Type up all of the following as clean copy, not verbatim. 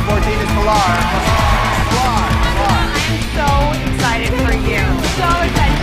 14 is Pilar. Pilar. I'm so excited for you. So excited.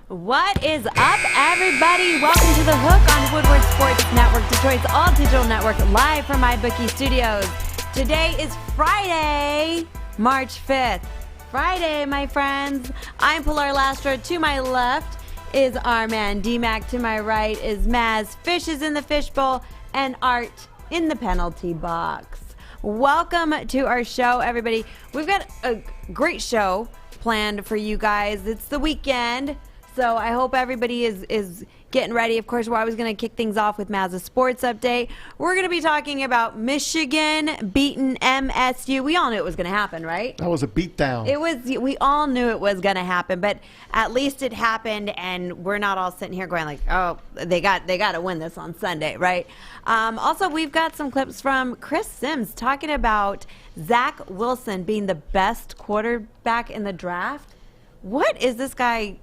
What is up, everybody? Welcome to The Hook on Woodward Sports Network, Detroit's all-digital network, live from MyBookie Studios. Today is Friday, March 5th. Friday, my friends. I'm Pilar Lastra. To my left is our man DMac. To my right is Maz. Fish is in the fishbowl, and Art in the penalty box. Welcome to our show, everybody. We've got a great show planned for you guys. It's the weekend. So I hope everybody is getting ready. Of course, we're always going to kick things off with Mazda Sports Update. We're going to be talking about Michigan beating MSU. We all knew it was going to happen, right? That was a beatdown. It was. We all knew it was going to happen, but at least it happened, and we're not all sitting here going like, "Oh, they got to win this on Sunday," right? Also, we've got some clips from Chris Sims talking about Zach Wilson being the best quarterback in the draft. What is this guy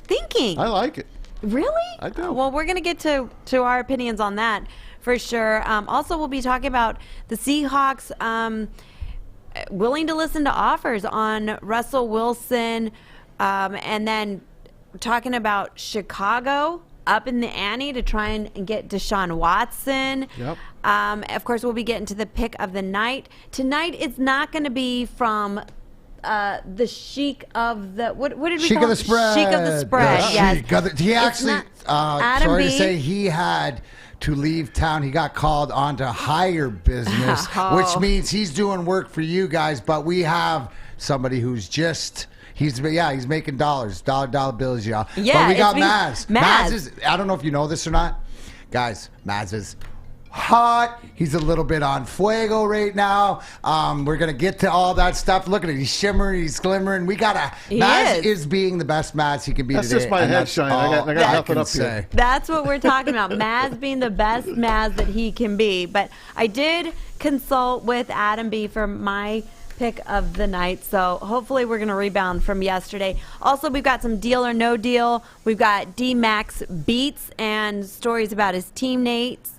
thinking? I like it. Really? I do. Well, we're going to get to our opinions on that for sure. Also, we'll be talking about the Seahawks willing to listen to offers on Russell Wilson, and then talking about Chicago up in the ante to try and get Deshaun Watson. Yep. Of course, we'll be getting to the pick of the night. Tonight, it's not going to be from the chic of the what did we chic call of the spread? Chic of the spread. Yeah. Yes. He actually, sorry to B. say, he had to leave town. He got called on to hire business, which means he's doing work for you guys. But we have somebody who's just. He's making dollars, dollar bills, y'all. Yeah, but we got Maz. Maz is. I don't know if you know this or not, guys. Maz is hot. He's a little bit on fuego right now. We're gonna get to all that stuff. Look at it. He's shimmering. He's glimmering. Maz is being the best Maz he can be That's today. just my head shine. I got nothing up here. That's what we're talking about. Maz being the best Maz that he can be. But I did consult with Adam B for my pick of the night, so hopefully we're going to rebound from yesterday. Also, we've got some deal or no deal. We've got DMac's beats and stories about his teammates,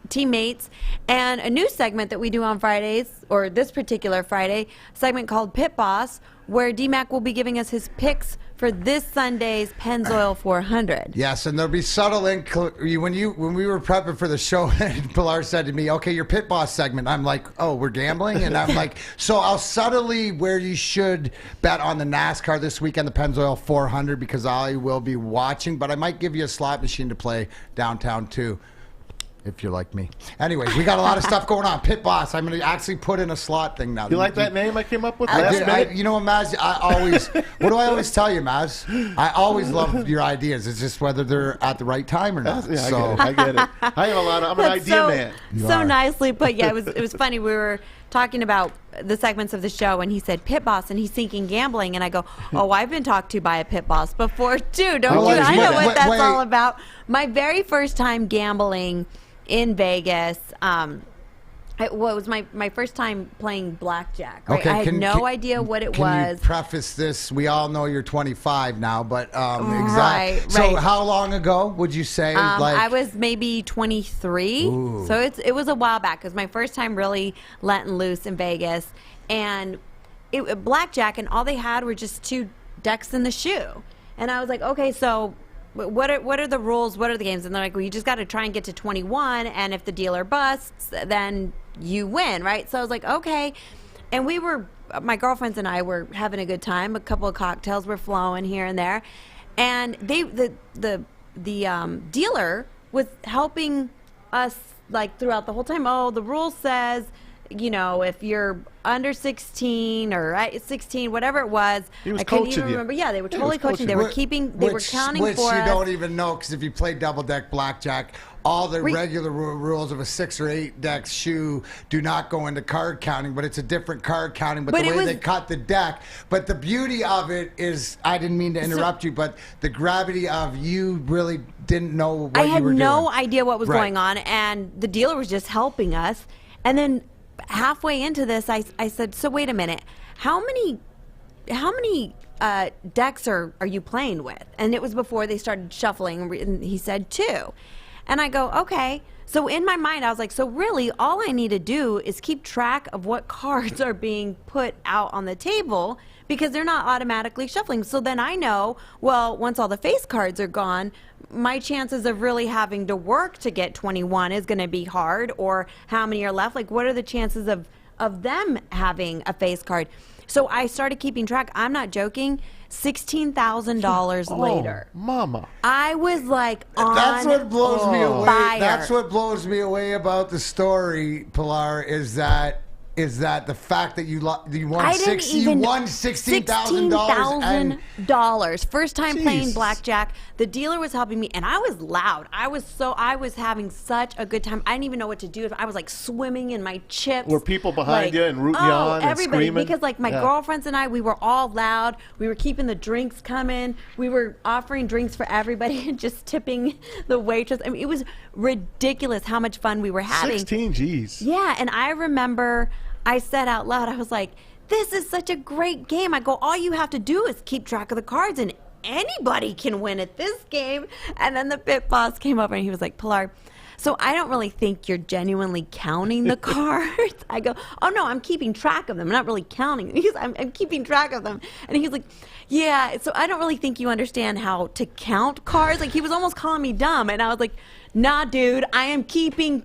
and a new segment that we do on Fridays, or this particular Friday, a segment called Pit Boss, where DMac will be giving us his picks for this Sunday's Pennzoil 400. Yes, and there'll be subtle when we were prepping for the show, Pilar said to me, "Okay, your Pit Boss segment." I'm like, "Oh, we're gambling," and I'm like, "So I'll subtly where you should bet on the NASCAR this weekend, the Pennzoil 400, because I will be watching, but I might give you a slot machine to play downtown too." If you're like me. Anyways, we got a lot of stuff going on. Pit Boss. I'm going to actually put in a slot thing now. You like that name I came up with last minute? You know what, Maz? What do I always tell you, Maz? I always love your ideas. It's just whether they're at the right time or not. Yeah, I get it. I have a lot of. I'm an idea man. So nicely put. Yeah, it was funny. We were talking about the segments of the show, and he said Pit Boss, and he's thinking gambling, and I go, "Oh, I've been talked to by a Pit Boss before too, don't you? I know what that's all about." My very first time gambling in Vegas, it was my first time playing blackjack. Right? Okay, I had no idea what it was. Can you preface this? We all know you're 25 now, but Right. So how long ago would you say? I was maybe 23. Ooh. So it was a while back. It was my first time really letting loose in Vegas, and blackjack, and all they had were just 2 decks in the shoe, and I was like, okay, so. What are the rules? What are the games? And they're like, well, you just got to try and get to 21, and if the dealer busts, then you win, right? So I was like, okay. And my girlfriends and I were having a good time. A couple of cocktails were flowing here and there, and the dealer was helping us like throughout the whole time. Oh, the rule says if you're under 16 or 16, whatever it was. He was I couldn't coaching even you. remember. Yeah, they were Yeah, he totally was coaching. They were they were counting which for you us. don't even know, because if you play double deck blackjack, all the regular rules of a 6 or 8 deck shoe do not go into card counting, but it's a different card counting. But the way they cut the deck. But the beauty of it is, I didn't mean to interrupt you, but the gravity of you really didn't know what you were doing. I had no idea what was going on, and the dealer was just helping us. And then halfway into this, I said, so wait a minute, how many decks are you playing with? And it was before they started shuffling, and he said 2. And I go, okay. So in my mind, I was like, so really all I need to do is keep track of what cards are being put out on the table, because they're not automatically shuffling. So then I know, well, once all the face cards are gone, my chances of really having to work to get 21 is going to be hard, or how many are left? Like, what are the chances of them having a face card? So I started keeping track. I'm not joking. $16,000 later. Mama. I was like on That's what blows me away. fire. That's what blows me away about the story, Pilar, is that the fact that you won $16,000. First time playing Jesus. blackjack. The dealer was helping me, and I was loud. I was having such a good time. I didn't even know what to do. I was like swimming in my chips. Were people behind you and rooting you on and everybody, screaming? because like my girlfriends and I, we were all loud. We were keeping the drinks coming. We were offering drinks for everybody and just tipping the waitress. I mean, it was ridiculous how much fun we were having. 16 G's. Yeah, and I remember I said out loud, I was like, this is such a great game. I go, all you have to do is keep track of the cards, and anybody can win at this game. And then the pit boss came over and he was like, Pilar, so I don't really think you're genuinely counting the cards. I go, oh no, I'm keeping track of them. I'm not really counting them. I'm keeping track of them. And he's like, yeah, so I don't really think you understand how to count cards. Like, he was almost calling me dumb. And I was like, nah, dude, I am keeping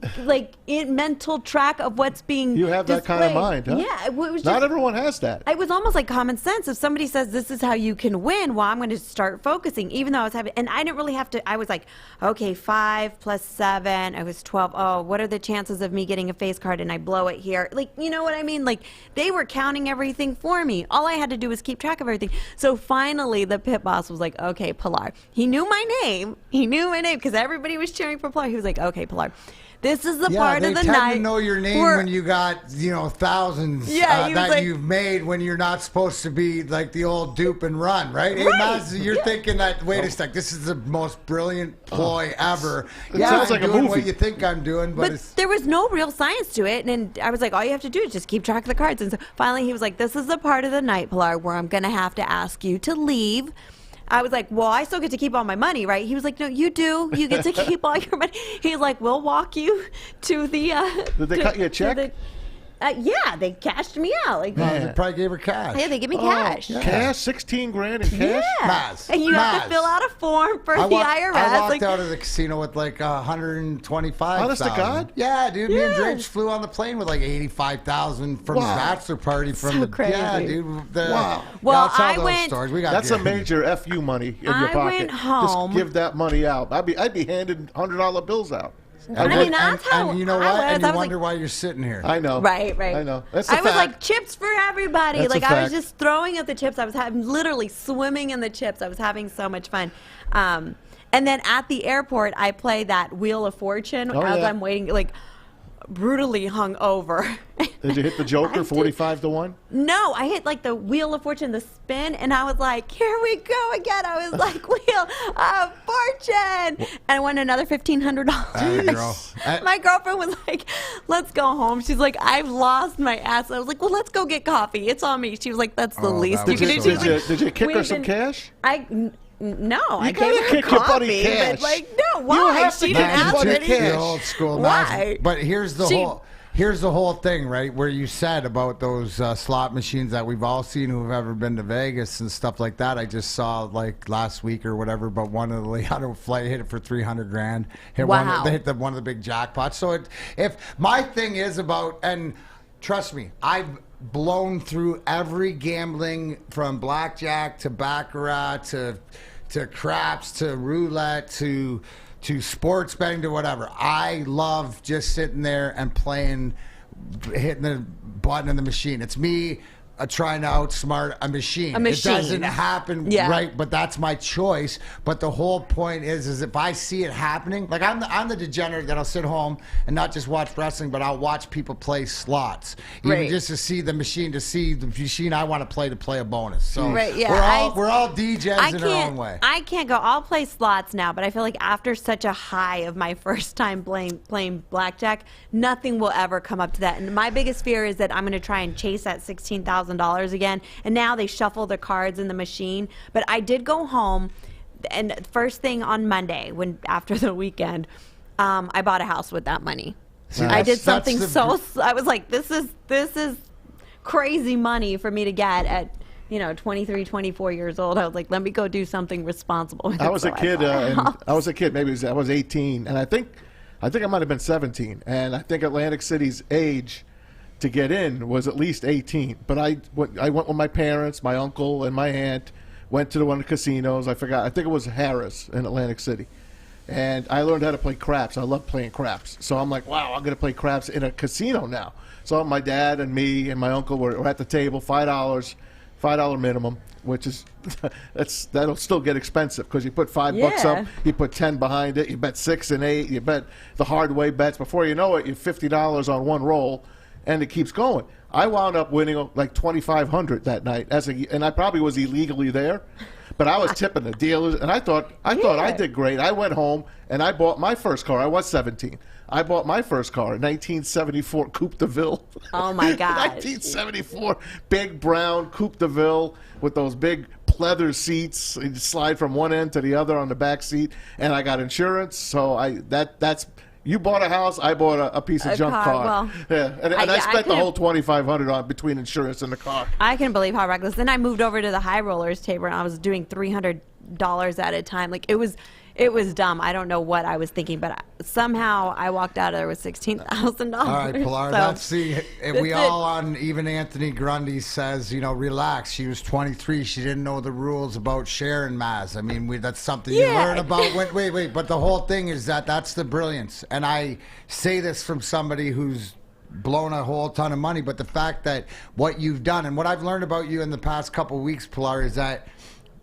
in mental track of what's being You have that kind of mind, huh? Yeah, it was just, Not everyone has that. it was almost like common sense. If somebody says this is how you can win, well, I'm going to start focusing, even though I was having, and I didn't really have to. I was like, okay, 5 plus 7, it was 12. Oh, what are the chances of me getting a face card and I blow it here? Like, you know what I mean? Like, they were counting everything for me. All I had to do was keep track of everything. So finally, the pit boss was like, okay, Pilar. He knew my name. He knew my name because everybody was cheering for Pilar. He was like, okay, Pilar, this is the part of the night. They tend to know your name when you got, thousands that you've made, when you're not supposed to be like the old dupe and run, right? Hey, Mazda, you're thinking that, wait a sec, this is the most brilliant ploy ever. Sounds like I'm a doing movie. what you think I'm doing, but there was no real science to it. And I was like, all you have to do is just keep track of the cards. And so finally he was like, this is the part of the night, Pilar, where I'm going to have to ask you to leave. I was like, well, I still get to keep all my money, right? He was like, no, you do. You get to keep all your money. He's like, we'll walk you to the... Did they cut you a check? Yeah, they cashed me out. Like, they probably gave her cash. yeah, they give me cash. Cash? 16 grand in cash? Yeah. Maz, And you have to Maz. fill out a form for the IRS. I walked like, out of the casino with like 125,000. Honest to God? Yeah, dude. Me and Yeah. Drapes flew on the plane with like 85,000 from his Wow. bachelor party. From So the crazy. Yeah, dude. Wow. Well, I'll tell I those went- stories. We got That's a good. major FU money in your I pocket. went home. Just give that money out. I'd be handing $100 bills out. I mean, that's and how you know I what? was. And you I was wonder like, why you're sitting here. I know. Right. I know. That's a I was fact. like, chips for everybody. That's a Like, I was fact. just throwing up the chips. I was literally swimming in the chips. I was having so much fun. And then at the airport, I play that Wheel of Fortune as yeah. I'm waiting, like, brutally hung over. Did you hit the Joker 45 to 1? No, I hit like the Wheel of Fortune, the spin, and I was like, here we go again. I was like, Wheel of Fortune. And I won another $1,500. Girl. My girlfriend was like, let's go home. She's like, I've lost my ass. I was like, well, let's go get coffee. It's on me. She was like, that's the least that you can was do. so She was nice. like, Did you kick her "We've some been-" cash? No, I gotta gave her kick your coffee. buddy cash. But like, no, why? have to She kick didn't your ask buddy for cash. anything. The old school Why? Mazda. But here's the whole thing, right? Where you said about those slot machines that we've all seen who've ever been to Vegas and stuff like that. I just saw like last week or whatever, but one of the Leonardo flight hit it for 300 grand. Wow. They hit one of the big jackpots. So if my thing is about, and trust me, I've blown through every gambling from blackjack to baccarat to craps to roulette to sports betting to whatever. I love just sitting there and playing hitting the button in the machine. It's me trying to outsmart a machine. It doesn't happen right, but that's my choice. But the whole point is if I see it happening, like I'm the degenerate that'll sit home and not just watch wrestling, but I'll watch people play slots, even just to see the machine, I want to play a bonus. So we're all DJs in our own way. I can't go. I'll play slots now, but I feel like after such a high of my first time playing blackjack, nothing will ever come up to that. And my biggest fear is that I'm going to try and chase that $16,000 again, and now they shuffle the cards in the machine. But I did go home, and first thing on Monday, after the weekend, I bought a house with that money. I did something I was like, this is crazy money for me to get at 23, 24 years old. I was like, let me go do something responsible with it. I was a kid, maybe I was 18, and I think I might have been 17, and I think Atlantic City's age to get in was at least 18. But I went with my parents, my uncle, and my aunt. Went to one of the casinos. I forgot. I think it was Harris in Atlantic City. And I learned how to play craps. I love playing craps. So I'm like, wow, I'm going to play craps in a casino now. So my dad and me and my uncle were at the table, $5 minimum, which is that'll still get expensive because you put $5 up, you put 10 behind it, you bet 6 and 8, you bet the hard way bets. Before you know it, you're $50 on one roll. And it keeps going. I wound up winning like $2,500 that night, and I probably was illegally there, but I was tipping the dealers, and I thought I did great. I went home and I bought my first car. I was 17. I bought my first car, a 1974 Coupe de Ville. Oh my God! 1974 big brown Coupe de Ville with those big leather seats. You slide from one end to the other on the back seat, and I got insurance. So that's. You bought a house, I bought a piece of junk car. Well, yeah, and I spent the whole $2,500 on between insurance and the car. I can believe how reckless. Then I moved over to the high rollers table, and I was doing $300 at a time. Like it was dumb. I don't know what I was thinking, but somehow I walked out of there with $16,000. All right, Pilar. We all on. Even Anthony Grundy says, relax. She was 23. She didn't know the rules about sharing Maz. I mean, that's something you learn about. Wait. But the whole thing is that's the brilliance. And I say this from somebody who's blown a whole ton of money. But the fact that what you've done and what I've learned about you in the past couple of weeks, Pilar, is that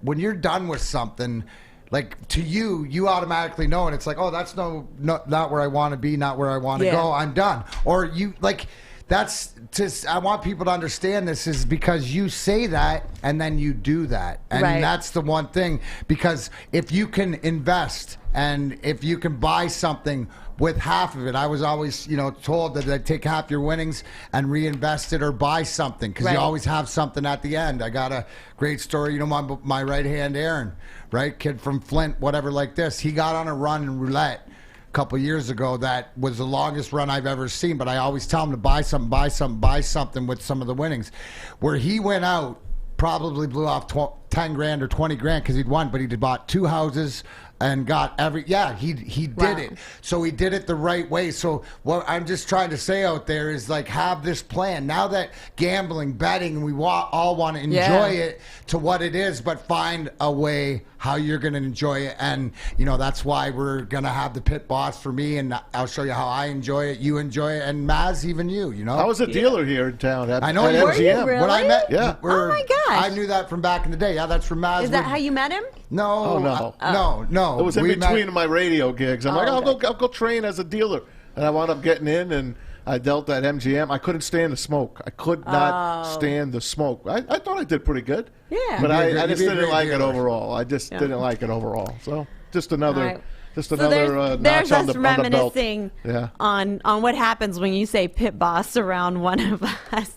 when you're done with something, like to you automatically know, and it's like, oh, that's not where I want to be, not where I want to go. I'm done. Or you like, that's just. I want people to understand this is because you say that and then you do that, and that's the one thing. Because if you can invest and if you can buy something with half of it, I was always told that I'd take half your winnings and reinvest it or buy something because you always have something at the end. I got a great story. My right hand Darren, right, kid from Flint, whatever like this. He got on a run in roulette a couple years ago that was the longest run I've ever seen. But I always tell him to buy something with some of the winnings. Where he went out, probably blew off 10 grand or 20 grand because he'd won, but he bought 2 houses and got he did it. So he did it the right way. So what I'm just trying to say out there is like, have this plan. Now that gambling, betting, we all want to enjoy it to what it is, but find a way how you're going to enjoy it. And, that's why we're going to have the pit boss for me, and I'll show you how I enjoy it, you enjoy it, and Maz, even you, I was a dealer here in town at I know you were. MGM. Really? When I met, yeah. Oh my gosh. I knew that from back in the day. Yeah, that's from Maz. Is that how you met him? No. Oh, no. It was in between my radio gigs. I'm like, okay. I'll go train as a dealer. And I wound up getting in, and I dealt at MGM. I couldn't stand the smoke. I could not stand the smoke. I thought I did pretty good. Yeah. But I just didn't like it overall. I just didn't like it overall. So just another... Just another there's notch on us the belt. reminiscing on what happens when you say pit boss around one of us.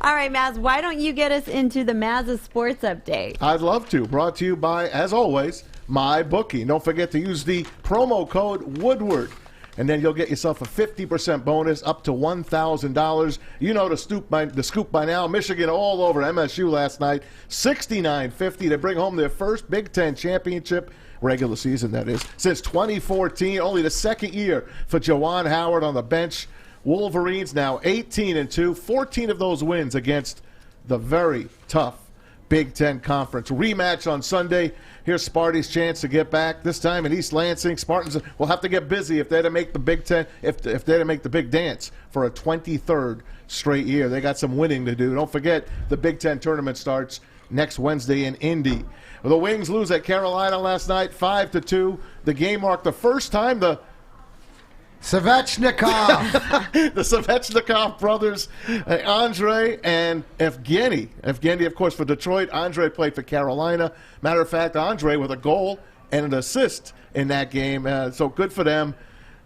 All right, Maz, why don't you get us into the Mazda Sports Update? I'd love to. Brought to you by, as always, MyBookie. Don't forget to use the promo code Woodward, and then you'll get yourself a 50% bonus up to $1,000. You know the scoop by now. Michigan all over MSU last night, 69-50 to bring home their first Big Ten championship. Regular season, that is, since 2014. Only the second year for Juwan Howard on the bench. Wolverines now 18-2, 14 of those wins against the very tough Big Ten Conference. Rematch on Sunday. Here's Sparty's chance to get back. This time in East Lansing, Spartans will have to get busy if they're to make the Big Ten, if they're to make the big dance for a 23rd straight year. They got some winning to do. Don't forget, the Big Ten tournament starts next Wednesday in Indy. Well, the Wings lose at Carolina last night, 5-2. The game marked the first time the Svechnikov. the Svechnikov brothers, Andre and Evgeny. Evgeny, of course, for Detroit. Andre played for Carolina. Matter of fact, Andre with a goal and an assist in that game. So good for them.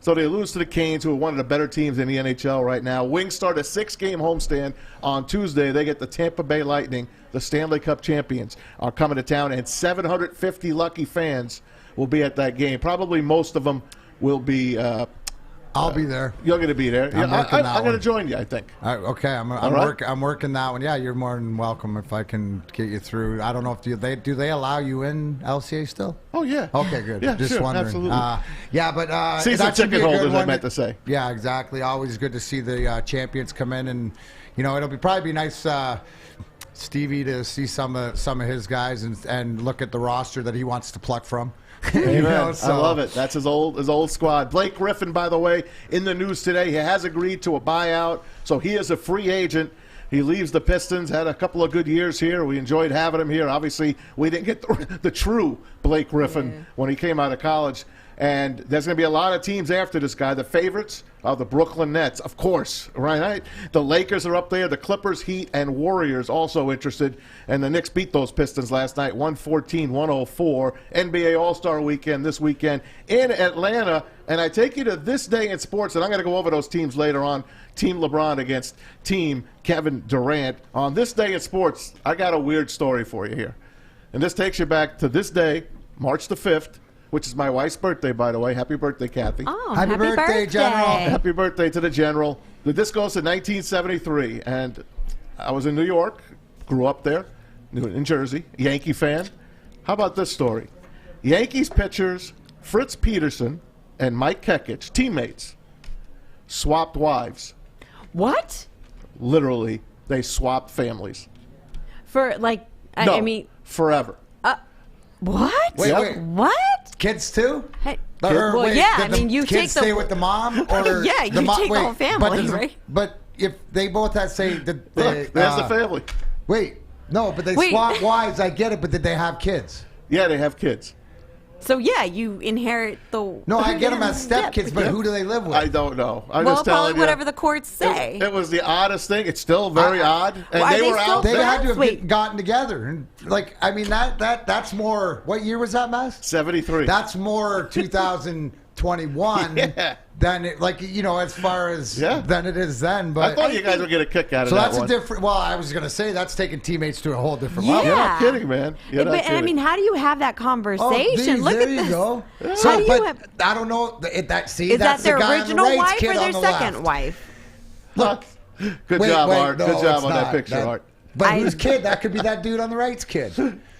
So they lose to the Canes, who are one of the better teams in the NHL right now. Wings start a 6-game homestand on Tuesday. They get the Tampa Bay Lightning, the Stanley Cup champions, are coming to town, and 750 lucky fans will be at that game. Probably most of them will be I'll be there. You're going to be there. I'm going to join you, I think. Okay, I'm working that one. Yeah, you're more than welcome if I can get you through. I don't know if do they allow you in LCA still? Oh, yeah. Okay, good. Yeah, just sure, wondering. absolutely. Yeah, but season ticket holders, I meant to say. Yeah, exactly. Always good to see the champions come in, and it'll probably be nice, Stevie, to see some of his guys and look at the roster that he wants to pluck from. Amen. I love it. That's his old squad. Blake Griffin, by the way, in the news today, he has agreed to a buyout, so he is a free agent. He leaves the Pistons, had a couple of good years here. We enjoyed having him here. Obviously, we didn't get the true Blake Griffin when he came out of college. And there's going to be a lot of teams after this guy. The favorites are the Brooklyn Nets, of course, right? The Lakers are up there. The Clippers, Heat, and Warriors also interested. And the Knicks beat those Pistons last night, 114-104. NBA All-Star Weekend this weekend in Atlanta. And I take you to this day in sports, and I'm going to go over those teams later on. Team LeBron against Team Kevin Durant. On this day in sports, I got a weird story for you here. And this takes you back to this day, March the 5th. Which is my wife's birthday, by the way. Happy birthday, Kathy. Oh, happy birthday, General. Happy birthday to the General. This goes to 1973, and I was in New York, grew up there, in Jersey, Yankee fan. How about this story? Yankees pitchers Fritz Peterson and Mike Kekich, teammates, swapped wives. What? Literally, they swapped families. For, I mean... forever. What? Wait. What? Kids too? Hey, you take kids stay with the mom, or yeah, you take the whole family, right? But if they both had, say, look, there's the family. Wait, no, but they swapped wives. I get it, but did they have kids? Yeah, they have kids. So yeah, you inherit the. No, I get them as stepkids, but who do they live with? I don't know. I'm well, just telling probably you. whatever the courts say. It was the oddest thing. It's still very odd, and Why they they were still out They there. had to have gotten together, and that's more. What year was that, Mass? 73. That's more 2021 than as far as than it is then. But I thought you guys would get a kick out of so that that's one. a different. Well, I was going to say that's taking teammates to a whole different level. You're not kidding, man. You're not kidding. I mean, how do you have that conversation? Look there at you this. go. How So, do you but have, I don't know. is that's that their the guy original on the wife kid or their on the second left. wife? Look, good job, Art. No, good job it's on that not. picture, Art. But whose kid? That could be that dude on the right's kid.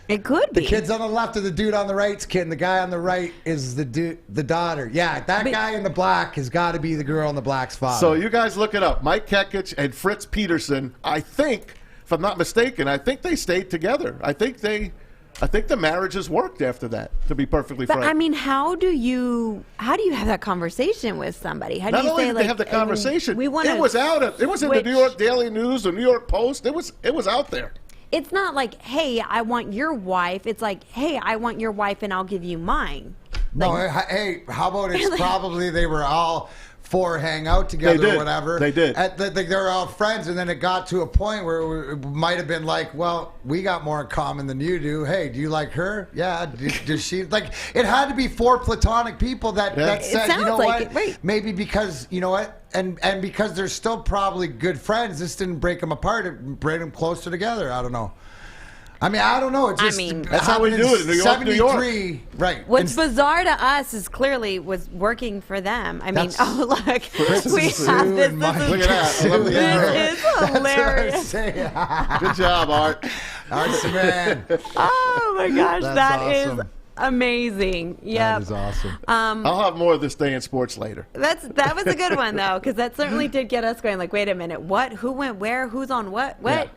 It could be. The kid's on the left of the dude on the right's kid, and the guy on the right is the daughter. Yeah, that guy in the black has got to be the girl in the black's father. So you guys look it up. Mike Kekich and Fritz Peterson, I think, if I'm not mistaken, I think they stayed together. I think the marriages worked after that, to be perfectly frank. But I mean, how do you have that conversation with somebody? How do Not you only say did they have the conversation, we want it was out. It was in the New York Daily News, the New York Post. It was out there. It's not like, hey, I want your wife. It's like, hey, I want your wife and I'll give you mine. No, hey, how about it's probably they were all four hang out together or whatever. They did. They were all friends, and then it got to a point where it might have been like, well, we got more in common than you do. Hey, do you like her? Yeah. Does she? Like, it had to be four platonic people that said, you know what? Right. Maybe because, you know what? And because they're still probably good friends, this didn't break them apart. It brought them closer together. I don't know. I mean, I don't know. It's just, that's how we do it in New York, New York. 73, right. What's bizarre to us is clearly was working for them. I mean, look, we have this. Look at that. I love the This is hilarious. Good job, Art. Art's the man. Oh my gosh, That's that is awesome. amazing. Yeah, That is awesome. I'll have more of this day in sports later. that was a good one though, because that certainly did get us going. Like, wait a minute, what? Who went where? Who's on what? What? Yeah.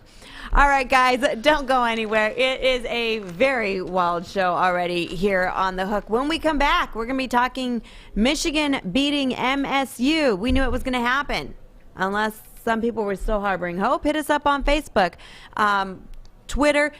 All right, guys, don't go anywhere. It is a very wild show already here on The Hook. When we come back, we're going to be talking Michigan beating MSU. We knew it was going to happen, unless some people were still harboring hope. Hit us up on Facebook, Twitter.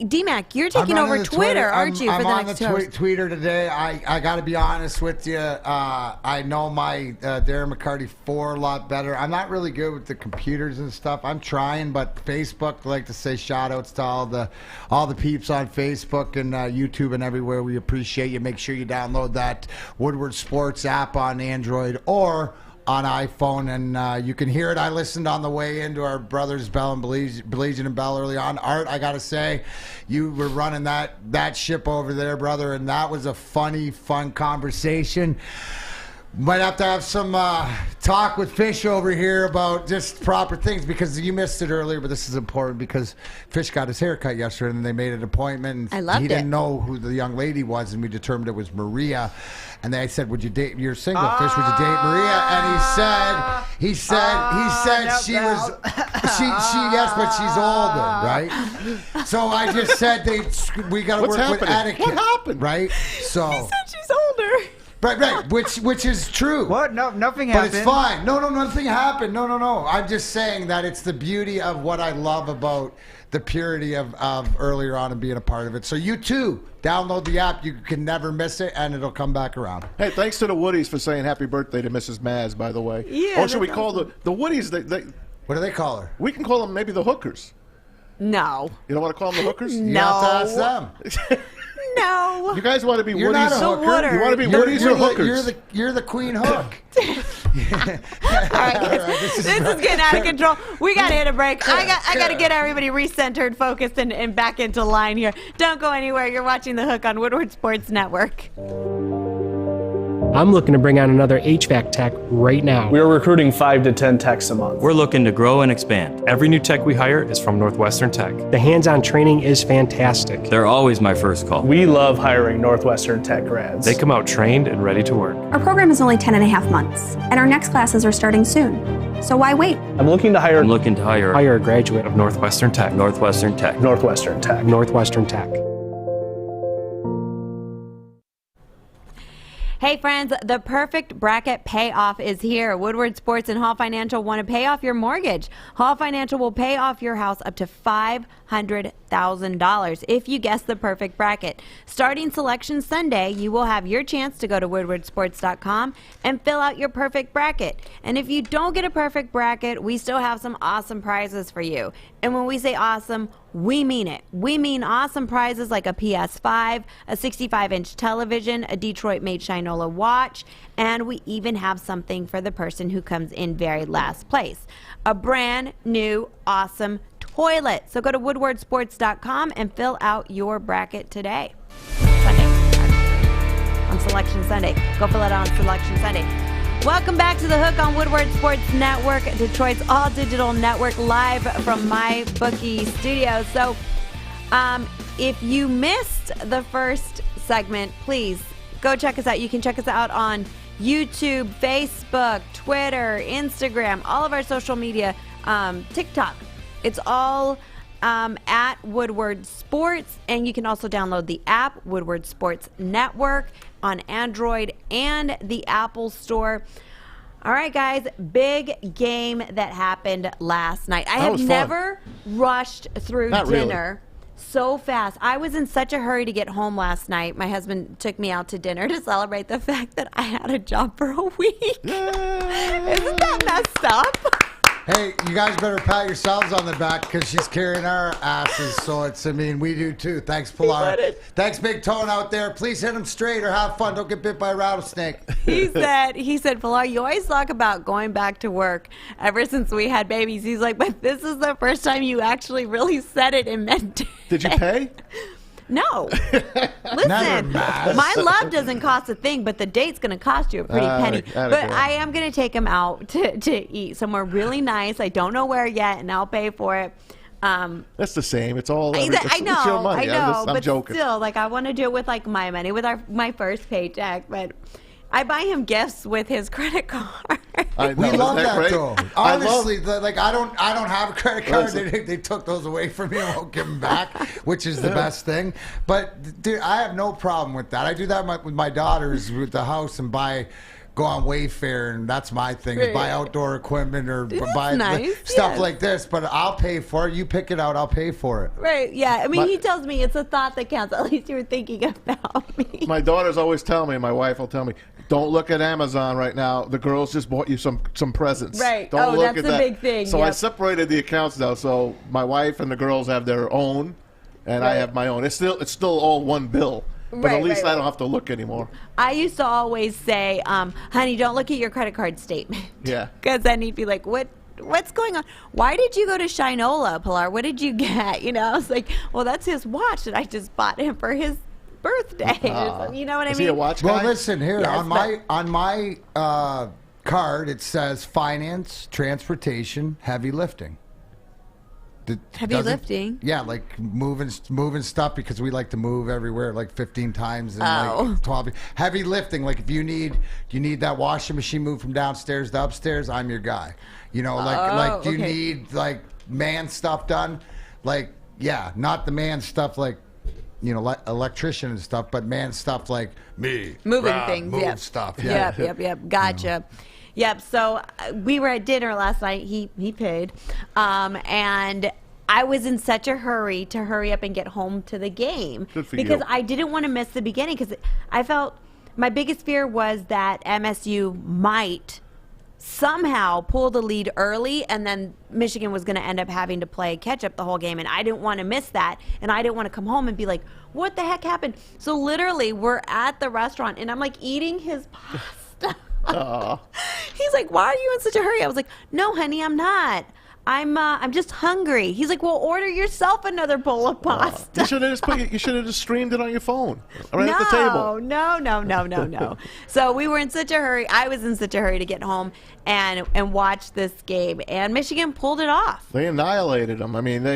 DMac, you're taking over Twitter, aren't you? I'm on the Twitter today. I got to be honest with you. I know my Darren McCarty 4 a lot better. I'm not really good with the computers and stuff. I'm trying, but Facebook, I like to say shout outs to all the peeps on Facebook and YouTube and everywhere. We appreciate you. Make sure you download that Woodward Sports app on Android or on iPhone, and you can hear it. I listened on the way into our brothers Bell and Baligian and Bell early on. Art, I gotta say, you were running that ship over there, brother, and that was a fun conversation. Might have to have some talk with Fish over here about just proper things, because you missed it earlier, but this is important because Fish got his hair cut yesterday and they made an appointment. I loved it. He didn't know who the young lady was, and we determined it was Maria. And they said, "Would you date? You're single, Fish. Would you date Maria?" And he said she was, yes, but she's older, right? So I just said we got to work with etiquette. What happened? Right? So He said she's older. Right, which is true. What? No, nothing happened. But it's fine. No, nothing happened. No. I'm just saying that it's the beauty of what I love about the purity of earlier on and being a part of it. So you too, download the app. You can never miss it, and it'll come back around. Hey, thanks to the Woodies for saying happy birthday to Mrs. Maz, by the way. Yeah. Or should we call the Woodies? What do they call her? We can call them maybe the hookers. No. You don't want to call them the hookers? You have to ask them. No. You guys want to be You're Woodies? not a hooker. You want to be Woodies or hookers? You're the queen hook. All right, this is getting out of control. We got to hit a break. I got to get everybody recentered, focused, and back into line here. Don't go anywhere. You're watching The Hook on Woodward Sports Network. I'm looking to bring on another HVAC tech right now. We're recruiting 5 to 10 techs a month. We're looking to grow and expand. Every new tech we hire is from Northwestern Tech. The hands-on training is fantastic. They're always my first call. We love hiring Northwestern Tech grads. They come out trained and ready to work. Our program is only 10.5 months, and our next classes are starting soon. So why wait? I'm looking to hire Hire a graduate of Northwestern Tech. Northwestern Tech. Northwestern Tech. Northwestern Tech. Hey friends, the perfect bracket payoff is here. Woodward Sports and Hall Financial want to pay off your mortgage. Hall Financial will pay off your house up to $500,000 if you guess the perfect bracket. Starting Selection Sunday, you will have your chance to go to woodwardsports.com and fill out your perfect bracket. And if you don't get a perfect bracket, we still have some awesome prizes for you. And when we say awesome, we mean it. We mean awesome prizes like a PS5, a 65-inch television, a Detroit-made Shinola watch, and we even have something for the person who comes in very last place. A brand new awesome toilet. So go to woodwardsports.com and fill out your bracket today. Sunday. On Selection Sunday. Go fill it out on Selection Sunday. Welcome back to The Hook on Woodward Sports Network, Detroit's all-digital network, live from my bookie studio. So if you missed the first segment, please go check us out. You can check us out on YouTube, Facebook, Twitter, Instagram, all of our social media, TikTok. It's all at Woodward Sports, and you can also download the app, Woodward Sports Network, on Android and the Apple Store. All right, guys, big game that happened last night. I have never rushed through dinner so fast. I was in such a hurry to get home last night. My husband took me out to dinner to celebrate the fact that I had a job for a week. Isn't that messed up? Hey, you guys better pat yourselves on the back because she's carrying our asses. So we do too. Thanks, Pilar. Thanks, Big Tone out there. Please hit him straight or have fun. Don't get bit by a rattlesnake. He said, Pilar, you always talk about going back to work ever since we had babies. He's like, but this is the first time you actually really said it and meant it. Did you pay? No. Listen, my love doesn't cost a thing, but the date's going to cost you a pretty penny. But I am going to take him out to eat somewhere really nice. I don't know where yet, and I'll pay for it. That's the same. It's all. I know, your money. I'm but joking. Still, I want to do it with my money, with my first paycheck. But I buy him gifts with his credit card. I know, We love isn't that great? though. I love- Honestly, I don't have a credit card. Listen. They took those away from me and won't give them back, which is the best thing. But dude, I have no problem with that. I do that with my daughters with the house and go on Wayfair, and that's my thing. Is buy outdoor equipment or buy nice, stuff yes. like this. But I'll pay for it. You pick it out. I'll pay for it. Right, yeah. I mean, he tells me it's a thought that counts. At least you were thinking about me. My daughters always tell me, my wife will tell me, don't look at Amazon right now. The girls just bought you some presents. Right. Don't Oh, look that's at the that. big thing, So I yep. separated the accounts now. So my wife and the girls have their own, and I Right. have my own. It's still all one bill. But Right, at least right, I don't have to look anymore. I used to always say, honey, don't look at your credit card statement. Yeah. Because then he'd be like, what's going on? Why did you go to Shinola, Pilar? What did you get? You know, I was like, well, that's his watch that I just bought him for his birthday. You know what I Is mean? he a watch guy? Well, listen here. Yes, on my card, it says finance, transportation, heavy lifting. Heavy lifting? Yeah, like moving stuff because we like to move everywhere like 15 times in Oh. like 12. Heavy lifting, like if you need that washing machine moved from downstairs to upstairs, I'm your guy. You know, like do you okay. need like man stuff done? Like, yeah, not the man stuff like, you know, like electrician and stuff, but man stuff like me. Moving Rob, things, move yep. stuff. Yeah. Yep. Gotcha. Yep. So we were at dinner last night. He paid, and I was in such a hurry to hurry up and get home to the game Good for because you. I didn't want to miss the beginning because I felt my biggest fear was that MSU might somehow pull the lead early and then Michigan was going to end up having to play catch up the whole game, and I didn't want to miss that, and I didn't want to come home and be like, what the heck happened? So literally we're at the restaurant and I'm like eating his pasta. He's like, why are you in such a hurry? I was like, no honey, I'm not. I'm just hungry. He's like, well, order yourself another bowl of pasta. You should have just streamed it on your phone right at the table. No. So we were in such a hurry. I was in such a hurry to get home and watch this game, and Michigan pulled it off. They annihilated them. I mean,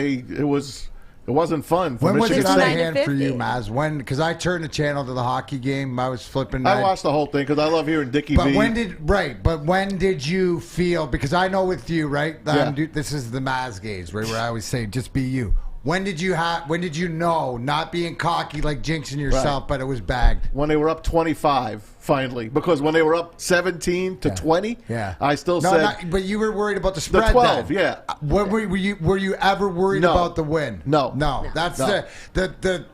it wasn't fun for When was Michigan it out of State. hand for you, 50. Maz? When? Because I turned the channel to the hockey game. I was flipping. I watched the whole thing because I love hearing Dickie But V. when did you feel? Because I know with you, right? Yeah. This is the Maz gauge, right? Where I always say, just be you. When did you know, not being cocky like jinxing yourself, but it was bagged? When they were up 25, finally, because when they were up 17 to 20, I still said. But you were worried about the spread. 12, then. yeah. Were you ever worried No. about the win? No. That's No.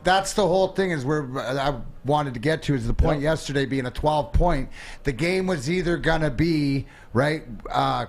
that's the whole thing. Is where I wanted to get to is the point yesterday being a 12-point. The game was either gonna be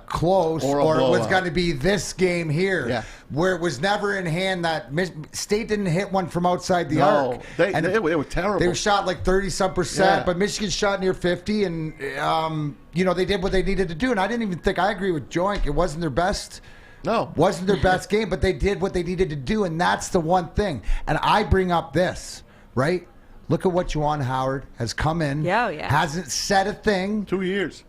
close Or a it was blowout. going to be this game here, Yeah. where it was never in hand that State didn't hit one from outside the No, arc. they were terrible. They were shot like 30-some%, Yeah. but Michigan shot near 50, and they did what they needed to do. And I didn't even think I agree with Joink. It wasn't their best. No. Wasn't their best game, but they did what they needed to do, and that's the one thing. And I bring up this, right? Look at what Juwan Howard has come in. Yeah. Hasn't said a thing. 2 years.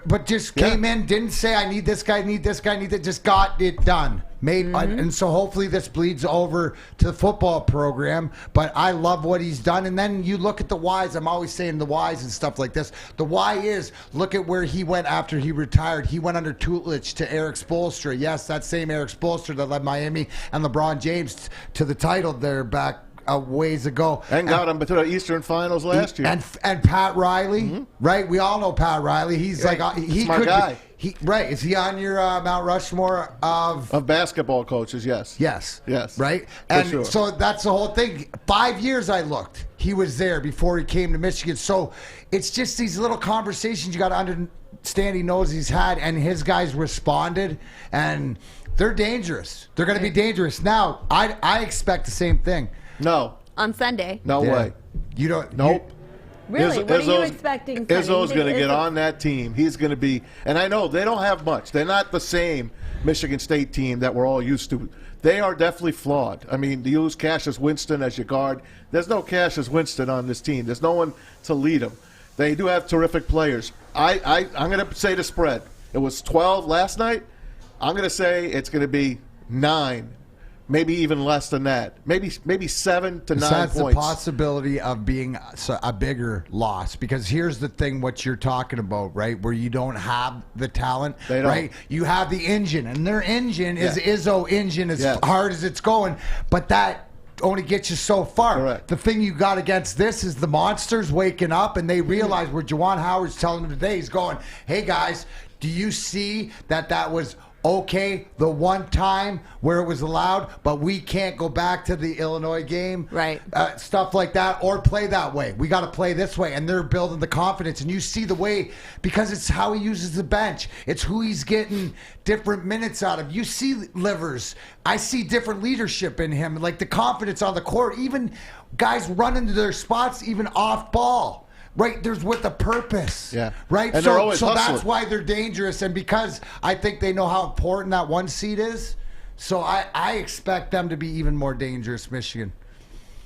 But just came in, didn't say, I need this guy, need that, just got it done. And so hopefully this bleeds over to the football program. But I love what he's done. And then you look at the whys. I'm always saying the whys and stuff like this. The why is, look at where he went after he retired. He went under tutelage to Eric Spoelstra. Yes, that same Eric Spoelstra that led Miami and LeBron James to the title there back ways ago. And got them to the Eastern Finals last year. And Pat Riley, right? We all know Pat Riley. He's like he my could guy. Right? Is he on your Mount Rushmore of basketball coaches? Yes. Yes. Right? For And sure. so that's the whole thing. 5 years I looked. He was there before he came to Michigan. So it's just these little conversations you got to understand he knows he's had, and his guys responded, and they're dangerous. They're going to be dangerous. Now, I expect the same thing. No. On Sunday. No way. You don't. Nope. Really? What are you expecting, Sonny? Izzo's going to get Izzo- on that team. He's going to be, and I know they don't have much. They're not the same Michigan State team that we're all used to. They are definitely flawed. I mean, you use Cassius Winston as your guard. There's no Cassius Winston on this team. There's no one to lead them. They do have terrific players. I'm going to say the spread. It was 12 last night. I'm going to say it's going to be 9 maybe even less than that. Maybe 7 to 9 That's points. the possibility of being a bigger loss, because here's the thing: what you're talking about, right? Where you don't have the talent, They don't. right? You have the engine, and their engine is Yeah. Izzo engine as Yes. hard as it's going, but that only gets you so far. Correct. The thing you got against this is the monsters waking up, and they realize where Juwan Howard's telling them today. He's going, "Hey guys, do you see that was okay the one time where it was allowed, but we can't go back to the Illinois game," Right. Stuff like that, or play that way. We got to play this way, and they're building the confidence. And you see the way, because it's how he uses the bench. It's who he's getting different minutes out of. You see Livers. I see different leadership in him, like the confidence on the court. Even guys running to their spots, even off ball. Right, there's with a purpose. Yeah. Right. And they're always so that's hustling. why they're dangerous, and because I think they know how important that 1 seed is. So I expect them to be even more dangerous, Michigan.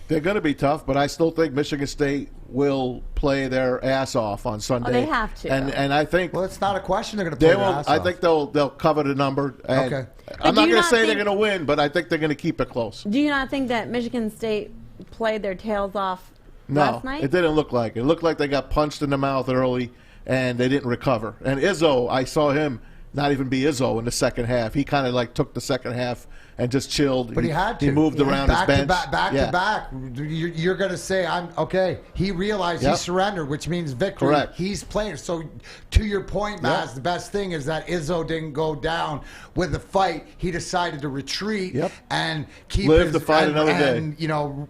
They're going to be tough, but I still think Michigan State will play their ass off on Sunday. they have to. And I think Well, it's not a question they're going to play they their will. ass I off. think they'll cover the number. And Okay. I'm do not you going to not say they're think- going to win, but I think they're going to keep it close. Do you not think that Michigan State played their tails off No, last night? it didn't look like it. It looked like they got punched in the mouth early, and they didn't recover. And Izzo, I saw him not even be Izzo in the second half. He kind of like took the second half and just chilled. But he had to. He moved around back his bench. back Yeah. to back. You're going to say, "I'm okay." He realized he Yep. surrendered, which means victory. Correct. He's playing. So, to your point, Maz, Yep. the best thing is that Izzo didn't go down with the fight. He decided to retreat Yep. and keep Live to fight another day. and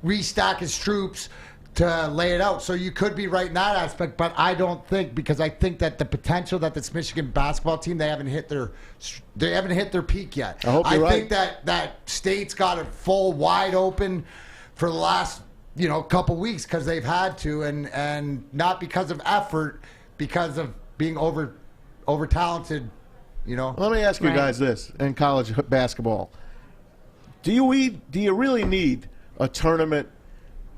restack his troops to lay it out. So you could be right in that aspect, but I don't think, because I think that the potential that this Michigan basketball team, they haven't hit their peak yet. I hope you're think right. that State's got it full wide open for the last couple weeks, because they've had to, and not because of effort, because of being over talented. Let me ask you Right. guys this: in college basketball, do you really need a tournament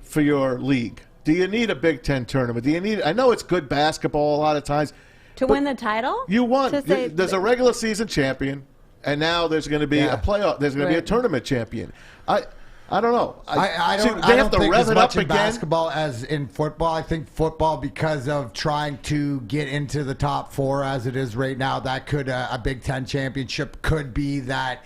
for your league? Do you need a Big Ten tournament? Do you need? I know it's good basketball a lot of times. to win the title? You won. To say- There's a regular season champion, and now there's going to be Yeah. a playoff. There's going to be a Right. tournament champion. I don't know. I See, don't, they I have don't to think rev as it much up in again. basketball as in football. I think football, because of trying to get into the top 4 as it is right now, that could a Big Ten championship could be that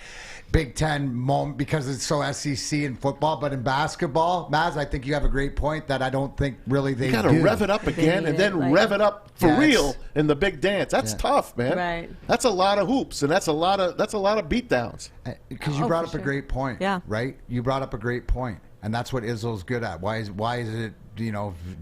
Big Ten moment, because it's so SEC in football. But in basketball, Maz, I think you have a great point that I don't think really they You got to do. rev it up again, need and then it, like- rev it up for Yeah, real it's- in the big dance. That's tough, man. Right. That's a lot of hoops, and that's a lot of beatdowns. Because you Oh, brought for up a sure. great point. Yeah. Right? You brought up a great point. And that's what Izzo's good at. Why is it,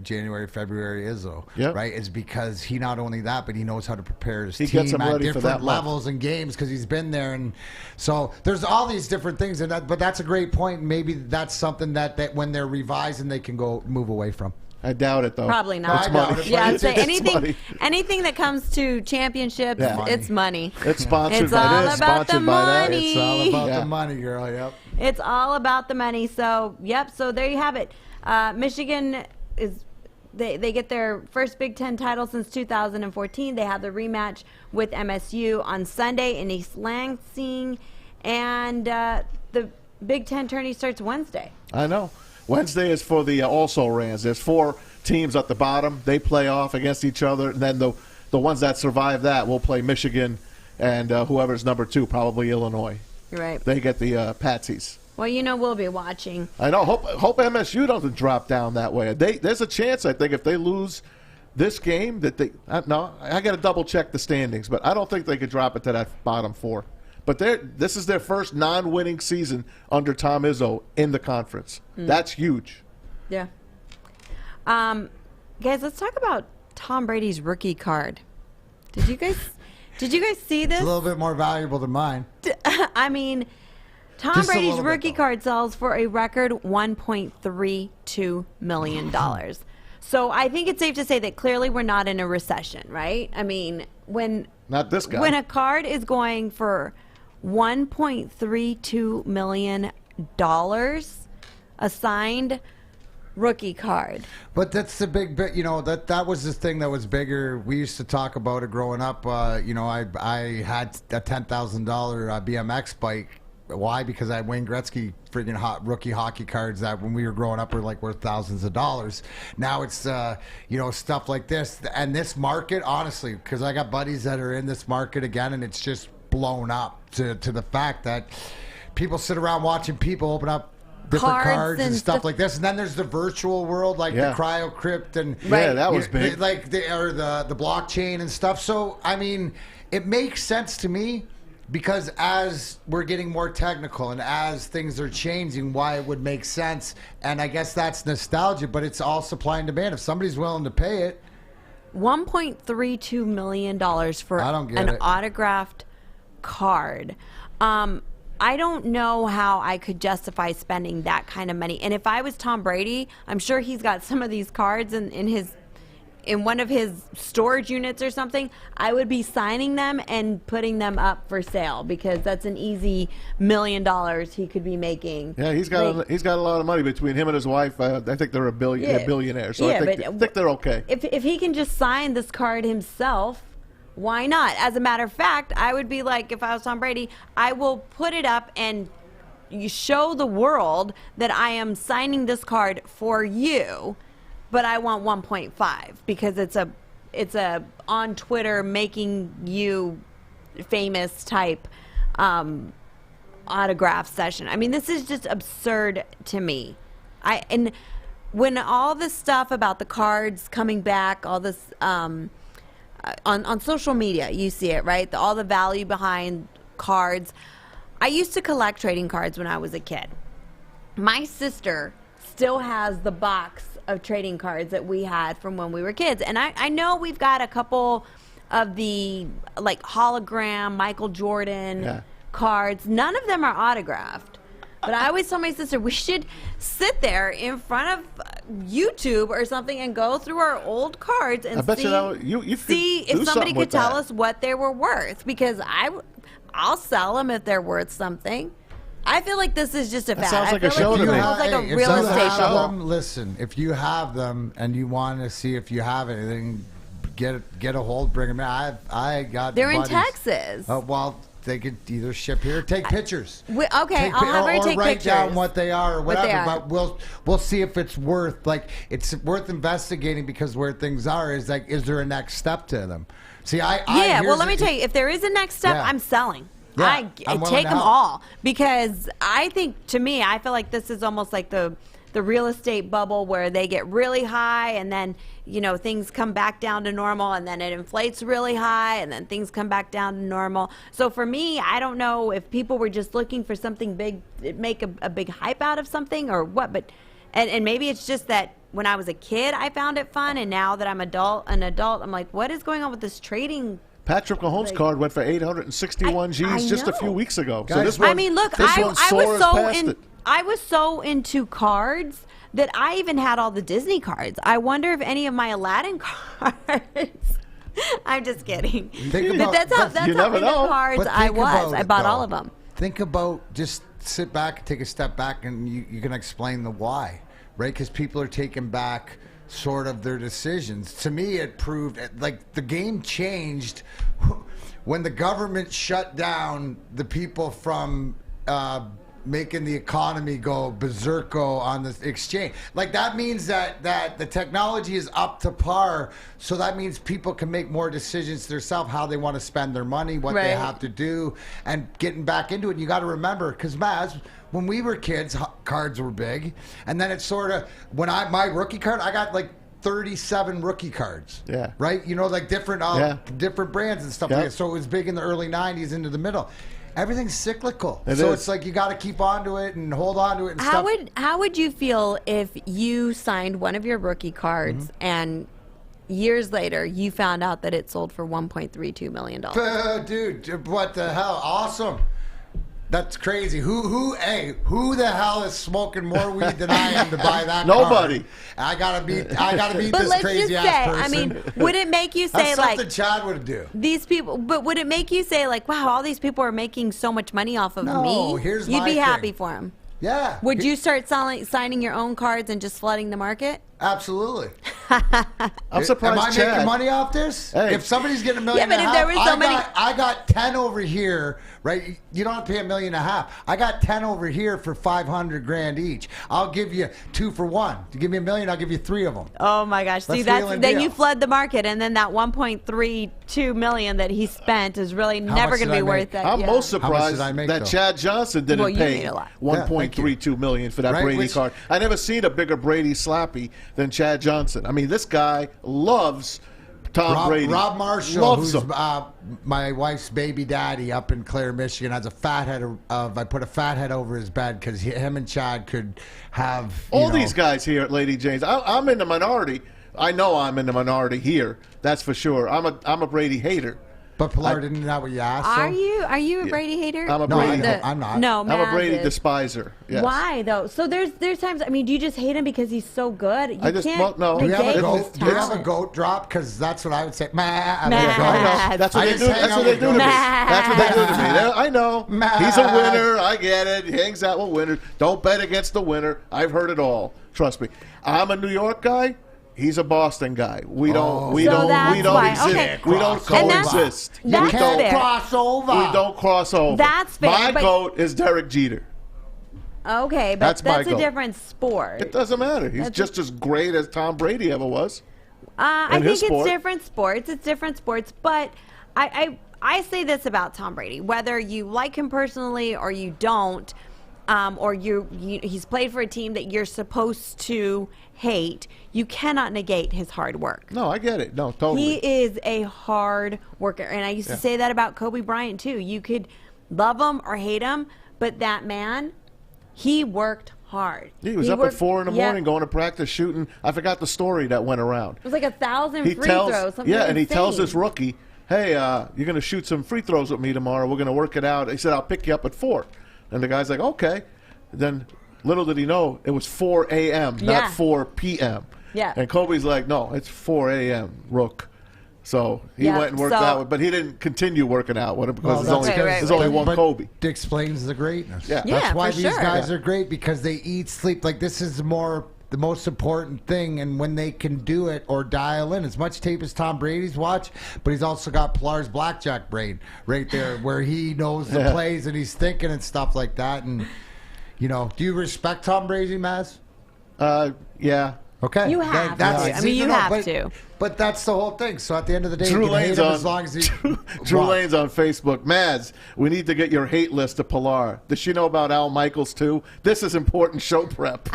January, February Izzo? Yep. Right? It's because he not only that, but he knows how to prepare his He team gets them at ready for different that level. levels and games, because he's been there. And so there's all these different things. But that's a great point. Maybe that's something that when they're revising, they can go move away from. I doubt it, though. Probably not. It's I doubt money. it, Yeah, but I'd say It's money. anything that comes to championships, Yeah. it's money. It's sponsored It's by all this, about the sponsored by that. money. It's all about Yeah. the money, girl. Yep. It's all about the money. So, yep. So there you have it. Michigan is they get their first Big Ten title since 2014. They have the rematch with MSU on Sunday in East Lansing, and the Big Ten tourney starts Wednesday. I know. Wednesday is for the also-rans. There's 4 teams at the bottom. They play off against each other, and then the ones that survive that will play Michigan and whoever's number 2, probably Illinois. You're right. They get the Patsies. Well, we'll be watching. I know. Hope MSU doesn't drop down that way. There's a chance, I think, if they lose this game, that they. No, I got to double check the standings, but I don't think they could drop it to that bottom 4. But this is their first non-winning season under Tom Izzo in the conference. That's huge. Yeah. Guys, let's talk about Tom Brady's rookie card. Did you guys see this? It's a little bit more valuable than mine. I mean, Tom Just a Brady's little bit, rookie though. card sells for a record $1.32 million. So I think it's safe to say that clearly we're not in a recession, right? I mean, Not this guy. when a card is going for $1.32 million, a signed rookie card. But that's the big bit, that was this thing that was bigger. We used to talk about it growing up. I had a $10,000 BMX bike Why? Because I had Wayne Gretzky freaking hot rookie hockey cards that when we were growing up were like worth thousands of dollars. Now it's stuff like this and this market, honestly, because I got buddies that are in this market again, and it's just blown up to the fact that people sit around watching people open up different cards and stuff like this, and then there's the virtual world, like the cryo crypt and that was big, like the blockchain and stuff. So I mean, it makes sense to me. Because as we're getting more technical and as things are changing, why it would make sense. And I guess that's nostalgia, but it's all supply and demand. If somebody's willing to pay it. $1.32 million for an autographed card. I don't know how I could justify spending that kind of money. And if I was Tom Brady, I'm sure he's got some of these cards in one of his storage units or something. I would be signing them and putting them up for sale because that's an easy $1 million he could be making. Yeah, he's got a lot of money between him and his wife. I think they're a billionaire. So I think they're okay. If he can just sign this card himself, why not? As a matter of fact, I would be like, if I was Tom Brady, I will put it up and you show the world that I am signing this card for you. But I want 1.5 because it's a on Twitter making you famous type autograph session. I mean, this is just absurd to me. And when all this stuff about the cards coming back, all this on social media, you see it, right? All the value behind cards. I used to collect trading cards when I was a kid. My sister still has the box of trading cards that we had from when we were kids. And I know we've got a couple of the like hologram Michael Jordan cards. None of them are autographed. But I always tell my sister we should sit there in front of YouTube or something and go through our old cards and see if somebody could tell us what they were worth. Because I'll sell them if they're worth something. I feel like this is just a fad. Sounds like a show to me. It sounds like a real estate bubble. Listen, if you have them and you want to see if you have anything, get a hold, bring them in. I got. They're in Texas. Well, they could either ship here or take pictures. Okay, I'll have her take write pictures. Down what they are or whatever. But we'll see if it's worth it's worth investigating because where things are is like, is there a next step to them? See, well, let me tell you, if there is a next step, I'm selling. Yeah, I take them all because I think, to me, I feel like this is almost like the real estate bubble where they get really high and then, things come back down to normal and then it inflates really high and then things come back down to normal. So for me, I don't know if people were just looking for something big, make a big hype out of something or what, but and maybe it's just that when I was a kid, I found it fun. And now that I'm an adult, I'm like, what is going on with this trading? Patrick Mahomes' card went for 861 G's just a few weeks ago. Guys, so this one, I was so into cards that I even had all the Disney cards. I wonder if any of my Aladdin cards. I'm just kidding. That's how into cards I was. I bought all of them. Think about, just sit back, take a step back, and you can explain the why, right? Because people are taking back sort of their decisions. To me, it proved like the game changed when the government shut down the people from making the economy go berserko on the exchange. Like that means that the technology is up to par, so that means people can make more decisions themselves how they want to spend their money, what they have to do, and getting back into it. And you got to remember, because Maz, when we were kids, cards were big, and then it's sort of when my rookie card, I got like 37 rookie cards. Yeah. Right? Like different different brands and stuff like that. So it was big in the early 90s into the middle. Everything's cyclical. It's like you got to keep on to it and hold on to it and stuff. How would you feel if you signed one of your rookie cards and years later you found out that it sold for $1.32 million? Dude, what the hell? Awesome. That's crazy. Who the hell is smoking more weed than I am to buy that? Nobody. Card? I gotta beat but this crazy ass person. I mean, would it make you say That's something Chad would do? These people? But would it make you say like, wow, all these people are making so much money off of me? You'd be happy for them. Yeah. Would you start signing your own cards and just flooding the market? Absolutely. I'm surprised Am I Chad. making money off this? Hey. If somebody's getting $1.5 million, but if there was so many- I got 10 over here, right? You don't have to pay $1.5 million. I got 10 over here for $500,000 each. I'll give you 2 for 1. To give me $1 million, I'll give you 3 of them. Oh my gosh! See, That's the only then deal. you flood the market, and then that 1.32 million that he spent is really never much going to did be I worth make? that. I'm yeah. most How much surprised did I make, that though? Chad Johnson didn't Well, you pay made a lot. $1.32 million for that Right, Brady which- card. I never seen a bigger Brady slappy than Chad Johnson. I mean, this guy loves Tom Brady. Rob Marshall, loves who's him. my wife's baby daddy up in Clare, Michigan, has a fat head I put a fat head over his bed because him and Chad could have All these guys here at Lady Jane's. I'm in the minority. I know I'm in the minority here. That's for sure. I'm a Brady hater. But Pilar, didn't that what you asked? Are so? you a Brady hater? I'm a No, Brady. I'm not. No, I'm a Maz Brady is. despiser. Yes. Why though? So there's times. I mean, do you just hate him because he's so good? You I just- can't well, no. Do you have negate a his goat? Do you have a talent. goat drop? Because that's what I would say. Maz. That's what I they just do. hang That's out what they with do to me. goats. That's what they do to me. I know. Maz. He's a winner. I get it. He hangs out with winners. Don't bet against the winner. I've heard it all. Trust me. I'm a New York guy. He's a Boston guy. We don't that's why. exist. Okay. We don't And that's- coexist. that's we don't fair. cross over. We don't cross over. That's fair, My but- goat is Derek Jeter. Okay, but That's my that's a goat. different sport. It doesn't matter. He's just as great as Tom Brady ever was. I in think his it's sport. different sports. It's different sports, but I say this about Tom Brady: whether you like him personally or you don't, or he's played for a team that you're supposed to hate, you cannot negate his hard work. No, I get it. No, totally. He is a hard worker, and I used to say that about Kobe Bryant too. You could love him or hate him, but that man, he worked hard. He was up at 4 in the morning going to practice shooting. I forgot the story that went around. It was like 1,000 He free tells, throws. Something yeah, and he insane. tells this rookie, "Hey, you're going to shoot some free throws with me tomorrow. We're going to work it out." He said, "I'll pick you up at 4." And the guy's like, "Okay." Then little did he know it was 4 a.m., Yeah. not 4 p.m. Yeah. And Kobe's like, "No, it's 4 a.m., Rook." So he Yeah, went and worked so- out, but he didn't continue working out with him because Well, there's only one but Kobe. It explains the greatness. Yeah. Yeah, That's why for these sure. guys are great, because they eat, sleep. Like, this is the most important thing, and when they can do it or dial in, as much tape as Tom Brady's watch, but he's also got Pilar's blackjack brain right there, where he knows the plays and he's thinking and stuff like that. And do you respect Tom Brady, Maz? Yeah. Okay, You have to. I mean, you have to. But that's the whole thing. So at the end of the day, Drew you can hate Lane's him on as long as he. Drew What? Lane's on Facebook. Maz, we need to get your hate list to Pilar. Does she know about Al Michaels too? This is important show prep.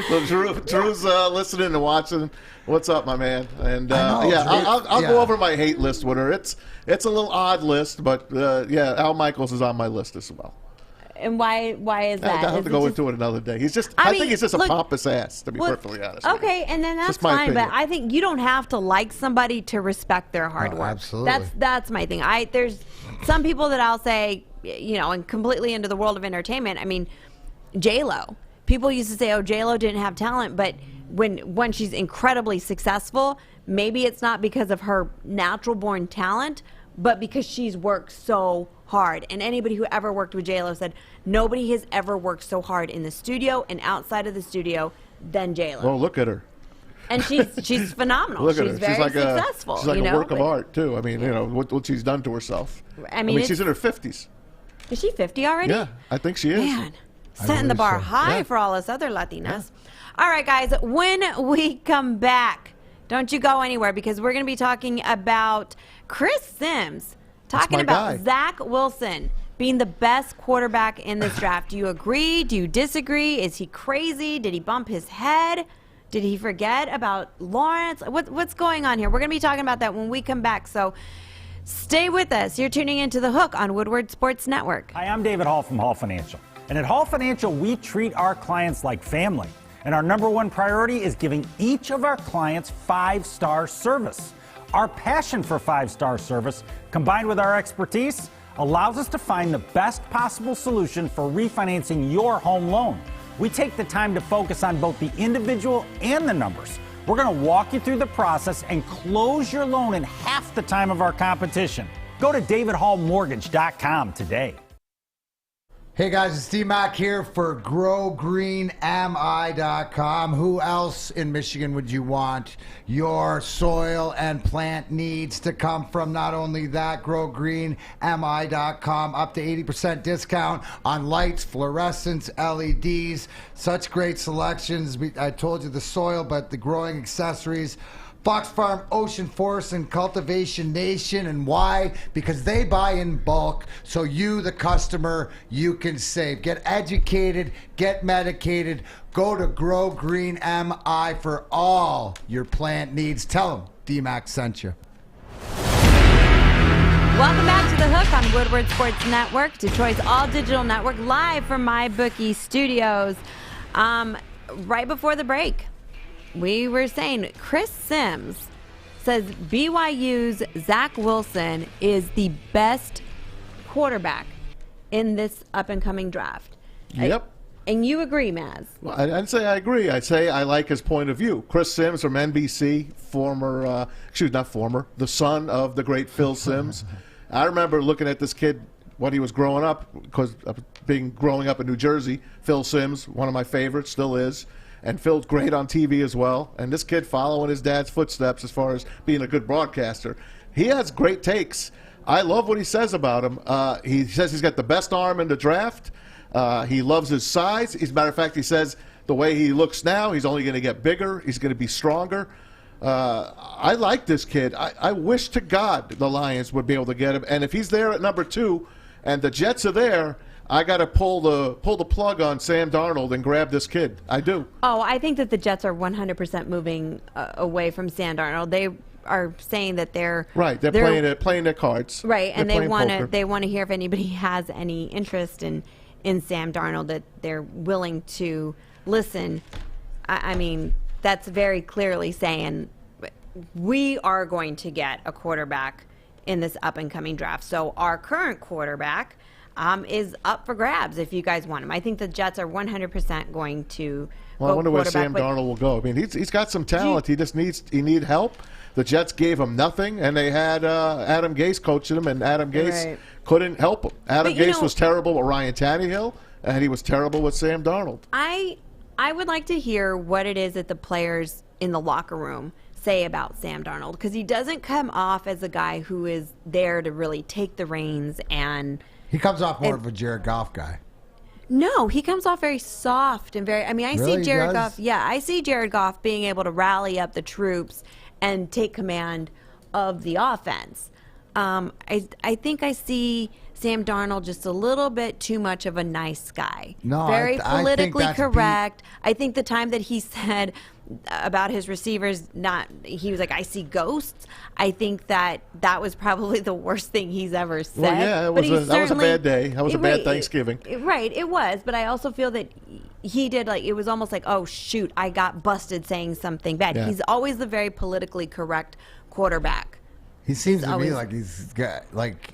So Drew's listening and watching. What's up, my man? And I know, yeah, Drew. I'll Yeah. go over my hate list with her. It's a little odd list, but yeah, Al Michaels is on my list as well. And why is that? I'll have Is to it go just- into it another day. He's just, I I mean, think he's just a look- pompous ass, to be Well, perfectly honest. with you. Okay, and then that's Just my fine. But opinion. I think you don't have to like somebody to respect their hard Oh, work. absolutely. That's my thing. There's some people that I'll say, and completely into the world of entertainment. I mean, J-Lo. People used to say, "Oh, J-Lo didn't have talent," but when she's incredibly successful, maybe it's not because of her natural born talent, but because she's worked so hard. And anybody who ever worked with J-Lo said nobody has ever worked so hard in the studio and outside of the studio than J-Lo. Well, look at her. And she's phenomenal. Look at she's her. very She's like successful. She's like you a know? work of But- art too. I mean, what she's done to herself. I mean, she's in her 50s. Is she 50 already? Yeah, I think she is. Man, setting the believe bar so. high Yeah. for all us other Latinas. All right, guys, when we come back, don't you go anywhere, because we're going to be talking about Chris Sims, talking my about guy. Zach Wilson being the best quarterback in this draft. Do you agree? Do you disagree? Is he crazy? Did he bump his head? Did he forget about Lawrence? What's going on here? We're going to be talking about that when we come back. So stay with us. You're tuning into The Hook on Woodward Sports Network. Hi, I'm David Hall from Hall Financial. And at Hall Financial, we treat our clients like family. And our number one priority is giving each of our clients 5-star service. Our passion for 5-star service, combined with our expertise, allows us to find the best possible solution for refinancing your home loan. We take the time to focus on both the individual and the numbers. We're going to walk you through the process and close your loan in half the time of our competition. Go to davidhallmortgage.com today. Hey guys, it's DMac here for GrowGreenMI.com. Who else in Michigan would you want your soil and plant needs to come from? Not only that, GrowGreenMI.com, up to 80% discount on lights, fluorescents, LEDs. Such great selections. I told you the soil, but the growing accessories. Fox Farm, Ocean Forest, and Cultivation Nation. And why? Because they buy in bulk, so you, the customer, you can save. Get educated, get medicated. Go to Grow Green MI for all your plant needs. Tell them DMac sent you. Welcome back to The Hook on Woodward Sports Network, Detroit's all-digital network, live from MyBookie Studios. Right before the break, we were saying Chris Sims says BYU's Zach Wilson is the best quarterback in this up-and-coming draft. Yep. And you agree, Maz? Well, I didn't say I agree. I say I like his point of view. Chris Sims from NBC, the son of the great Phil Sims. I remember looking at this kid when he was growing up, because of growing up in New Jersey. Phil Sims, one of my favorites, still is. And Phil's great on TV as well. And this kid following his dad's footsteps as far as being a good broadcaster. He has great takes. I love what he says about him. He says he's got the best arm in the draft. He loves his size. As a matter of fact, he says the way he looks now, he's only going to get bigger. He's going to be stronger. I like this kid. I wish to God the Lions would be able to get him. And if he's there at number 2 and the Jets are there, I got to pull the plug on Sam Darnold and grab this kid. I do. Oh, I think that the Jets are 100% moving away from Sam Darnold. They are saying that they're right. They're playing their cards. Right, and they want to hear if anybody has any interest in Sam Darnold, that they're willing to listen. I mean, that's very clearly saying we are going to get a quarterback in this up and coming draft. So our current quarterback is up for grabs if you guys want him. I think the Jets are 100% going to go I wonder where Sam Darnold will go. I mean, he's got some talent. He need help. The Jets gave him nothing, and they had Adam Gase coaching him, and Adam Gase couldn't help him. Adam Gase was terrible with Ryan Tannehill, and he was terrible with Sam Darnold. I would like to hear what it is that the players in the locker room say about Sam Darnold, because he doesn't come off as a guy who is there to really take the reins and... He comes off more of a Jared Goff guy. No, he comes off very soft and very... I mean, I see Jared Goff... Yeah, I see Jared Goff being able to rally up the troops and take command of the offense. I think I see Sam Darnold just a little bit too much of a nice guy. No, very politically correct. I think the time that he said about his receivers, he was like, I see ghosts. I think that was probably the worst thing he's ever said. Well, yeah, that was a bad day. That was a bad Thanksgiving. Right, it was. But I also feel that he did, it was almost like, oh, shoot, I got busted saying something bad. Yeah. He's always the very politically correct quarterback. He seems to me like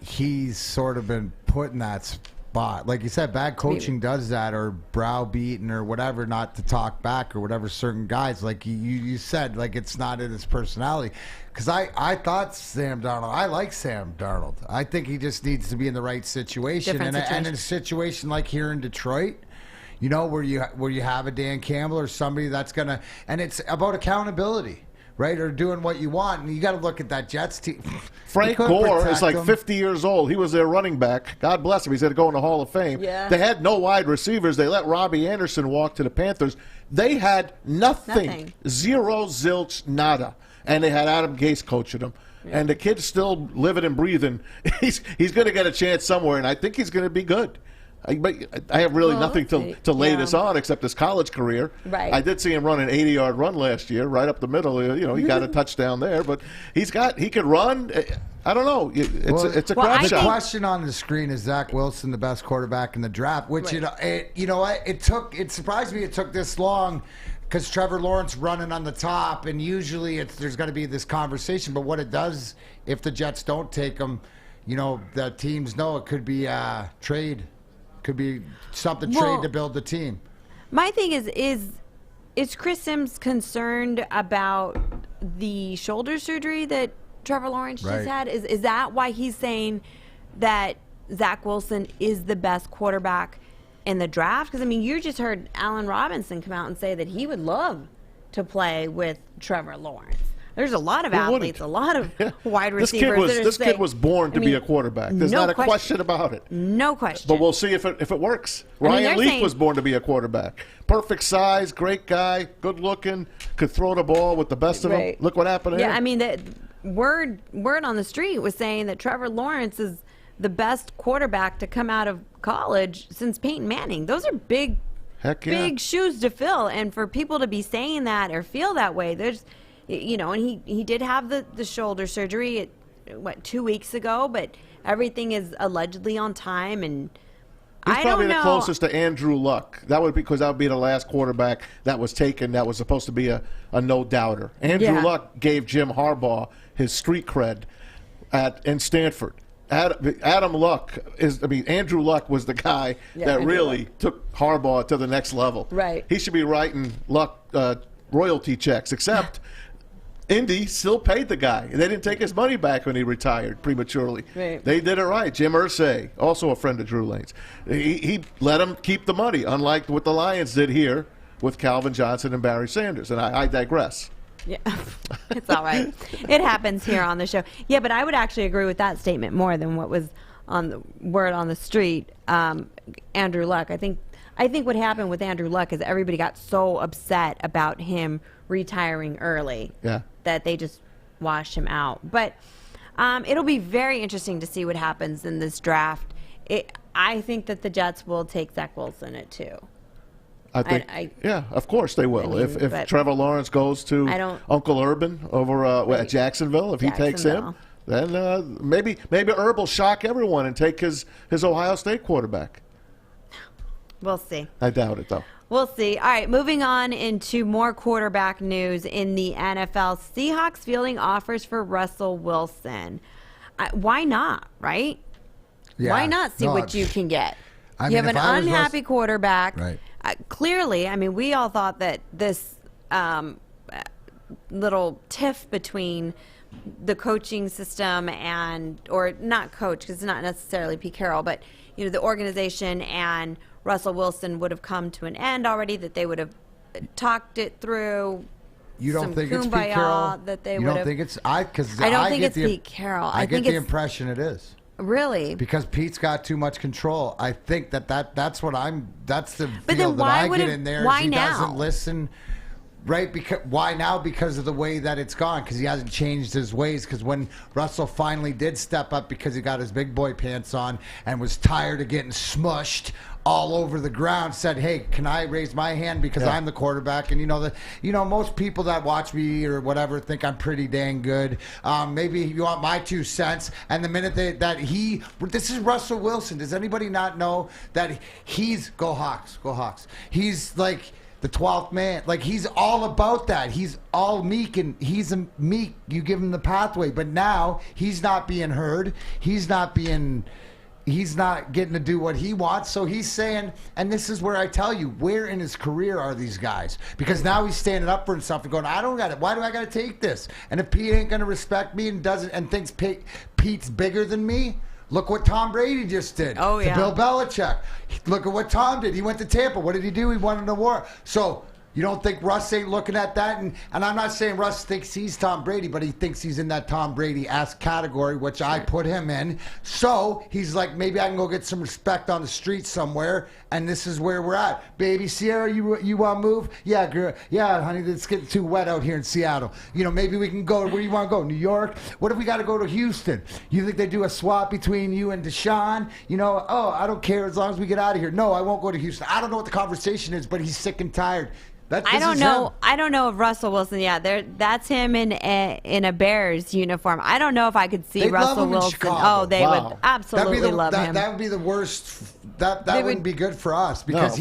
he's sort of been put in that spot. Like you said, bad coaching does that, or browbeaten or whatever, not to talk back or whatever. Certain guys, like you said, like it's not in his personality. Because I thought Sam Darnold, I like Sam Darnold. I think he just needs to be in the right situation. And in a situation like here in Detroit, you know, where you have a Dan Campbell or somebody that's gonna, and it's about accountability. Right, or doing what you want, and you got to look at that Jets team. Frank Gore is like 50 years old. He was their running back. God bless him. He's going to go in the Hall of Fame. Yeah. They had no wide receivers. They let Robbie Anderson walk to the Panthers. They had nothing. Zero, zilch, nada. And they had Adam Gase coaching them. Yeah. And the kid's still living and breathing. He's going to get a chance somewhere, and I think he's going to be good. I have really nothing to lay this on except his college career. Right. I did see him run an 80-yard run last year, right up the middle. You know, he got a touchdown there, but he could run. I don't know. It's a crap shot. The question on the screen is Zach Wilson the best quarterback in the draft? Which you know what? It surprised me it took this long. Because Trevor Lawrence running on the top, and usually there's going to be this conversation. But what it does, if the Jets don't take him, you know, the teams know it could be a trade. Could be something trade to build the team. My thing is Chris Sims concerned about the shoulder surgery that Trevor Lawrence just had? Is that why he's saying that Zach Wilson is the best quarterback in the draft? Because, I mean, you just heard Allen Robinson come out and say that he would love to play with Trevor Lawrence. There's a lot of athletes, a lot of wide receivers. This kid was born to be a quarterback. There's not a question about it. No question. But we'll see if it works. Ryan Leaf was born to be a quarterback. Perfect size, great guy, good looking, could throw the ball with the best of them. Look what happened to him. Yeah, I mean, the word on the street was saying that Trevor Lawrence is the best quarterback to come out of college since Peyton Manning. Those are big shoes to fill. And for people to be saying that or feel that way, there's, and he did have the shoulder surgery, 2 weeks ago, but everything is allegedly on time. And he's probably the closest to Andrew Luck. That would be the last quarterback that was taken that was supposed to be a no-doubter. Andrew Luck gave Jim Harbaugh his street cred in Stanford. Andrew Luck was the guy that really took Harbaugh to the next level. Right. He should be writing Luck royalty checks, except Indy still paid the guy. They didn't take his money back when he retired prematurely. Right. They did it right. Jim Irsay, also a friend of Drew Lane's, he let him keep the money, unlike what the Lions did here with Calvin Johnson and Barry Sanders. And I digress. Yeah, it's all right. It happens here on the show. Yeah, but I would actually agree with that statement more than what was on the word on the street. Andrew Luck. I think what happened with Andrew Luck is everybody got so upset about him retiring early that they just washed him out. But it'll be very interesting to see what happens in this draft. I think that the Jets will take Zach Wilson at 2. I think, of course they will. If Trevor Lawrence goes to Uncle Urban over at Jacksonville, if he takes him, then maybe Herb will shock everyone and take his Ohio State quarterback. We'll see. I doubt it, though. We'll see. All right, moving on into more quarterback news in the NFL. Seahawks fielding offers for Russell Wilson. Why not, right? Yeah. Why not see what you can get? You have an unhappy quarterback. Right. Clearly, I mean, we all thought that this little tiff between the coaching system or not coach, because it's not necessarily Pete Carroll, but the organization and Russell Wilson would have come to an end already, that they would have talked it through. You don't think it's Pete Carroll? That they you would don't have, think it's I don't think it's Pete Carroll. I get the impression it is. Really? Because Pete's got too much control. I think that's the but feel then that why I would get it, in there. Why he now? doesn't listen. Right? Why now? Because of the way that it's gone. Because he hasn't changed his ways. Because when Russell finally did step up because he got his big boy pants on and was tired of getting smushed all over the ground, said, "Hey, can I raise my hand because I'm the quarterback?" And most people that watch me or whatever think I'm pretty dang good. Maybe you want my 2 cents. And the minute this is Russell Wilson. Does anybody not know that he's go Hawks? He's like the 12th man. Like, he's all about that. He's all meek, and he's a meek. You give him the pathway, but now he's not being heard. He's not getting to do what he wants. So he's saying, and this is where I tell you, where in his career are these guys? Because now he's standing up for himself and going, I don't got it. Why do I got to take this? And if Pete ain't going to respect me and thinks Pete's bigger than me, look what Tom Brady just did to Bill Belichick. Look at what Tom did. He went to Tampa. What did he do? He won an award. So you don't think Russ ain't looking at that? And I'm not saying Russ thinks he's Tom Brady, but he thinks he's in that Tom Brady-esque category, which I put him in. So he's like, maybe I can go get some respect on the street somewhere, and this is where we're at. Baby Sierra, you want to move? Yeah, girl. Yeah, honey, it's getting too wet out here in Seattle. Maybe we can go. Where do you want to go? New York? What if we got to go to Houston? You think they do a swap between you and Deshaun? I don't care as long as we get out of here. No, I won't go to Houston. I don't know what the conversation is, but he's sick and tired. I don't know. I don't know if Russell Wilson. Yeah, that's him in a Bears uniform. I don't know if I could see Russell Wilson. Oh, they would absolutely love him. That would be the worst. That wouldn't be good for us because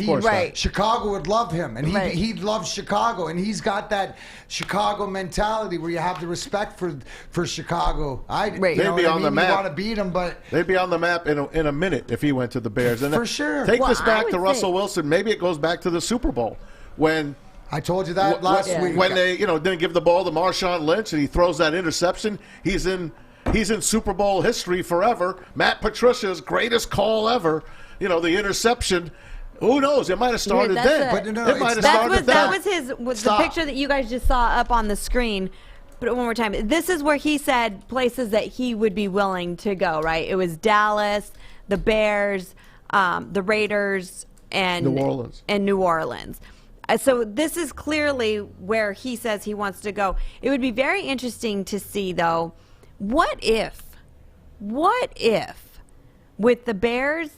Chicago would love him, and he loves Chicago, and he's got that Chicago mentality where you have the respect for Chicago. They'd be on the map. You want to beat him, but they'd be on the map in a minute if he went to the Bears. And for sure. Take this back to Russell Wilson. Maybe it goes back to the Super Bowl. When I told you that last week, when they didn't give the ball to Marshawn Lynch and he throws that interception, he's in Super Bowl history forever. Matt Patricia's greatest call ever, the interception. Who knows? It might have started that's then. it. But no, It might have That started was then. the Stop. picture that you guys just saw up on the screen. But one more time, this is where he said places that he would be willing to go. Right? It was Dallas, the Bears, the Raiders, and New Orleans. So this is clearly where he says he wants to go. It would be very interesting to see, though, what if with the Bears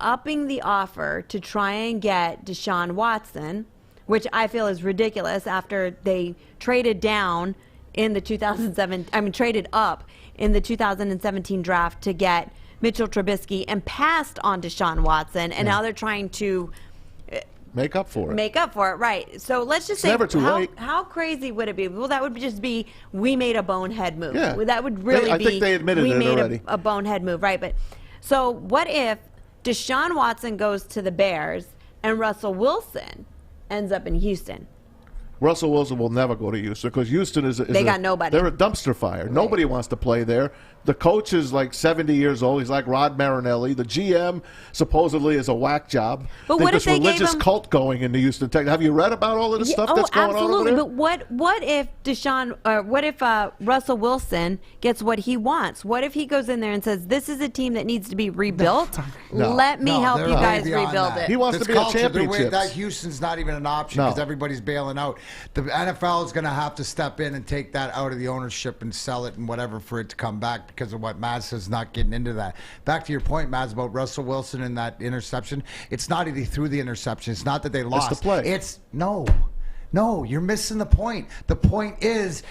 upping the offer to try and get Deshaun Watson, which I feel is ridiculous after they traded down in the traded up in the 2017 draft to get Mitchell Trubisky and passed on Deshaun Watson, and now they're trying to make up for it. Right. So let's just say, never too late. How crazy would it be? Well, that would just be, we made a bonehead move. Yeah. That would really I think they admitted we it made already. a bonehead move, right? But so what if Deshaun Watson goes to the Bears and Russell Wilson ends up in Houston? Russell Wilson will never go to Houston because Houston is They got nobody. They're a dumpster fire. Right. Nobody wants to play there. The coach is like 70 years old. He's like Rod Marinelli. The GM supposedly is a whack job. But what if this they gave religious him cult going into Houston Tech? Have you read about all of this stuff that's going on over there? But what if Russell Wilson gets what he wants? What if he goes in there and says, "This is a team that needs to be rebuilt. Let me help you guys rebuild it." He wants to be a championship. That Houston's not even an option because everybody's bailing out. The NFL is going to have to step in and take that out of the ownership and sell it and whatever for it to come back because of what Mazda's not getting into that. Back to your point, Maz, about Russell Wilson and that interception. It's not that he threw the interception. It's not that they lost. It's the play. No, you're missing the point. The point is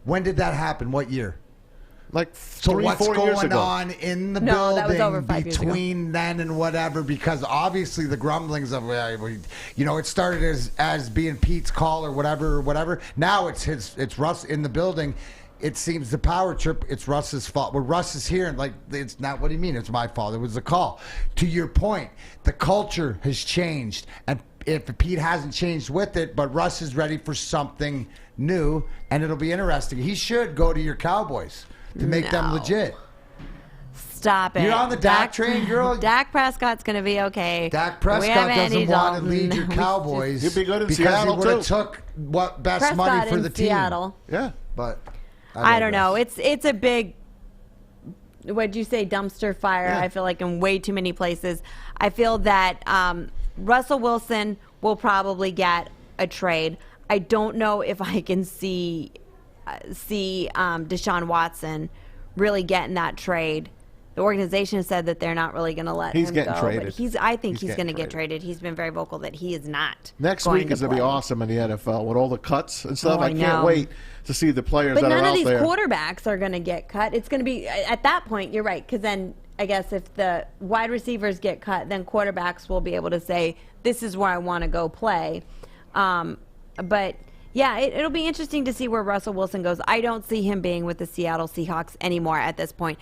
when did that happen? What year? Like so 3-4 what's years going ago. on in the that was over 5 building years ago. between then and whatever? Because obviously the grumblings of it started as being Pete's call or whatever. Now it's Russ in the building. It seems the power trip, it's Russ's fault. Well, Russ is here, and it's not, what do you mean? It's my fault. It was the call. To your point, the culture has changed, and if Pete hasn't changed with it, but Russ is ready for something new, and it'll be interesting. He should go to your Cowboys to make them legit. Stop it. You're on the Dak train, girl. Dak Prescott's going to be okay. Dak Prescott doesn't want to lead your Cowboys. He'd be good in because Seattle, he would have too. took best Prescott money for in the team. Seattle. Yeah. But I don't know. It's a big, what'd you say, dumpster fire, Yeah. I feel like, in way too many places. I feel that Russell Wilson will probably get a trade. I don't know if I can see Deshaun Watson really getting that trade. The organization has said that they're not really going to let him go. He's getting traded. But I think he's going to getting get traded. He's been very vocal that he is not. Next going week is going to be awesome in the NFL with all the cuts and stuff. Oh, I I can't know. wait to see the players But that are none of out these there. quarterbacks are going to get cut. It's going to be, at that point, you're right, because then I guess if the wide receivers get cut, then quarterbacks will be able to say, this is where I want to go play. But, yeah, it'll be interesting to see where Russell Wilson goes. I don't see him being with the Seattle Seahawks anymore at this point.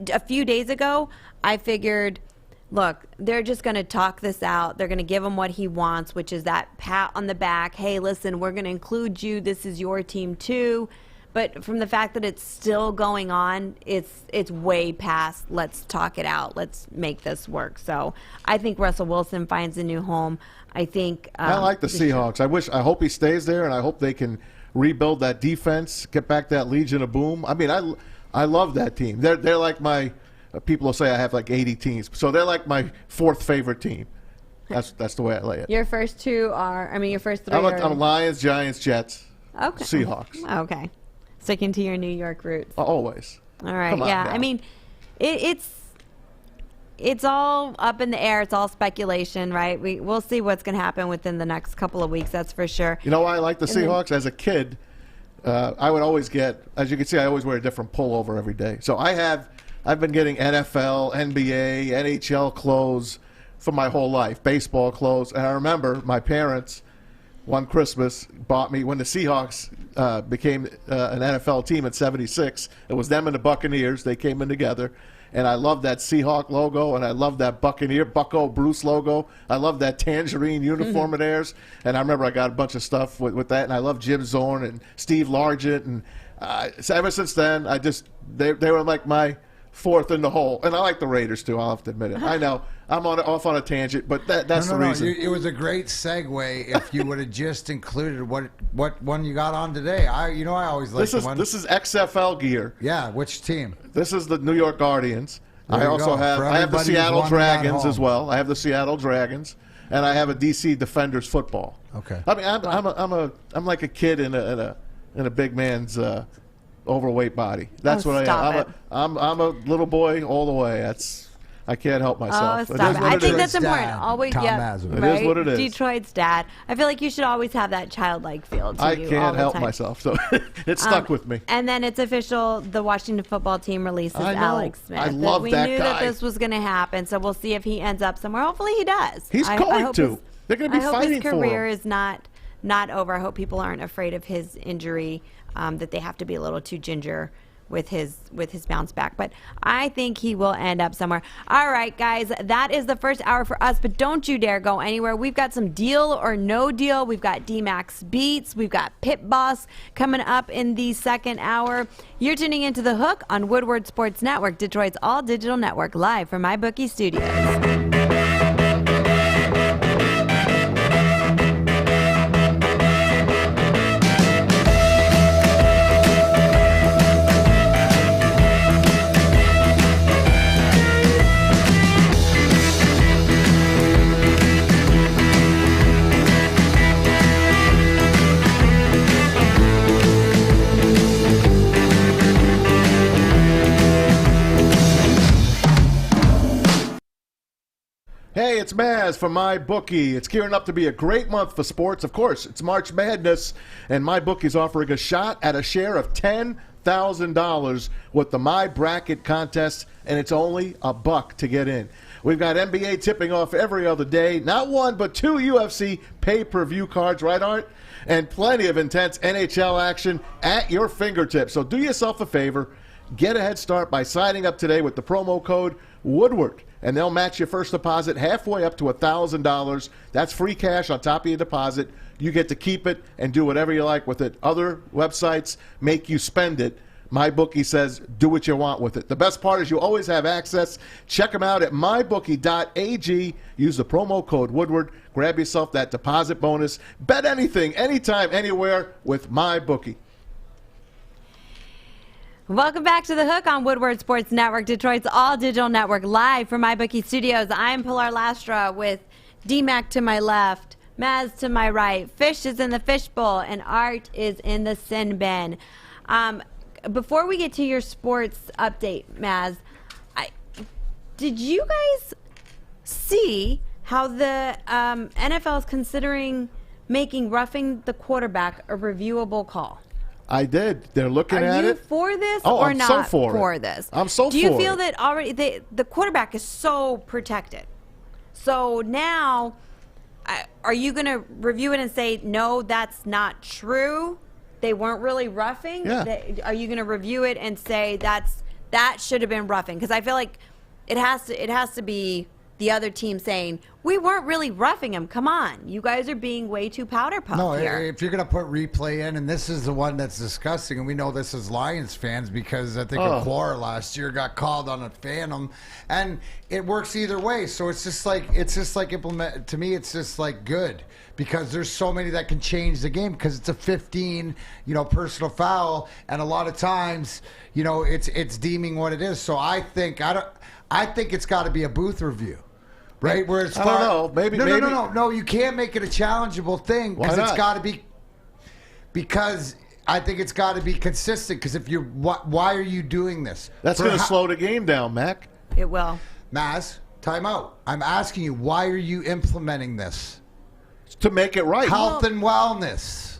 A few days ago, I figured, look, they're just going to talk this out. They're going to give him what he wants, which is that pat on the back. Hey, listen, we're going to include you. This is your team too. But from the fact that it's still going on, it's way past let's talk it out. Let's make this work. So I think Russell Wilson finds a new home. I think I like the Seahawks. I hope he stays there, and I hope they can rebuild that defense, get back that Legion of Boom. I mean, I love that team. They're like my people will say I have like 80 teams, so they're like my fourth favorite team. That's the way I lay it. Your first two are, your first three are. I'm Lions, Giants, Jets, Okay. Seahawks. Okay. Sticking to your New York roots. Always. All right. Come on Yeah. now. I mean, it's all up in the air. It's all speculation, right? We'll see what's going to happen within the next couple of weeks. That's for sure. You know why I like the And then- Seahawks? As a kid, I would always get, as you can see, I always wear a different pullover every day. So I've been getting NFL, NBA, NHL clothes for my whole life, baseball clothes. And I remember my parents, one Christmas, bought me, when the Seahawks became an NFL team in '76, it was them and the Buccaneers. They came in together. And I love that Seahawk logo, and I love that Bucco Bruce logo. I love that tangerine uniform of theirs. And I remember I got a bunch of stuff with that. And I love Jim Zorn and Steve Largent. And so ever since then, they were like my fourth in the hole. And I like the Raiders, too, I'll have to admit it. I know I'm off on a tangent, but that's the reason. It was a great segue if you would have just included what one you got on today. I always like the one. This is XFL gear. Yeah, which team? This is the New York Guardians. There I you also go. have For I have the everybody who's Seattle wondering at Dragons home. as well. I have the Seattle Dragons, and I have a DC Defenders football. Okay. I mean, I'm like a kid in a big man's overweight body. That's what I am. I'm a little boy all the way. I can't help myself. Oh, stop it. I think that's important. Dad, Always, Tom yeah, Mazda. right? It is what it is. Detroit's dad. I feel like you should always have that childlike feel to I you all can't the help time. myself, so it stuck with me. And then it's official. The Washington football team releases I know. Alex Smith. I love we that knew guy. that this was going to happen, so we'll see if he ends up somewhere. Hopefully, he does. He's I going hope to. They're going to be I hope fighting his for career him. is not over. I hope people aren't afraid of his injury. That they have to be a little too ginger with his bounce back, but I think he will end up somewhere. All right, guys, that is the first hour for us, but don't you dare go anywhere. We've got some deal or no deal. We've got DMac's beats. We've got Pit Boss coming up in the second hour. You're tuning into The Hook on Woodward Sports Network, Detroit's all digital network, live from MyBookie Studios. Hey, it's Maz from MyBookie. It's gearing up to be a great month for sports. Of course, it's March Madness, and MyBookie's offering a shot at a share of $10,000 with the My Bracket contest, and it's only $1 to get in. We've got NBA tipping off every other day. Not one, but 2 UFC pay-per-view cards, right, Art? And plenty of intense NHL action at your fingertips. So do yourself a favor. Get a head start by signing up today with the promo code Woodward, and they'll match your first deposit halfway up to $1,000. That's free cash on top of your deposit. You get to keep it and do whatever you like with it. Other websites make you spend it. MyBookie says do what you want with it. The best part is you always have access. Check them out at mybookie.ag. Use the promo code Woodward. Grab yourself that deposit bonus. Bet anything, anytime, anywhere with MyBookie. Welcome back to The Hook on Woodward Sports Network, Detroit's all-digital network, live from MyBookie Studios. I'm Pilar Lastra with DMac to my left, Maz to my right. Fish is in the fishbowl, and Art is in the sin bin. Before we get to your sports update, Maz, did you guys see how the NFL is considering making roughing the quarterback a reviewable call? I did. They're looking at it. Are you for this Oh, or I'm not so for this? I'm so for it. Do you feel that already the quarterback is so protected? So now, are you going to review it and say, no, that's not true? They weren't really roughing? Yeah. Are you going to review it and say that should have been roughing? Because I feel like it has to be the other team saying, we weren't really roughing him. Come on. You guys are being way too powder puff here. If you're going to put replay in, and this is the one that's disgusting, and we know this as Lions fans because I think Aquara last year got called on a phantom, and it works either way. So it's just like implement. To me, it's just like good because there's so many that can change the game because it's a 15, personal foul, and a lot of times, it's deeming what it is. So I think it's got to be a booth review. Right? Where it's I don't know. Maybe. No. You can't make it a challengeable thing because it's got to be. Because I think it's got to be consistent. Because if why are you doing this? That's going to slow the game down, Mac. It will. Maz, time out. I'm asking you, why are you implementing this? To make it right. Health and wellness.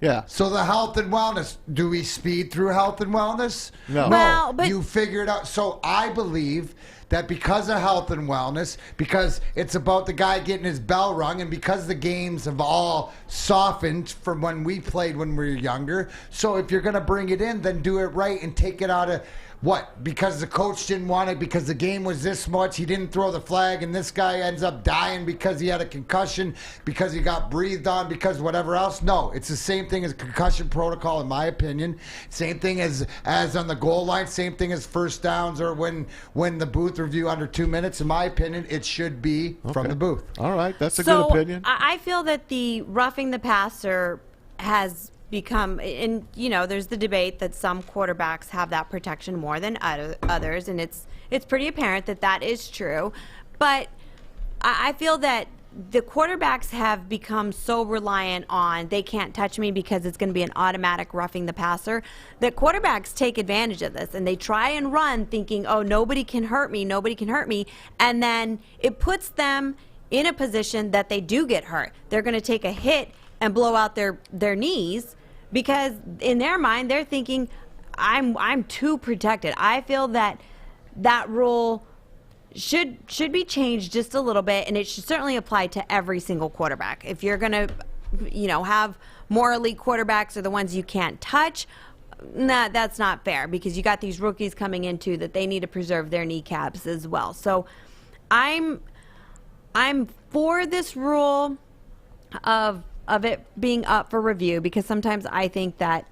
Yeah. So the health and wellness. Do we speed through health and wellness? No. Well, but you figure it out. So I believe that because of health and wellness, because it's about the guy getting his bell rung, and because the games have all softened from when we played when we were younger. So if you're going to bring it in, then do it right and take it out of What? Because the coach didn't want it, because the game was this much, he didn't throw the flag, and this guy ends up dying because he had a concussion, because he got breathed on, because whatever else? No, it's the same thing as concussion protocol, in my opinion. Same thing as on the goal line, same thing as first downs or when the booth review under 2 minutes. In my opinion, it should be from the booth. All right, that's a good opinion. I feel that the roughing the passer has become, and there's the debate that some quarterbacks have that protection more than others, and it's pretty apparent that is true. But I feel that the quarterbacks have become so reliant on they can't touch me because it's going to be an automatic roughing the passer, that quarterbacks take advantage of this and they try and run thinking, oh, nobody can hurt me, and then it puts them in a position that they do get hurt. They're going to take a hit and blow out their knees, because in their mind they're thinking, I'm too protected. I feel that rule should be changed just a little bit, and it should certainly apply to every single quarterback. If you're going to have more elite quarterbacks or the ones you can't touch, that's not fair, because you got these rookies coming into that they need to preserve their kneecaps as well. So I'm for this rule of it being up for review, because sometimes I think that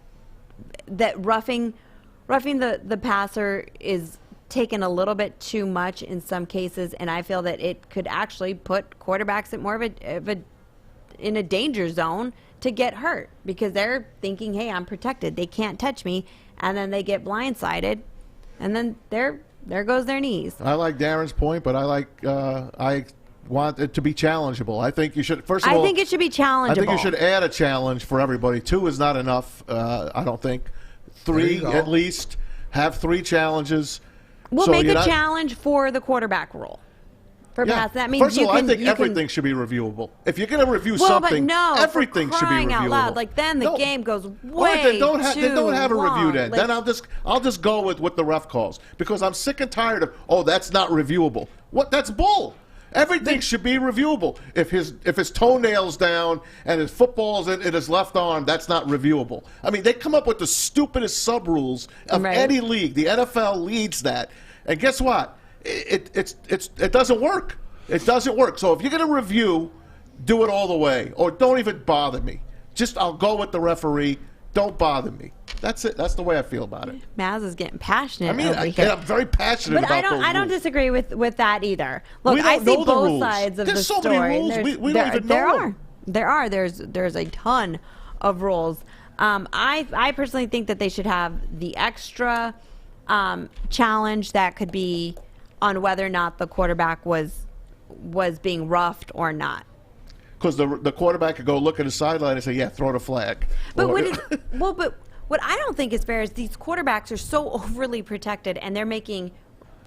roughing the passer is taken a little bit too much in some cases, and I feel that it could actually put quarterbacks at more of a in a danger zone to get hurt, because they're thinking, hey, I'm protected, they can't touch me, and then they get blindsided, and then there goes their knees. I like Darren's point, but I want it to be challengeable. I think you should, first of all, I think it should be challengeable. I think you should add a challenge for everybody. 2 is not enough, I don't think. 3 at least. Have 3 challenges. We'll make a challenge for the quarterback rule. For pass. That means first of all, I think everything should be reviewable. If you're going to review something, everything should be reviewable. Out loud. Like, then the game goes way don't have a long. review then. Then I'll just go with what the ref calls, because I'm sick and tired of, that's not reviewable. That's bull. Everything should be reviewable. If his toenail's down and his football's in his left arm, that's not reviewable. I mean, they come up with the stupidest sub-rules of any league. The NFL leads that. And guess what? It doesn't work. It doesn't work. So if you're going to review, do it all the way, or don't even bother me. I'll go with the referee. Don't bother me. That's it. That's the way I feel about it. Maz is getting passionate. I mean, I'm very passionate about those rules. I don't disagree with that either. Look, I see both sides of the story. There's so many rules. We don't even know them. There are. There's a ton of rules. I personally think that they should have the extra challenge that could be on whether or not the quarterback was being roughed or not. Because the quarterback could go look at the sideline and say, yeah, throw the flag. But what I don't think is fair is these quarterbacks are so overly protected, and they're making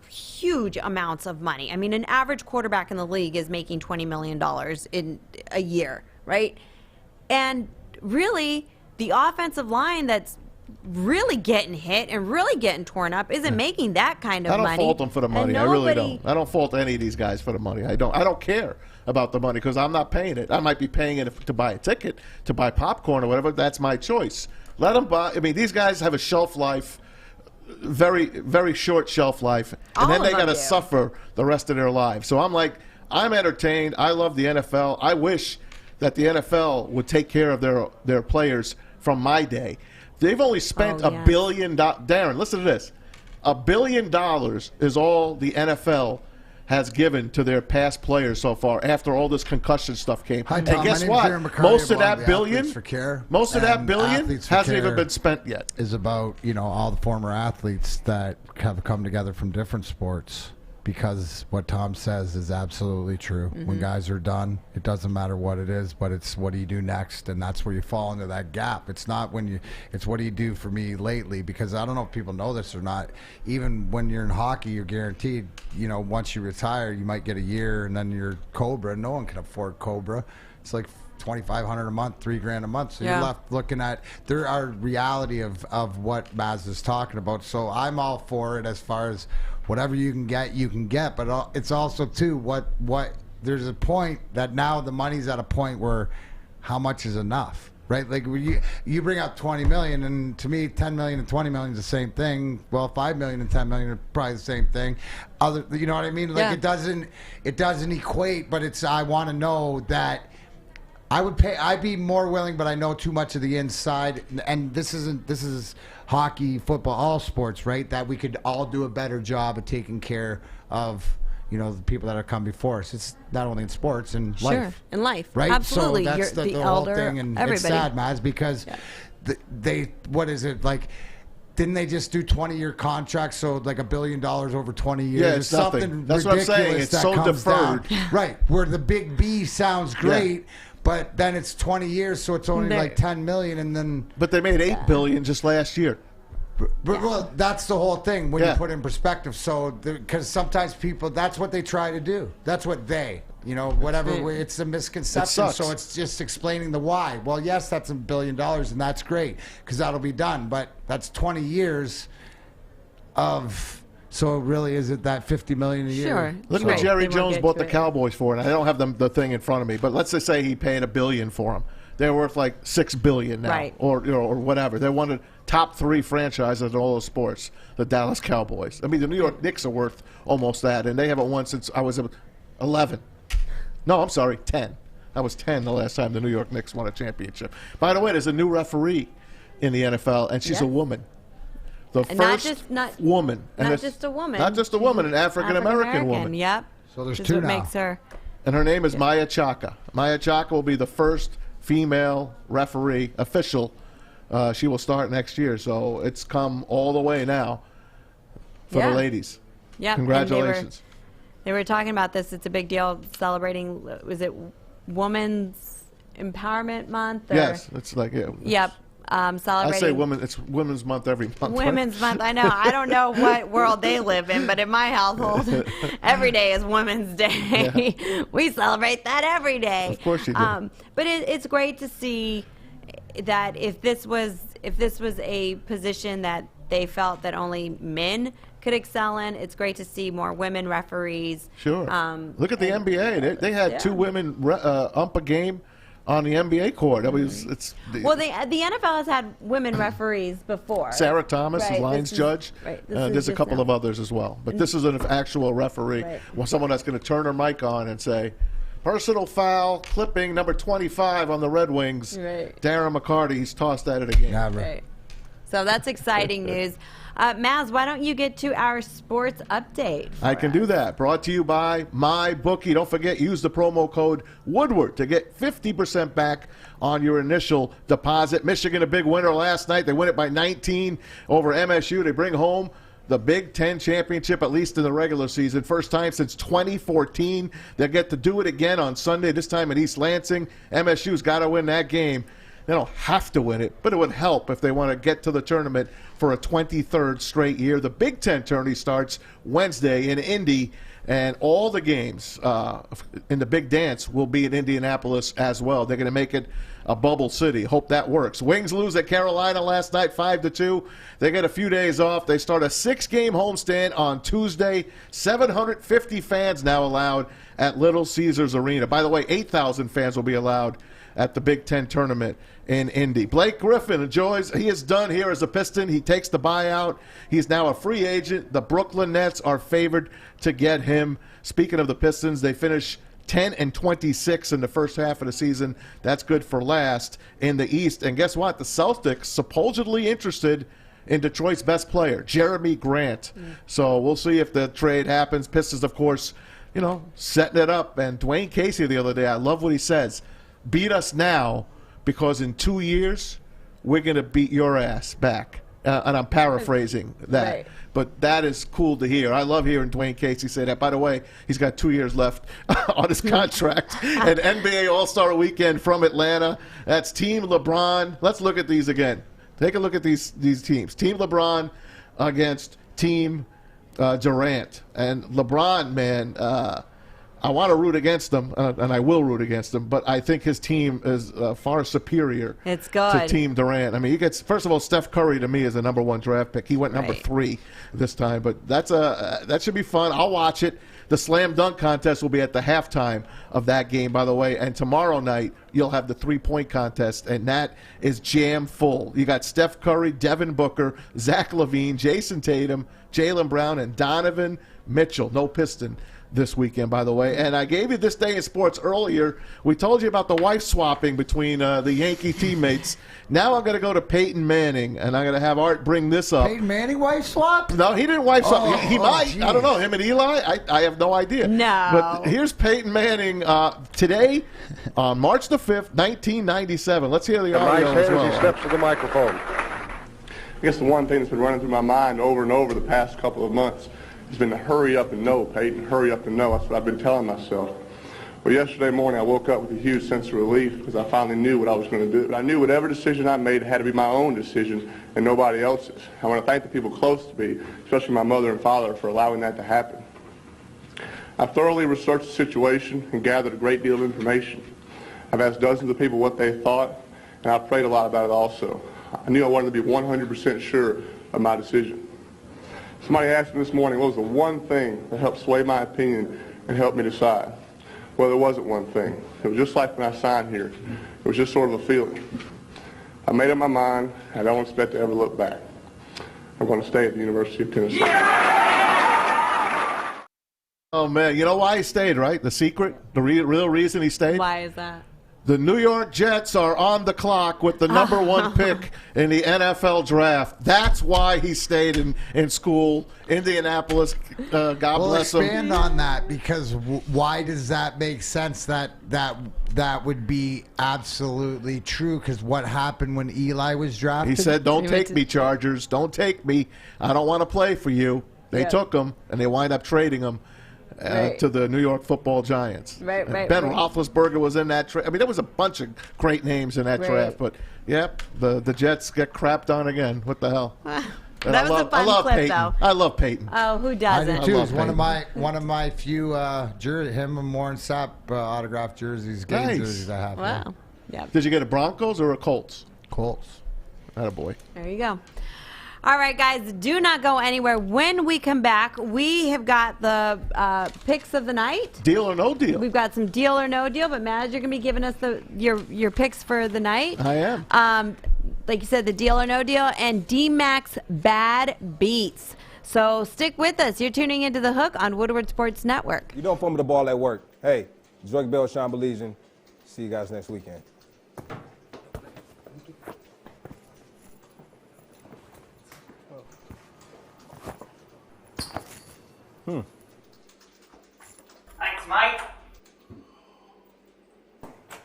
huge amounts of money. I mean, an average quarterback in the league is making $20 million in a year, right? And really, the offensive line that's really getting hit and really getting torn up isn't making that kind of money. I don't fault them for the money. I really don't. I don't fault any of these guys for the money. I don't care about the money, because I'm not paying it. I might be paying it to buy a ticket, to buy popcorn or whatever. That's my choice. Let them buy. I mean, these guys have a shelf life, very, very short shelf life, and then they got to suffer the rest of their lives. So I'm entertained. I love the NFL. I wish that the NFL would take care of their players from my day. They've only spent $1 billion. Darren, listen to this. $1 billion is all the NFL has given to their past players so far after all this concussion stuff came. Hi, Tom. And guess what? Most of that billion hasn't even been spent yet. Is about, all the former athletes that have come together from different sports, because what Tom says is absolutely true. Mm-hmm. When guys are done, it doesn't matter what it is, but it's what do you do next, and that's where you fall into that gap. It's not it's what do you do for me lately, because I don't know if people know this or not. Even when you're in hockey, you're guaranteed, once you retire, you might get a year, and then you're Cobra. No one can afford Cobra. It's like $2,500 a month, $3,000 a month. So you're left looking at our reality of what Maz is talking about. So I'm all for it as far as whatever you can get. But it's also too what there's a point that now the money's at a point where how much is enough. right? Like you bring up 20 million, and to me, 10 million and 20 million is the same thing. Well, 5 million and 10 million are probably the same thing. You know what I mean? Like it doesn't equate, but I want to know that. I'd be more willing, but I know too much of the inside. And this is hockey, football, all sports, right? That we could all do a better job of taking care of, the people that have come before us. It's not only in sports, in life. In life. Right? Absolutely. So that's the whole elder, thing. And everybody. it's sad, Maz, because what is it, like, didn't they just do 20-year contracts, so like $1 billion over 20 years? Yeah, it's nothing. Something That's what I'm saying. ridiculous It's that so comes deferred. down. Right, where the big B sounds great, but then it's 20 years, so it's only like 10 million, and then. But they made $8 billion just last year. Well, that's the whole thing when you put it in perspective. So, because sometimes people, that's what they try to do. That's what whatever. It's a misconception. So it's just explaining the why. Well, yes, that's $1 billion, and that's great because that'll be done. But that's 20 years of. So really, is it that $50 million a year? Sure. Look what Jerry Jones bought the Cowboys for, and I don't have the thing in front of me. But let's just say he paid $1 billion for them. They're worth like $6 billion now, or whatever. They're one of the top 3 franchises in all of sports. The Dallas Cowboys. I mean, the New York Knicks are worth almost that, and they haven't won since I was 11. No, I'm sorry, 10. I was 10 the last time the New York Knicks won a championship. By the way, there's a new referee in the NFL, and she's a woman. The first woman. Not just a woman. Not just a woman, an African-American woman. Yep. So there's Which two is what now. makes her. And her name is Maya Chaka. Maya Chaka will be the first female referee, official. She will start next year. So it's come all the way now for the ladies. Yeah. Congratulations. They were talking about this. It's a big deal celebrating, was it Women's Empowerment Month? Yes. It's like, Yep. Celebrating. I say it's Women's Month every month. Women's Month. I know. I don't know what world they live in, but in my household, every day is Women's Day. Yeah. We celebrate that every day. Of course you do. But it's great to see that if this was a position that they felt that only men could excel in, it's great to see more women referees. Sure. Look at the NBA. They had 2 women ump a game on the NBA court. The NFL has had women referees before. Sarah Thomas, the Lions judge. Right. There's a couple of others as well. But this is an actual referee. Right. Well, someone that's going to turn her mic on and say, personal foul, clipping number 25 on the Red Wings. Right. Darren McCarty's tossed that at a game. Yeah, right. So that's exciting news. Maz, why don't you get to our sports update? I can do that. Brought to you by MyBookie. Don't forget, use the promo code Woodward to get 50% back on your initial deposit. Michigan, a big winner last night. They win it by 19 over MSU. They bring home the Big Ten championship, at least in the regular season. First time since 2014. They'll get to do it again on Sunday, this time in East Lansing. MSU's got to win that game. They don't have to win it, but it would help if they want to get to the tournament for a 23rd straight year. The Big Ten tourney starts Wednesday in Indy, and all the games in the Big Dance will be in Indianapolis as well. They're going to make it a bubble city. Hope that works. Wings lose at Carolina last night, 5-2. They get a few days off. They start a 6-game homestand on Tuesday. 750 fans now allowed at Little Caesars Arena. By the way, 8,000 fans will be allowed at the Big Ten tournament in Indy. Blake Griffin enjoys, he is done here as a Piston. He takes the buyout. He's now a free agent. The Brooklyn Nets are favored to get him. Speaking of the Pistons, they finish 10-26 in the first half of the season. That's good for last in the East. And guess what? The Celtics supposedly interested in Detroit's best player, Jeremy Grant. So we'll see if the trade happens. Pistons, of course, setting it up. And Dwayne Casey the other day, I love what he says. Beat us now because in 2 years we're going to beat your ass back. And I'm paraphrasing that. Right. But that is cool to hear. I love hearing Dwayne Casey say that. By the way, he's got 2 years left on his contract. And NBA All-Star Weekend from Atlanta. That's Team LeBron. Let's look at these again. Take a look at these teams. Team LeBron against Team Durant. And LeBron, man, I want to root against him, and I will root against him, but I think his team is far superior It's good. to Team Durant. I mean, he gets, first of all, Steph Curry to me is a number 1 draft pick. He went number 3 this time, but that should be fun. I'll watch it. The slam dunk contest will be at the halftime of that game, by the way, and tomorrow night you'll have the 3-point contest, and that is jam full. You got Steph Curry, Devin Booker, Zach LaVine, Jason Tatum, Jaylen Brown, and Donovan Mitchell. No Piston this weekend, by the way. And I gave you this day in sports earlier. We told you about the wife swapping between the Yankee teammates. Now I'm going to go to Peyton Manning, and I'm going to have Art bring this up. Peyton Manning wife swap? No, he didn't wife swap. He might. Geez. I don't know. Him and Eli? I have no idea. No. But here's Peyton Manning today on March the 5th, 1997. Let's hear the audio as well. He steps to the microphone. I guess the one thing that's been running through my mind over and over the past couple of months has been to hurry up and know, Peyton, hurry up and know. That's what I've been telling myself. Well, yesterday morning I woke up with a huge sense of relief because I finally knew what I was going to do. But I knew whatever decision I made had to be my own decision and nobody else's. I want to thank the people close to me, especially my mother and father, for allowing that to happen. I thoroughly researched the situation and gathered a great deal of information. I've asked dozens of people what they thought, and I prayed a lot about it also. I knew I wanted to be 100% sure of my decision. Somebody asked me this morning, what was the one thing that helped sway my opinion and help me decide? Well, there wasn't one thing. It was just like when I signed here. It was just sort of a feeling. I made up my mind. I don't expect to ever look back. I'm going to stay at the University of Tennessee. Oh, man. You know why he stayed, right? The secret? The real reason he stayed? Why is that? The New York Jets are on the clock with the number 1 pick in the NFL draft. That's why he stayed in school, Indianapolis. God bless him. Expand on that, because why does that make sense? That would be absolutely true, because what happened when Eli was drafted? He said, don't take me, Chargers. Don't take me. I don't want to play for you. They took him, and they wind up trading him. To the New York Football Giants. Ben Roethlisberger was in that trade. I mean, there was a bunch of great names in that draft, but the Jets get crapped on again. What the hell? That was a fun clip, Peyton. though. I love Peyton. Oh, who doesn't? I do too. It's one of my few him and Warren Sapp autographed jerseys, game jerseys I have. Wow. Yeah. Did you get a Broncos or a Colts? Colts. Attaboy. There you go. All right, guys, do not go anywhere. When we come back, we have got the picks of the night. Deal or no deal. We've got some deal or no deal, but Maz, you're going to be giving us your picks for the night. I am. Like you said, the deal or no deal, and DMac's bad beats. So stick with us. You're tuning into The Hook on Woodward Sports Network. You don't fumble the ball at work. Hey, Drake Bell, Sean Baligian. See you guys next weekend. Thanks, mate.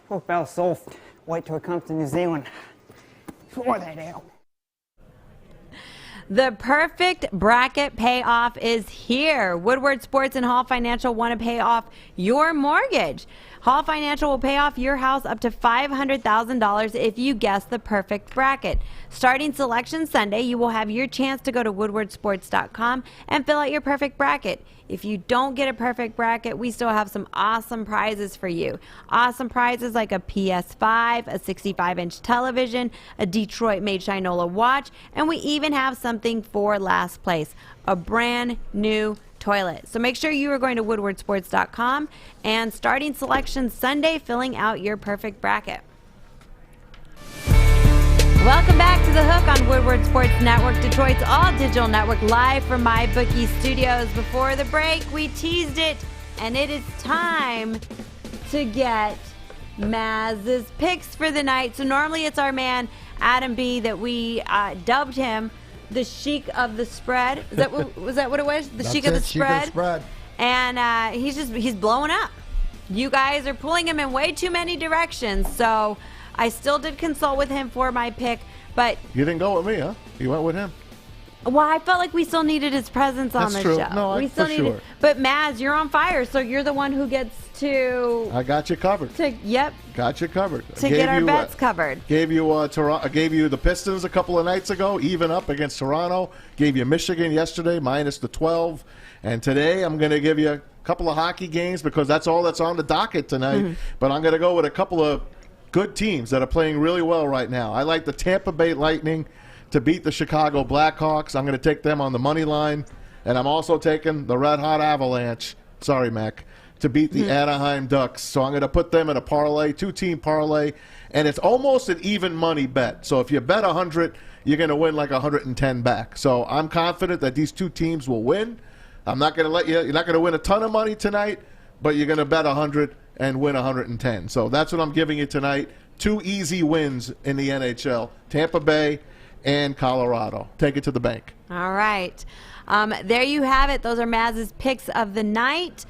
Oh, Bell's soft. Wait till it comes to New Zealand. Sort that out. The perfect bracket payoff is here. Woodward Sports and Hall Financial want to pay off your mortgage. Hall Financial will pay off your house up to $500,000 if you guess the perfect bracket. Starting Selection Sunday, you will have your chance to go to woodwardsports.com and fill out your perfect bracket. If you don't get a perfect bracket, we still have some awesome prizes for you. Awesome prizes like a PS5, a 65-inch television, a Detroit-made Shinola watch, and we even have something for last place, a brand new toilet. So make sure you are going to woodwardsports.com and starting Selection Sunday, filling out your perfect bracket. Welcome back to The Hook on Woodward Sports Network, Detroit's all-digital network, live from MyBookie Studios. Before the break, we teased it, and it is time to get Maz's picks for the night. So normally it's our man, Adam B., that we dubbed him the Sheik of the Spread. Is that was that what it was? The Sheik of the Spread. And he's blowing up. You guys are pulling him in way too many directions. So I still did consult with him for my pick, but you didn't go with me, huh? You went with him. Well, I felt like we still needed his presence on the show. No, we still needed. Sure. But Maz, you're on fire, so you're the one who gets to. I got you covered. Got you covered. To get our bets covered. Gave you Toronto. Gave you the Pistons a couple of nights ago, even up against Toronto. Gave you Michigan yesterday, minus the 12, and today I'm going to give you couple of hockey games because that's all that's on the docket tonight. But I'm going to go with a couple of good teams that are playing really well right now. I like the Tampa Bay Lightning to beat the Chicago Blackhawks. I'm going to take them on the money line. And I'm also taking the Red Hot Avalanche, sorry, Mac, to beat the Anaheim Ducks. So I'm going to put them in a parlay, 2-team parlay. And it's almost an even money bet. So if you bet 100, you're going to win like 110 back. So I'm confident that these two teams will win. I'm not going to let you're not going to win a ton of money tonight, but you're going to bet 100 and win 110. So that's what I'm giving you tonight. 2 easy wins in the NHL, Tampa Bay and Colorado. Take it to the bank. All right. There you have it. Those are Maz's picks of the night.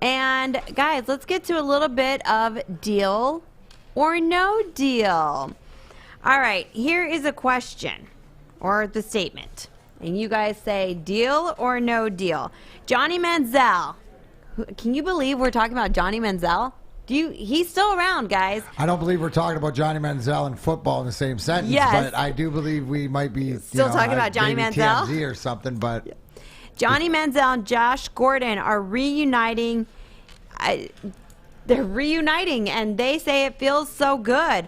And, guys, let's get to a little bit of deal or no deal. All right. Here is a question or the statement. And you guys say deal or no deal. Johnny Manziel. Can you believe we're talking about Johnny Manziel? He's still around, guys. I don't believe we're talking about Johnny Manziel and football in the same sentence, but I do believe we might be still talking about Johnny Manziel TMZ or something. But Johnny Manziel and Josh Gordon are reuniting. They're reuniting, and they say it feels so good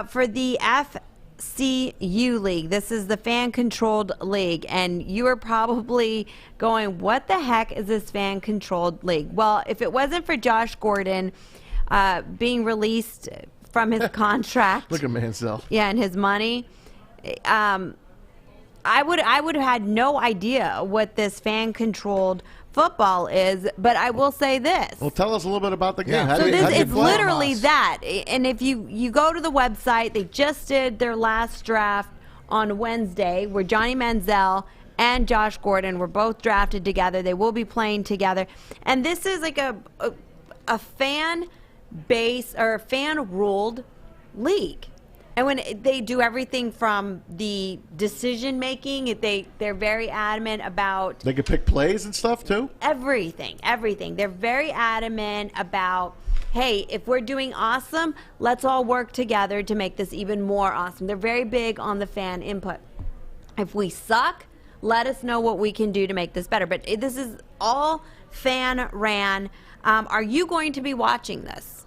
for the FCU League. This is the fan-controlled league, and you are probably going, "What the heck is this fan-controlled league?" Well, if it wasn't for Josh Gordon being released from his contract. Look at Manziel. Yeah, and his money. I would have had no idea what this fan-controlled football is, but I will say this. Well, tell us a little bit about the game. It's literally that. And if you go to the website, they just did their last draft on Wednesday where Johnny Manziel and Josh Gordon were both drafted together. They will be playing together. And this is like a fan base or fan ruled league. And when they do everything from the decision making, they're very adamant about. They can pick plays and stuff too. Everything. They're very adamant about, hey, if we're doing awesome, let's all work together to make this even more awesome. They're very big on the fan input. If we suck, let us know what we can do to make this better. But this is all fan ran. Are you going to be watching this?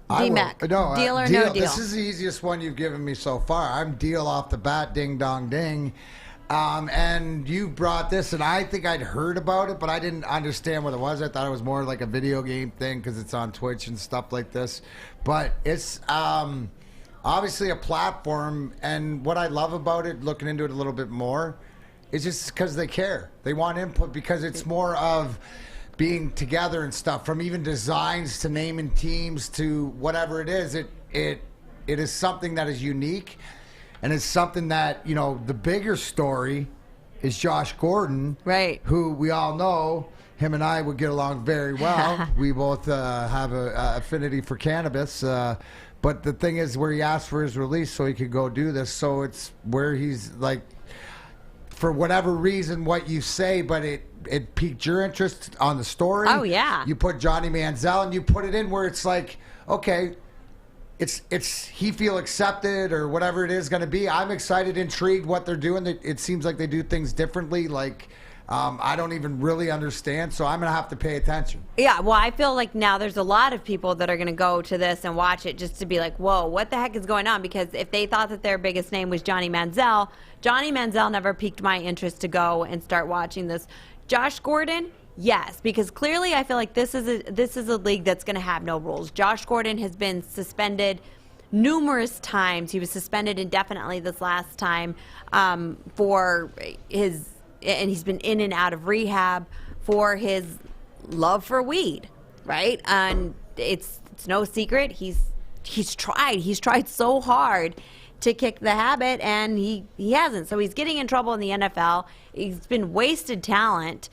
DMac, deal or no deal? This is the easiest one you've given me so far. I'm deal off the bat, ding dong ding. And you brought this, and I think I'd heard about it, but I didn't understand what it was. I thought it was more like a video game thing because it's on Twitch and stuff like this. But it's obviously a platform, and what I love about it, looking into it a little bit more, is just because they care. They want input because it's more of being together and stuff, from even designs to naming teams to whatever it is. It is something that is unique, and it's something that, you know, the bigger story is Josh Gordon, right? Who we all know, him and I would get along very well. We both have a affinity for cannabis, but the thing is, where he asked for his release so he could go do this. So it's where he's like, for whatever reason, what you say, but it piqued your interest on the story. Oh, yeah. You put Johnny Manziel and you put it in where it's like, okay, it's he feel accepted or whatever it is going to be. I'm excited, intrigued what they're doing. It seems like they do things differently. Like, I don't even really understand, so I'm going to have to pay attention. Yeah, well, I feel like now there's a lot of people that are going to go to this and watch it just to be like, whoa, what the heck is going on? Because if they thought that their biggest name was Johnny Manziel never piqued my interest to go and start watching this. Josh Gordon, yes, because clearly I feel like this is a league that's going to have no rules. Josh Gordon has been suspended numerous times. He was suspended indefinitely this last time for his, and he's been in and out of rehab for his love for weed, right? And it's no secret he's tried so hard to kick the habit, and he hasn't. So he's getting in trouble in the NFL. He's been wasted talent.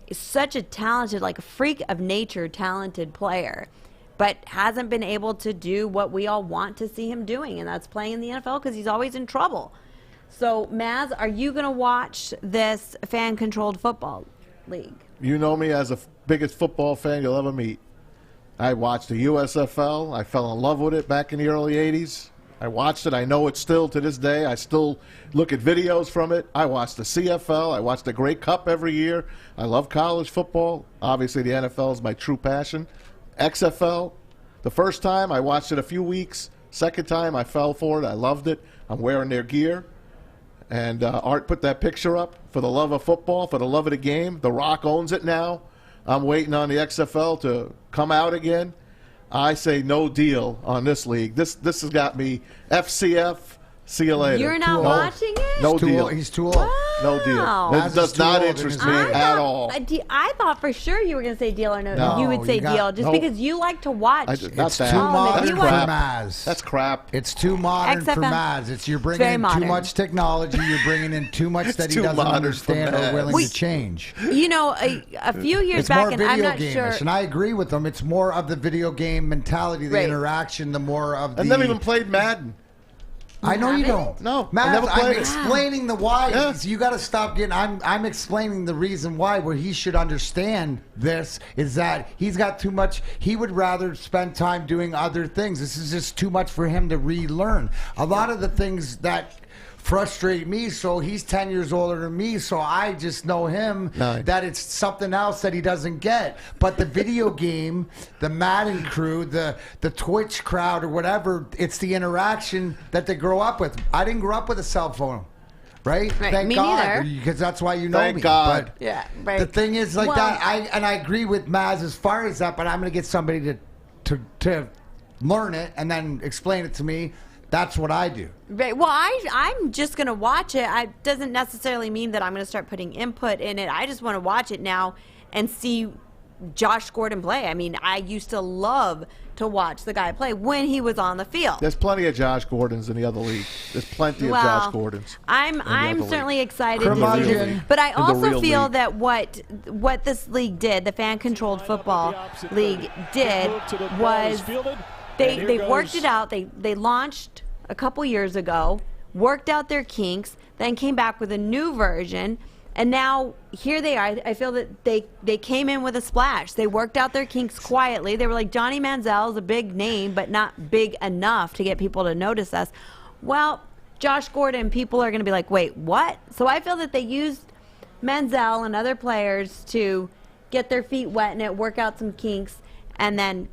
He's such a talented, like a freak of nature, talented player, but hasn't been able to do what we all want to see him doing, and that's playing in the NFL because he's always in trouble. So, Maz, are you going to watch this fan-controlled football league? You know me as the biggest football fan you'll ever meet. I watched the USFL. I fell in love with it back in the early 80s. I watched it. I know it still to this day. I still look at videos from it. I watch the CFL. I watch the Grey Cup every year. I love college football. Obviously, the NFL is my true passion. XFL, the first time I watched it a few weeks. Second time I fell for it. I loved it. I'm wearing their gear. And Art put that picture up for the love of football, for the love of the game. The Rock owns it now. I'm waiting on the XFL to come out again. I say no deal on this league. This has got me FCF. See you later. You're not watching it? No deal. He's too old. Wow. No deal. It does not interest me at all. I thought for sure you were going to say deal or no. You would say deal just because you like to watch. It's too modern for Maz. That's crap. It's too modern for Maz. You're bringing in too much technology. You're bringing in too much that he doesn't understand or willing to change. You know, a few years back, and I'm not sure. And I agree with them. It's more of the video game mentality, the interaction, the more of the. I've never even played Madden. I know you don't. No, Matt, I'm explaining the why. Yeah. You got to stop getting. I'm explaining the reason why. Where he should understand this is that he's got too much. He would rather spend time doing other things. This is just too much for him to relearn. A lot of the things that frustrate me. So he's 10 years older than me. So I just know him that it's something else that he doesn't get. But the video game, the Madden crew, the Twitch crowd or whatever, it's the interaction that they grow up with. I didn't grow up with a cell phone. Right? Thank me God. neither. Because that's why you know Thank me. God. But yeah, right. The thing is like that. I agree with Maz as far as that, but I'm going to get somebody to learn it and then explain it to me. That's what I do. Right. Well, I'm just going to watch it. It doesn't necessarily mean that I'm going to start putting input in it. I just want to watch it now and see Josh Gordon play. I mean, I used to love to watch the guy play when he was on the field. There's plenty of Josh Gordons in the other league. There's plenty of Josh Gordons. I'm certainly excited to see this. But I also feel that what this league did, the fan-controlled football league did, was they worked it out. They launched a couple years ago, worked out their kinks, then came back with a new version, and now here they are. I feel that they came in with a splash. They worked out their kinks quietly. They were like, Johnny Manziel is a big name, but not big enough to get people to notice us. Well, Josh Gordon, people are going to be like, wait, what? So I feel that they used Manziel and other players to get their feet wet in it, work out some kinks, and then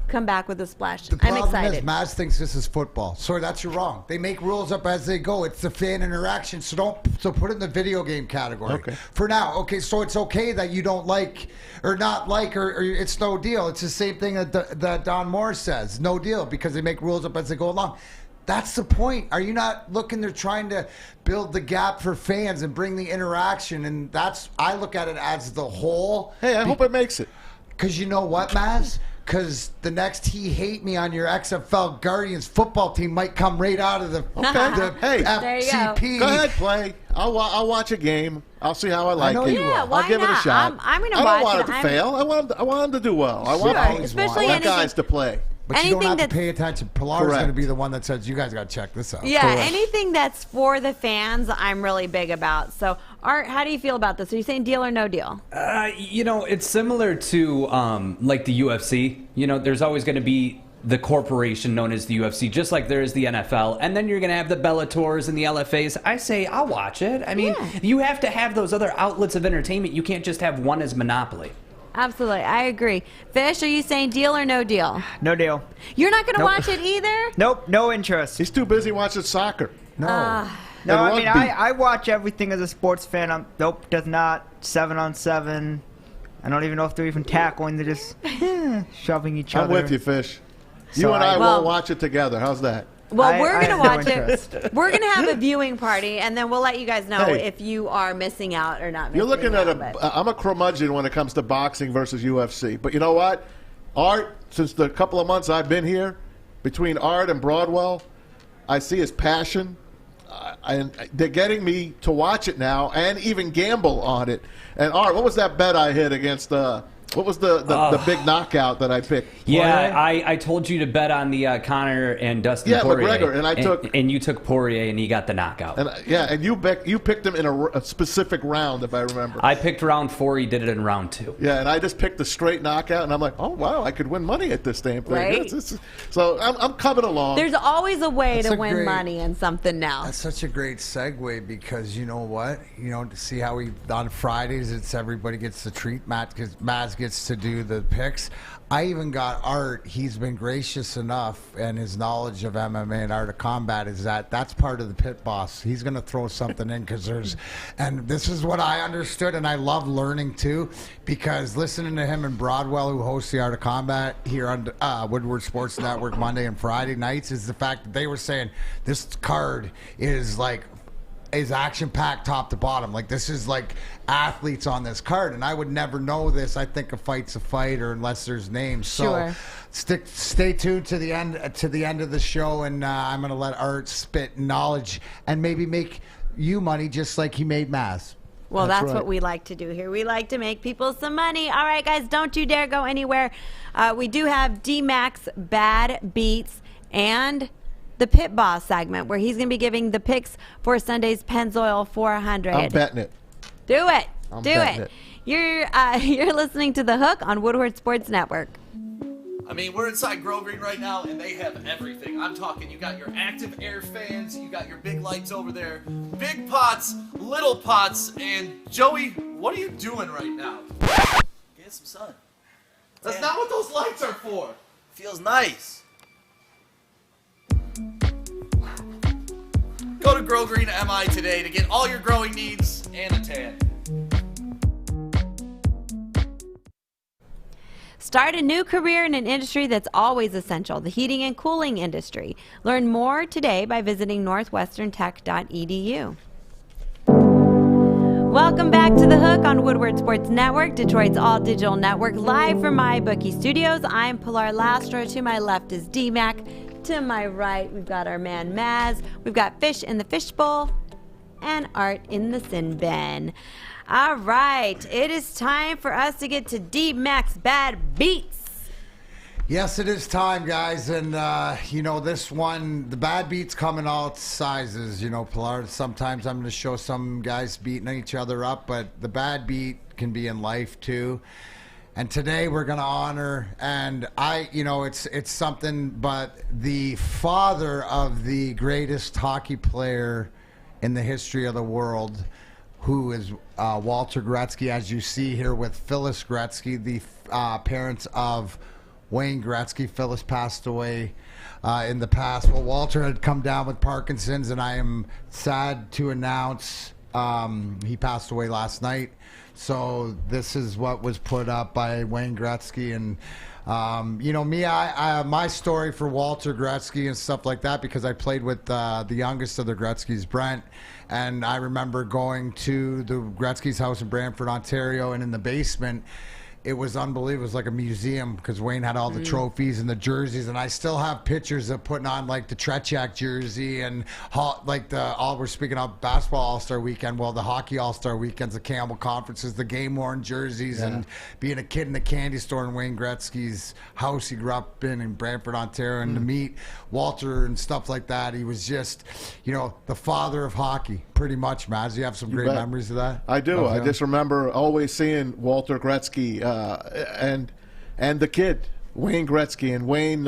come back with a splash. I'm excited. The problem is Maz thinks this is football. Sorry, that's wrong. They make rules up as they go. It's the fan interaction. So put it in the video game category. Okay. For now. Okay, so it's okay that you don't like or not like or it's no deal. It's the same thing that Don Moore says. No deal because they make rules up as they go along. That's the point. Are you not looking? They're trying to build the gap for fans and bring the interaction. And I look at it as the whole. Hey, I hope it makes it. Because you know what, Maz? Because the next He Hate Me on your XFL Guardians football team might come right out of the FCP. Go ahead, play. I'll watch a game. I'll see how I like it. Yeah, why I'll give it a not? shot. I'm going to watch I don't want it to fail. I want them to do well. I want guys to play. But you don't have to pay attention. Pilar is going to be the one that says, you guys got to check this out. Yeah, anything that's for the fans, I'm really big about. So, Art, how do you feel about this? Are you saying deal or no deal? You know, it's similar to like the UFC. You know, there's always going to be the corporation known as the UFC, just like there is the NFL. And then you're going to have the Bellators and the LFAs. I say, I'll watch it. I mean, you have to have those other outlets of entertainment. You can't just have one as monopoly. Absolutely. I agree. Fish, are you saying deal or no deal? No deal. You're not going to watch it either? Nope. No interest. He's too busy watching soccer. No. No, I mean, I watch everything as a sports fan. Nope, does not. 7-on-7. I don't even know if they're even tackling. They're just shoving each other. I'm with you, Fish. You and I will watch it together. How's that? Well, we're going to watch it. We're going to have a viewing party, and then we'll let you guys know if you are missing out or not missing out. You're looking at I'm a curmudgeon when it comes to boxing versus UFC. But you know what? Art, since the couple of months I've been here, between Art and Broadwell, I see his passion. And they're getting me to watch it now and even gamble on it. And Art, what was that bet I hit against What was the big knockout that I picked? Yeah, I told you to bet on the Connor and Dustin Poirier. McGregor, and I took... And you took Poirier, and he got the knockout. And you picked him in a specific round, if I remember. I picked round 4. He did it in round 2. Yeah, and I just picked the straight knockout, and I'm like, oh, wow, I could win money at this damn thing. Right? So I'm coming along. There's always a way to win money in something now. That's such a great segue because you know what? To see how on Fridays, it's everybody gets to treat Matt because Maz gets to do the picks. I even got Art. He's been gracious enough, and his knowledge of MMA and art of combat is that's part of the pit boss. He's going to throw something in because and this is what I understood, and I love learning too, because listening to him and Broadwell, who hosts the Art of Combat here on Woodward Sports Network Monday and Friday nights, is the fact that they were saying this card is action-packed top to bottom. Like, this is like athletes on this card, and I would never know this. I think a fight's a fight, or unless there's names. So stay tuned to the end of the show, and I'm going to let Art spit knowledge and maybe make you money just like he made Maz. Well, that's what we like to do here. We like to make people some money. All right, guys, don't you dare go anywhere. We do have DMac's Bad Beats and the Pit Boss segment, where he's going to be giving the picks for Sunday's Pennzoil 400. I'm betting it. Do it. I'm Do betting it. You're listening to The Hook on Woodward Sports Network. I mean, we're inside Grow Green right now, and they have everything. I'm talking, you got your active air fans, you got your big lights over there, big pots, little pots, and Joey, what are you doing right now? Get some sun. That's not what those lights are for. Feels nice. Go to Grow Green MI today to get all your growing needs and a tan. Start a new career in an industry that's always essential, the heating and cooling industry. Learn more today by visiting northwesterntech.edu. Welcome back to The Hook on Woodward Sports Network, Detroit's all-digital network, live from my bookie studios. I'm Pilar Lastra. To my left is DMac. To my right, we've got our man Maz. We've got Fish in the fishbowl and Art in the sin bin. All right, it is time for us to get to DMac's Bad Beats. Yes, it is time, guys, and this one, the bad beats come in all sizes. Pilar, sometimes I'm going to show some guys beating each other up, but the bad beat can be in life too. And today we're going to honor, and it's something, but the father of the greatest hockey player in the history of the world, who is Walter Gretzky, as you see here with Phyllis Gretzky, the parents of Wayne Gretzky. Phyllis passed away in the past. Well, Walter had come down with Parkinson's, and I am sad to announce he passed away last night. So this is what was put up by Wayne Gretzky. And, my story for Walter Gretzky and stuff like that, because I played with the youngest of the Gretzkys, Brent. And I remember going to the Gretzky's house in Brantford, Ontario, and in the basement, it was unbelievable. It was like a museum because Wayne had all the trophies and the jerseys, and I still have pictures of putting on like the Tretiak jersey and we're speaking of basketball All-Star Weekend. Well, the hockey All-Star Weekends, the Campbell Conferences, the game-worn jerseys, and being a kid in the candy store in Wayne Gretzky's house he grew up in Brantford, Ontario, and to meet Walter and stuff like that, he was just, the father of hockey, pretty much, Maz. You have some great memories of that? I do. I just remember always seeing Walter Gretzky and the kid, Wayne Gretzky. And Wayne,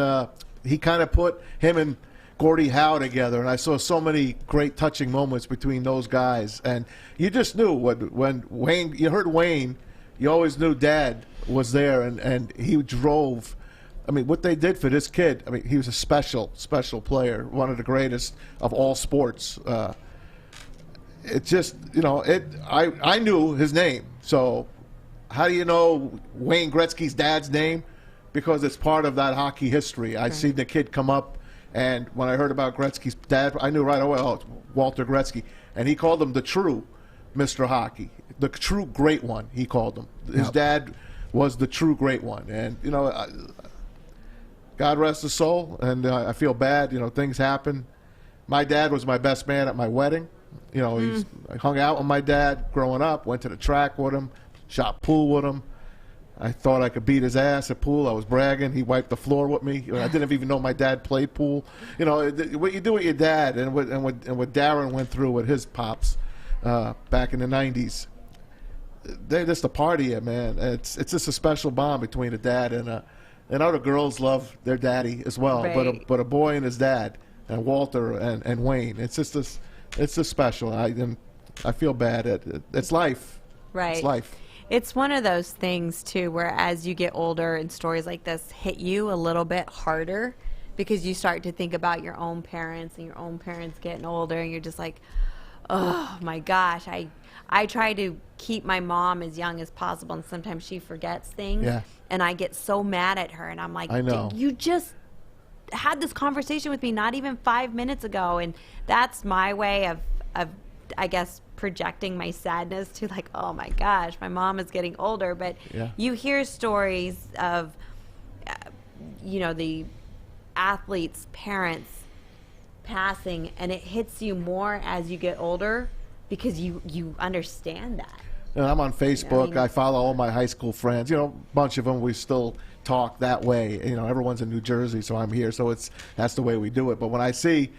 he kind of put him and Gordie Howe together, and I saw so many great touching moments between those guys. And you just knew when Wayne, you heard Wayne, you always knew Dad was there, and he drove. I mean, what they did for this kid, I mean, he was a special player, one of the greatest of all sports. It just, I knew his name. So how do you know Wayne Gretzky's dad's name? Because it's part of that hockey history. I seen the kid come up, and when I heard about Gretzky's dad, I knew right away, oh, it's Walter Gretzky. And he called him the true Mr. Hockey, the true great one, he called him. His dad was the true great one. And, God rest his soul, and I feel bad. Things happen. My dad was my best man at my wedding. I hung out with my dad growing up, went to the track with him, shot pool with him. I thought I could beat his ass at pool. I was bragging. He wiped the floor with me. I didn't even know my dad played pool. You know, what you do with your dad and what Darren went through with his pops back in the 90s. They're just a party, man. It's just a special bond between a dad and other girls love their daddy as well. Right. But a boy and his dad, and Walter and Wayne. It's just special. I feel bad. It's life. Right. It's life. It's one of those things, too, where as you get older and stories like this hit you a little bit harder because you start to think about your own parents and your own parents getting older, and you're just like, oh, my gosh. I try to keep my mom as young as possible, and sometimes she forgets things. Yeah. And I get so mad at her, and I'm like, I know. You just had this conversation with me not even 5 minutes ago, and that's my way of I guess, projecting my sadness to like, oh my gosh, my mom is getting older. But you hear stories of, the athletes' parents passing, and it hits you more as you get older because you understand that. And I'm on Facebook. I follow all my high school friends. A bunch of them we still talk that way. Everyone's in New Jersey, so I'm here. So that's the way we do it. But when I see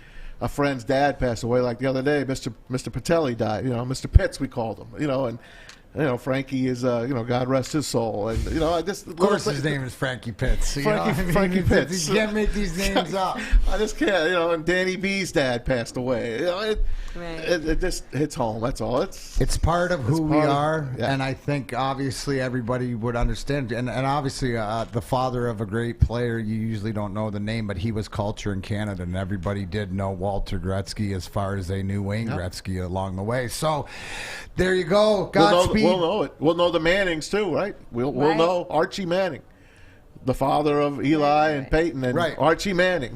a friend's dad passed away, like the other day, Mr. Patelli died. Mr. Pitts we called him. And Frankie is God rest his soul. And I just of course his name is Frankie Pitts. Frankie Pitts. You can't make these names up. I just can't. And Danny B's dad passed away. It just hits home. That's all. It's part of who we are, and I think obviously everybody would understand. And obviously the father of a great player, you usually don't know the name, but he was culture in Canada, and everybody did know Walter Gretzky as far as they knew Wayne Gretzky along the way. So there you go. Godspeed. We'll know it. We'll know the Mannings too, right? We'll know Archie Manning, the father of Eli and Peyton, and Archie Manning.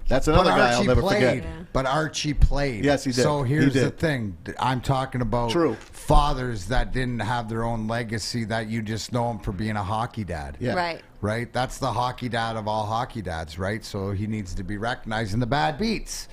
That's another guy I'll never forget. But Archie played. Yes, he did. So here's the thing. I'm talking about fathers that didn't have their own legacy, that you just know him for being a hockey dad. Yeah. Right? That's the hockey dad of all hockey dads, right? So he needs to be recognized in the bad beats.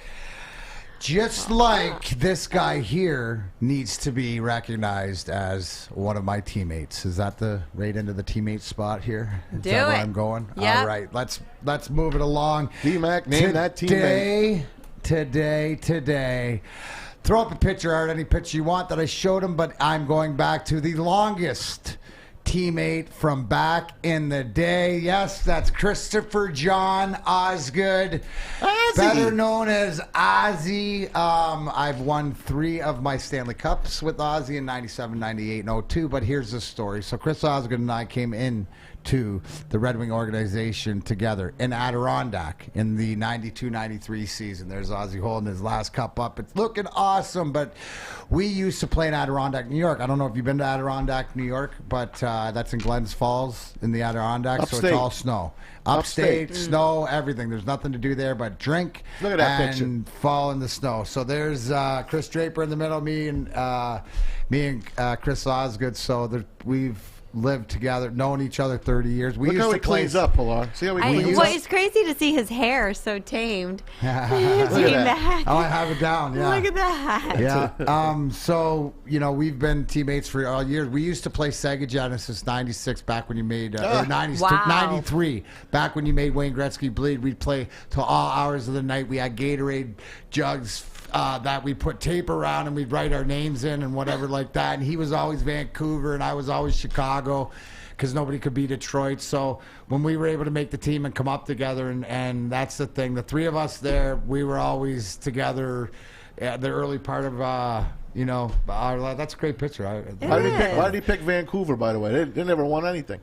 Just like this guy here needs to be recognized as one of my teammates. Is that the right into the teammate spot here? Is that where I'm going? Yeah. All right. Let's move it along. DMac, name that teammate. Today. Throw up a picture, Art, any picture you want that I showed him, but I'm going back to the longest teammate from back in the day. Yes, that's Christopher John Osgood, better known as Ozzy. I've won 3 of my Stanley Cups with Ozzy in 97, 98, and 02, but here's the story. So Chris Osgood and I came in to the Red Wing organization together in Adirondack in the 92-93 season. There's Ozzy holding his last cup up. It's looking awesome, but we used to play in Adirondack, New York. I don't know if you've been to Adirondack, New York, but that's in Glens Falls in the Adirondack, Upstate. so it's all snow. Upstate, snow, everything. There's nothing to do there but drink and fall in the snow. So there's Chris Draper in the middle, me and Chris Osgood. So we've lived together, known each other 30 years. Look how he cleans up, Pilar. See how he cleans up? It's crazy to see his hair so tamed. Look at that. Oh, I have it down. Yeah. Look at that. Yeah. So, we've been teammates for all years. We used to play Sega Genesis 96 back when you made, 93, back when you made Wayne Gretzky bleed. We'd play till all hours of the night. We had Gatorade jugs that we put tape around, and we'd write our names in and whatever like that. And he was always Vancouver, and I was always Chicago, because nobody could beat Detroit. So when we were able to make the team and come up together, and that's the thing, the 3 of us there, we were always together at the early part of our life. That's a great picture. Why did he pick Vancouver, by the way? They never won anything.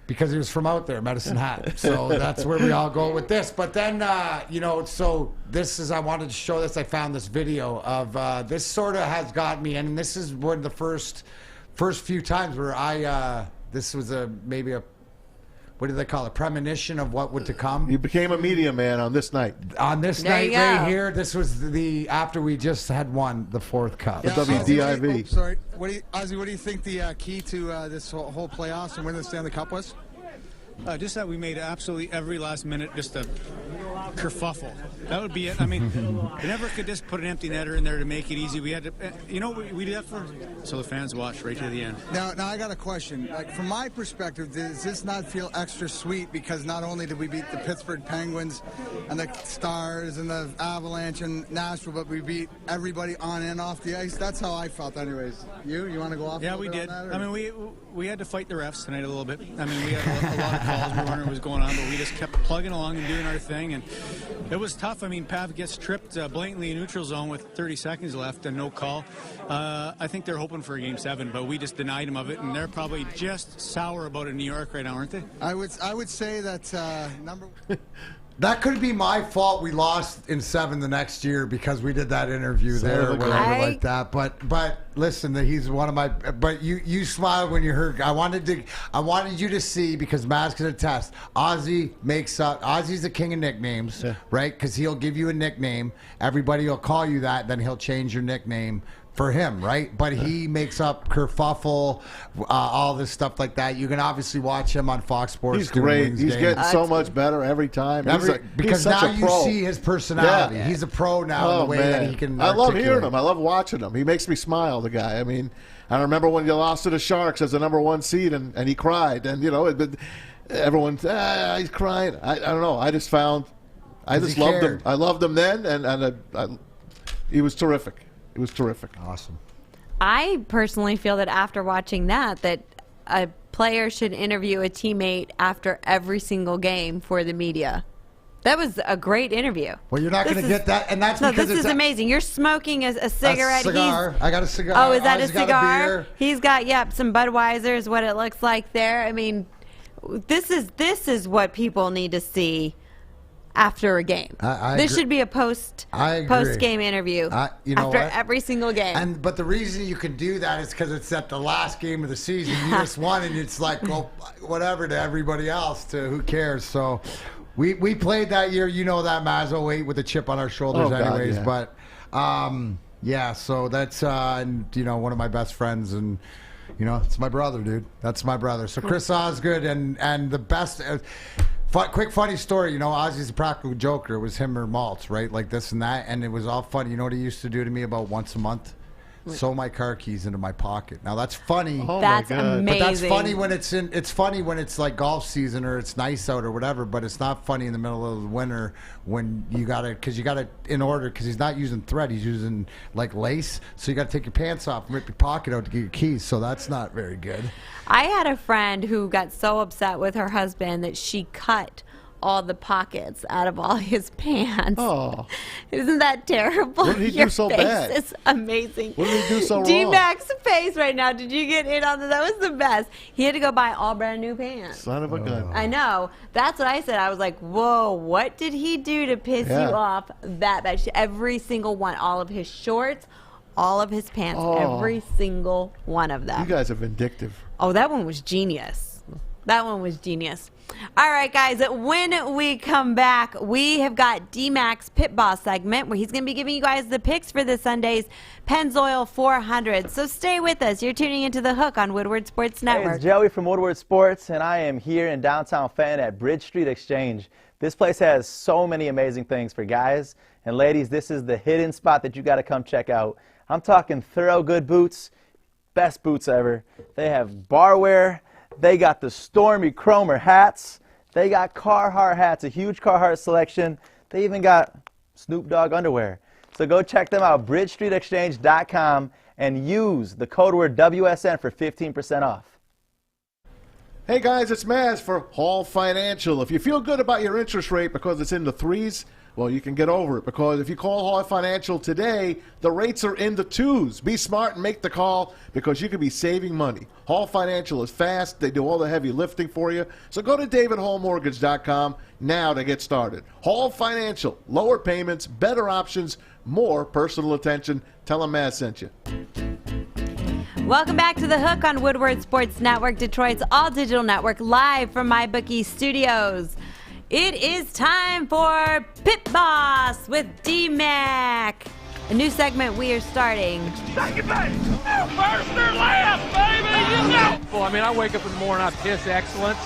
Because he was from out there, Medicine Hat. So that's where we all go with this. But then, so this is, I wanted to show this. I found this video of, this sort of has got me, and this is one of the first few times where this was maybe a, what do they call it, premonition of what would to come. You became a media man on this night. On this night right here, this was after we just had won the 4th cup. The WDIV. Sorry, Ozzy, what do you think the key to this whole playoffs and winning the Stanley Cup was? Just that we made absolutely every last minute just a kerfuffle. That would be it. I mean, we never could just put an empty netter in there to make it easy. We had to, we did that for so the fans watch right to the end. Now I got a question. Like, from my perspective, does this not feel extra sweet because not only did we beat the Pittsburgh Penguins and the Stars and the Avalanche and Nashville, but we beat everybody on and off the ice? That's how I felt, anyways. You want to go off? Yeah, we did. I mean, we had to fight the refs tonight a little bit. I mean, we had a lot of calls. We were wondering what was going on, but we just kept plugging along and doing our thing, and it was tough. I mean, Pav gets tripped blatantly in neutral zone with 30 seconds left and no call. I think they're hoping for a Game 7, but we just denied them of it, and they're probably just sour about it in New York right now, aren't they? I would say that number. That could be my fault. We lost in 7 the next year because we did that interview there or whatever like that. But listen, he's one of my. But you smiled when you heard. I wanted you to see, because Matt's gonna test. Ozzy makes up. Ozzy's the king of nicknames, right? Because he'll give you a nickname. Everybody will call you that. Then he'll change your nickname for him, right? But he makes up kerfuffle, all this stuff like that. You can obviously watch him on Fox Sports. He's great. He's getting so much better every time. Because now you see his personality. Yeah. He's a pro now in the way that he can. I love hearing him. I love watching him. He makes me smile, the guy. I mean, I remember when you lost to the Sharks as the #1 seed, and he cried, and everyone, he's crying. I don't know. I just loved him. I loved him then, and he was terrific. It was terrific. Awesome. I personally feel that after watching that a player should interview a teammate after every single game for the media. That was a great interview. Well, you're not going to get that, and that's because this is amazing. You're smoking a cigarette. A cigar. I got a cigar. Oh, is that a cigar? Got a beer. He's got some Budweiser is what it looks like there. I mean, this is what people need to see after a game. This should be a post game interview after every single game. But the reason you can do that is because it's at the last game of the season. You just won, and it's like, well, whatever to everybody else. To who cares? So we played that year. You know that Mazda 08 with a chip on our shoulders, anyways. God, yeah. But so that's one of my best friends, and it's my brother, dude. That's my brother. So Chris Osgood and the best. Quick funny story, Ozzy's a practical joker. It was him or Maltz, right? Like this and that, and it was all funny. You know what he used to do to me about once a month? Sew my car keys into my pocket. Now that's funny. Oh, that's amazing. But that's funny when it's funny when it's like golf season or it's nice out or whatever. But it's not funny in the middle of the winter when because he's not using thread. He's using like lace. So you got to take your pants off and rip your pocket out to get your keys. So that's not very good. I had a friend who got so upset with her husband that she cut all the pockets out of all his pants. Oh. Isn't that terrible? What did he do so bad? It's amazing. What did he do so wrong? DMac's face right now. Did you get in on that? That was the best. He had to go buy all brand new pants. Son of a gun. I know. That's what I said. I was like, whoa, what did he do to piss you off that bad? Every single one. All of his shorts, all of his pants, every single one of them. You guys are vindictive. Oh, that one was genius. That one was genius. All right, guys, when we come back, we have got DMac's Pit Boss segment where he's going to be giving you guys the picks for this Sunday's Pennzoil 400. So stay with us. You're tuning into The Hook on Woodward Sports Network. Hey, it's Joey from Woodward Sports, and I am here in downtown Fenton at Bridge Street Exchange. This place has so many amazing things for guys. And ladies, this is the hidden spot that you got to come check out. I'm talking thorough good boots, best boots ever. They have barware. They got the Stormy Cromer hats. They got Carhartt hats, a huge Carhartt selection. They even got Snoop Dogg underwear. So go check them out, bridgestreetexchange.com, and use the code word WSN for 15% off. Hey guys, it's Maz for Hall Financial. If you feel good about your interest rate because it's in the 3s, well, you can get over it, because if you call Hall Financial today, the rates are in the 2s. Be smart and make the call, because you could be saving money. Hall Financial is fast. They do all the heavy lifting for you. So go to davidhallmortgage.com now to get started. Hall Financial, lower payments, better options, more personal attention. Tell them Maz sent you. Welcome back to The Hook on Woodward Sports Network, Detroit's all-digital network, live from MyBookie Studios. It is time for Pit Boss with DMac. A new segment we are starting. Second base. First or last, baby. You know. Well, I mean, I wake up in the morning, I piss excellence.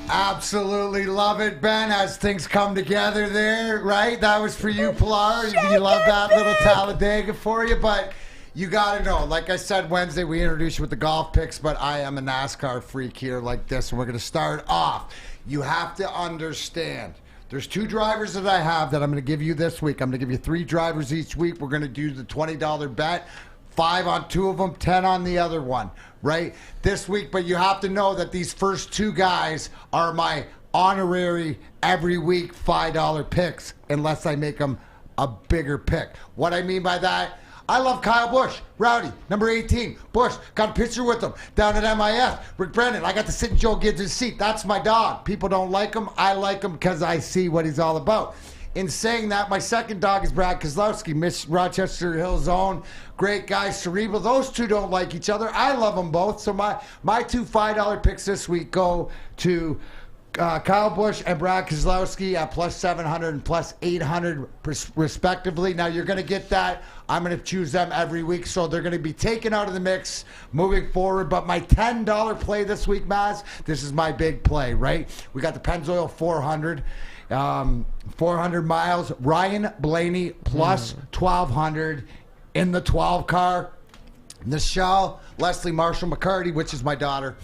Absolutely love it, Ben, as things come together there, right? That was for you, Pilar. You love that little Talladega for you, but you got to know, like I said Wednesday, we introduced you with the golf picks, but I am a NASCAR freak here like this, and we're going to start off. You have to understand, there's 2 drivers that I have that I'm going to give you this week. I'm going to give you 3 drivers each week. We're going to do the $20 bet. 5 on 2 of them, 10 on the other one, right? This week, but you have to know that these first 2 guys are my honorary every week $5 picks unless I make them a bigger pick. What I mean by that, I love Kyle Busch, Rowdy, number 18. Busch, got a picture with him down at MIS. Rick Brennan, I got to sit in Joe Gibbs' seat. That's my dog. People don't like him. I like him because I see what he's all about. In saying that, my second dog is Brad Keselowski, Miss Rochester Hills own. Great guy, cerebral. Those 2 don't like each other. I love them both. So my 2 $5 picks this week go to Kyle Busch and Brad Keselowski at plus 700 and plus 800 respectively. Now, you're going to get that. I'm going to choose them every week, so they're going to be taken out of the mix moving forward. But my $10 play this week, Maz, this is my big play, right? We got the Pennzoil 400. 400 miles. Ryan Blaney plus 1,200 in the 12 car. Nichelle Leslie Marshall McCarty, which is my daughter,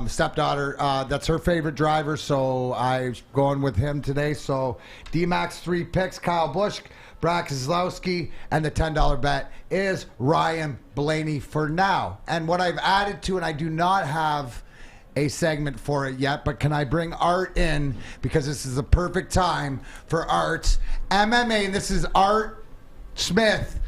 stepdaughter. That's her favorite driver, so I'm going with him today. So DMac's 3 picks: Kyle Busch, Brad Keselowski, and the $10 bet is Ryan Blaney for now. And what I've added to, and I do not have a segment for it yet, but can I bring Art in, because this is the perfect time for Art's MMA, and this is Art Smith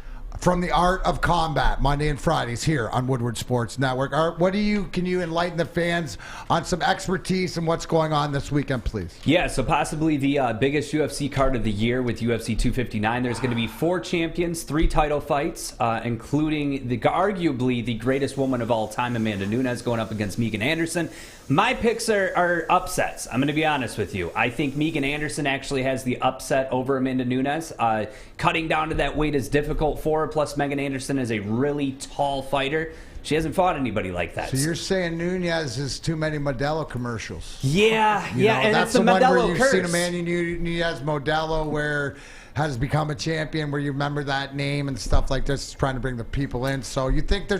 from the Art of Combat, Monday and Fridays here on Woodward Sports Network. Art, can you enlighten the fans on some expertise and what's going on this weekend, please? Yeah, so possibly the biggest UFC card of the year with UFC 259. There's going to be 4 champions, 3 title fights, including arguably the greatest woman of all time, Amanda Nunes, going up against Megan Anderson. My picks are upsets. I'm going to be honest with you. I think Megan Anderson actually has the upset over Amanda Nunes. Cutting down to that weight is difficult for her, plus Megan Anderson is a really tall fighter. She hasn't fought anybody like that. So you're saying Nunes is too many Modelo commercials? Yeah, and that's it's the one Modelo where you've curse. seen a Manny Nunes Modelo where has become a champion, where you remember that name and stuff like this, trying to bring the people in. So you think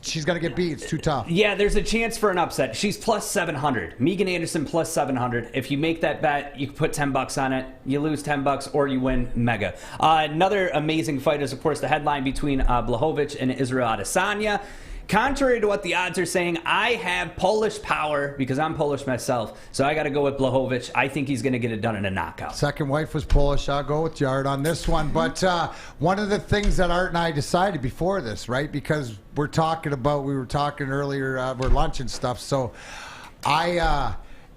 she's going to get beat? It's too tough. Yeah, there's a chance for an upset. She's plus 700. Megan Anderson plus 700. If you make that bet, you can put $10 on it. You lose $10 or you win mega. Another amazing fight is, of course, the headline between Blachowicz and Israel Adesanya. Contrary to what the odds are saying, I have Polish power because I'm Polish myself. So I got to go with Blachowicz. I think he's going to get it done in a knockout. Second wife was Polish. I'll go with Jared on this one. But one of the things that Art and I decided before this, right, because we were talking earlier, we're lunch and stuff. So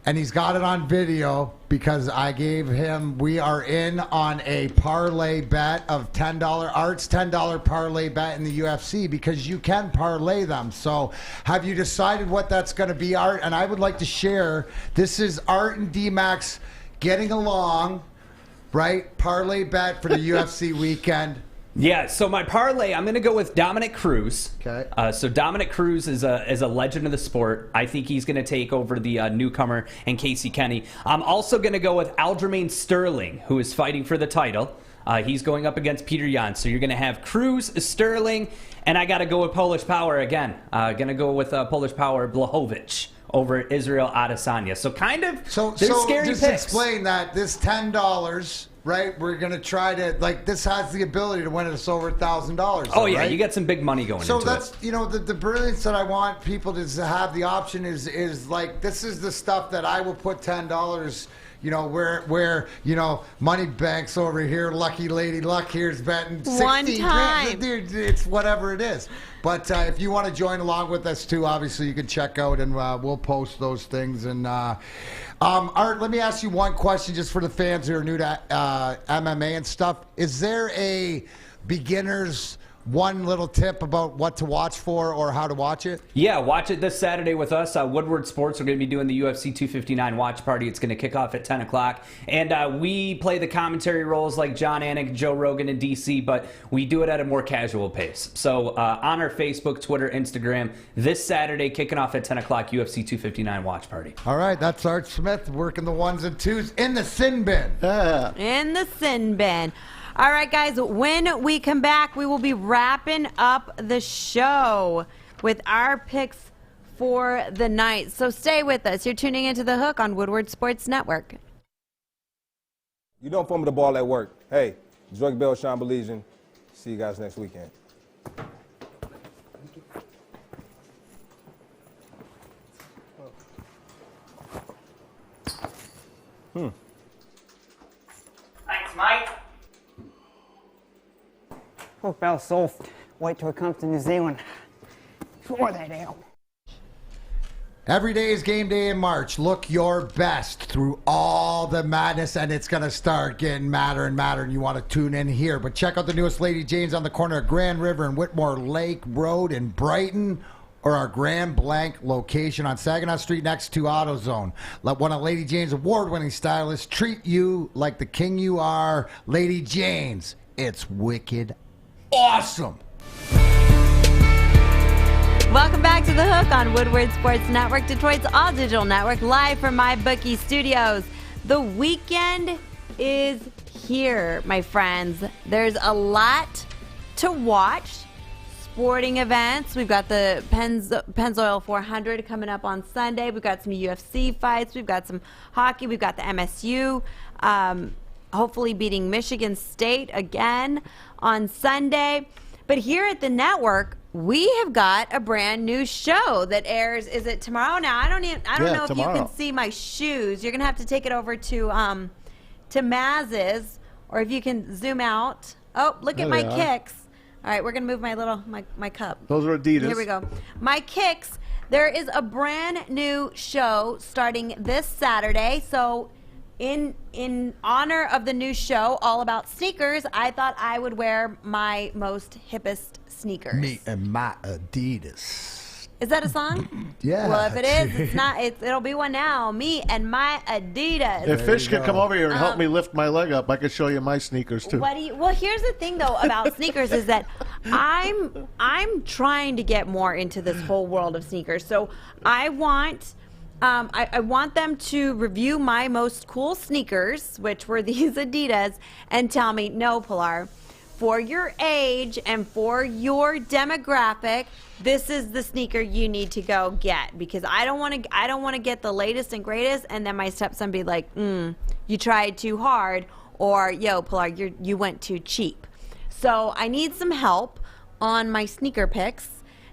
and he's got it on video because I gave him, we are in on a parlay bet of $10. Art's $10 parlay bet in the UFC because you can parlay them. So have you decided what that's going to be, Art? And I would like to share, this is Art and DMac getting along, right? Parlay bet for the UFC weekend. Yeah, so my parlay, I'm going to go with Dominic Cruz. Okay. So Dominic Cruz is a legend of the sport. I think he's going to take over the newcomer and Casey Kenny. I'm also going to go with Aljamain Sterling, who is fighting for the title. He's going up against Peter Yan. So you're going to have Cruz, Sterling, and I got to go with Polish Power again. Going to go with Polish Power Blachowicz over Israel Adesanya. So kind of, there's scary just picks. Explain that this $10. Right, we're gonna try to this has the ability to win us over $1,000. Oh yeah, right? you got some big money going into it. So that's the brilliance that I want people to have the option is like this is the stuff that I will put $10. Where Money Banks over here, Lucky Lady Luck here's betting 60 grand. Dude, it's whatever it is. But if you want to join along with us too, obviously you can check out and we'll post those things. And Art, let me ask you one question just for the fans who are new to MMA and stuff. Is there a beginner's one little tip about what to watch for or how to watch it? Yeah, watch it this Saturday with us. Woodward Sports, we're going to be doing the UFC 259 watch party. It's going to kick off at 10 o'clock. And we play the commentary roles like John Anik, Joe Rogan, and DC, but we do it at a more casual pace. So on our Facebook, Twitter, Instagram, this Saturday, kicking off at 10 o'clock, UFC 259 watch party. All right, that's Art Smith working the ones and twos in the sin bin. In the sin bin. All right, guys, when we come back, we will be wrapping up the show with our picks for the night. So stay with us. You're tuning into The Hook on Woodward Sports Network. You don't fumble the ball at work. Hey, Drake Bell, Sean Baligian. See you guys next weekend. Thanks, Mike. Oh, Bell's soft. Wait till it comes to New Zealand. Pour that out. Every day is game day in March. Look your best through all the madness, and it's going to start getting madder and madder, and you want to tune in here. But check out the newest Lady Jane's on the corner of Grand River and Whitmore Lake Road in Brighton, or our Grand Blanc location on Saginaw Street next to AutoZone. Let one of Lady Jane's award-winning stylists treat you like the king you are. Lady Jane's. It's wicked awesome. Welcome back to The Hook on Woodward Sports Network, Detroit's all-digital network, live from my bookie studios. The weekend is here, my friends. There's a lot to watch. Sporting events. We've got the Pennzoil 400 coming up on Sunday. We've got some UFC fights. We've got some hockey. We've got the MSU hopefully beating Michigan State again on Sunday. But here at the network, we have got a brand new show that airs. Is it tomorrow? Now I don't know if tomorrow. you can see my shoes. You're gonna have to take it over to Maz's, or if you can zoom out. Oh, look at my kicks. All right, we're gonna move my cup. Those are Adidas. Here we go. My kicks. There is a brand new show starting this Saturday. So in honor of the new show all about sneakers, I thought I would wear my most hippest sneakers. Me and my Adidas. Is that a song? Yeah. Well, if it is, it's not. It'll be one now. Me and my Adidas. If Fish could come over here and help me lift my leg up, I could show you my sneakers too. Well, here's the thing though about sneakers is that I'm trying to get more into this whole world of sneakers. So I want them to review my most cool sneakers, which were these Adidas, and tell me, no, Pilar, for your age and for your demographic, this is the sneaker you need to go get, because I don't want to get the latest and greatest, and then my stepson be like, you tried too hard, or yo, Pilar, you went too cheap. So I need some help on my sneaker picks.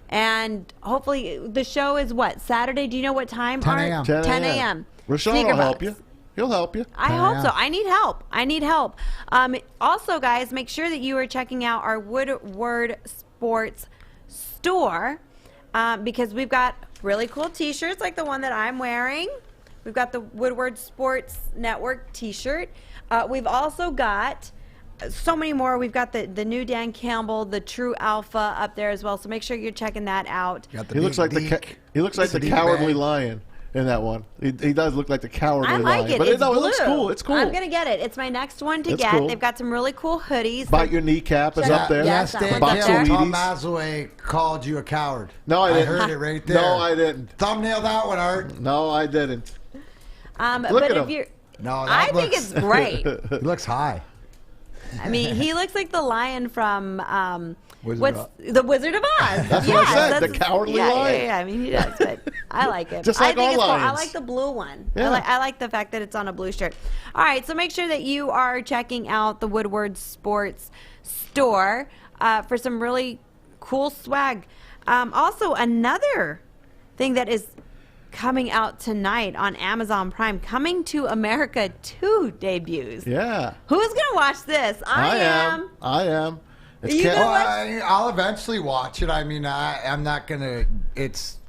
And hopefully the show is what? Saturday? Do you know what time? 10 a.m. 10 a.m. Rashawn will help you. He'll help you. I hope so. I need help. Also, guys, make sure that you are checking out our Woodward Sports store because we've got really cool T-shirts like the one that I'm wearing. We've got the Woodward Sports Network T-shirt. We've also got so many more. We've got the new Dan Campbell, the True Alpha up there as well. So make sure you're checking that out. He looks like the cowardly lion in that one. He does look like the cowardly lion. I like it. But It's no, it blue. looks cool. It's cool. I'm gonna get it. It's my next one to It's get. cool. They've got some really cool hoodies. Bite your kneecap is up there. Yes, Dan Box of Campbell, Tom Wheaties. Mazaway called you a coward. No, I didn't. heard it right there. No, I didn't. Thumbnail that one, Art. No, I didn't. But at if him. you're, No, I think it's great. He looks high. I mean, he looks like the lion from Wizard of the Wizard of Oz. That's what I said. The cowardly lion. Yeah. I mean, he does, but I like it. Just like I think all it's cool. I lions. like the blue one. Yeah. I like the fact that it's on a blue shirt. All right, so make sure that you are checking out the Woodward Sports store for some really cool swag. Also, another thing that is coming out tonight on Amazon Prime, Coming to America 2 debuts. Yeah. Who's going to watch this? I am. It's You know what? I'll eventually watch it. I mean, I'm not gonna.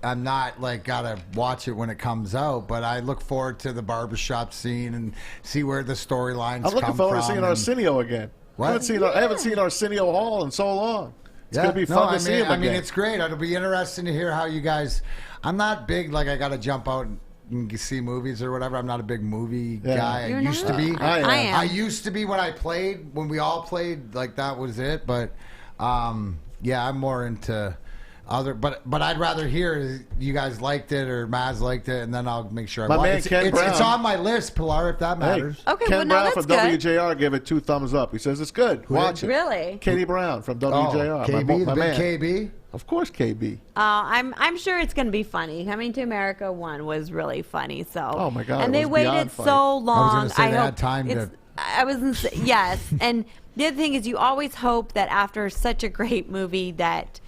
I'm not like gotta watch it when it comes out. But I look forward to the barbershop scene and see where the storylines. I'm looking forward to seeing Arsenio again. What? I haven't seen Arsenio Hall in so long. It's going to be fun to see him again. I mean, it's great. It'll be interesting to hear how you guys. I'm not big, like, I got to jump out and see movies or whatever. I'm not a big movie guy. You're I used to be. I am. I used to be when I played, when we all played, like, that was it. But, yeah, I'm more into other. But I'd rather hear you guys liked it or Maz liked it, and then I'll make sure I watch it. It's on my list, Pilar, if that matters. Hey, Okay, Ken well, no, Brown from that's good. WJR gave it 2 thumbs up. He says it's good. Watch it. Really? Katie Brown from WJR. KB, my the man. big KB? Of course, KB. I'm sure it's going to be funny. Coming to America 1 was really funny. So. Oh my God! And it they was waited beyond so funny. long. I was going to say they hope had time to. I was gonna say, yes, and the other thing is, you always hope that after such a great movie that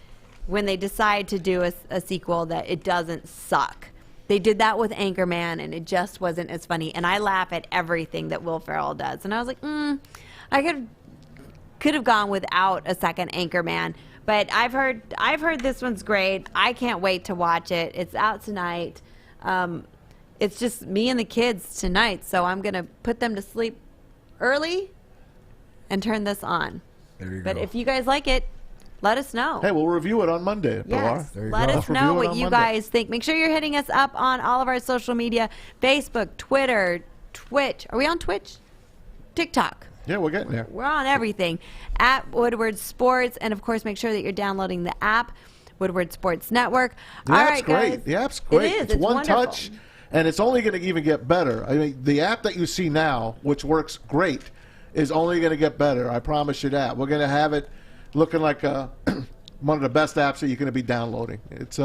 when they decide to do a sequel, that it doesn't suck. They did that with Anchorman, and it just wasn't as funny. And I laugh at everything that Will Ferrell does, and I was like, I could have gone without a second Anchorman. But I've heard this one's great. I can't wait to watch it. It's out tonight. It's just me and the kids tonight, so I'm gonna put them to sleep early and turn this on. There you But go. if you guys like it, let us know. Hey, we'll review it on Monday, Yes, Pilar. let us know what you guys think. Make sure you're hitting us up on all of our social media: Facebook, Twitter, Twitch. Are we on Twitch? TikTok. Yeah, we're getting there. We're on everything at Woodward Sports, and of course, make sure that you're downloading the app, Woodward Sports Network. The all app's right, great. guys. The app's great. It is. It's one wonderful. touch, and it's only going to even get better. I mean, the app that you see now, which works great, is only going to get better. I promise you that. We're going to have it looking like one of the best apps that you're going to be downloading. It's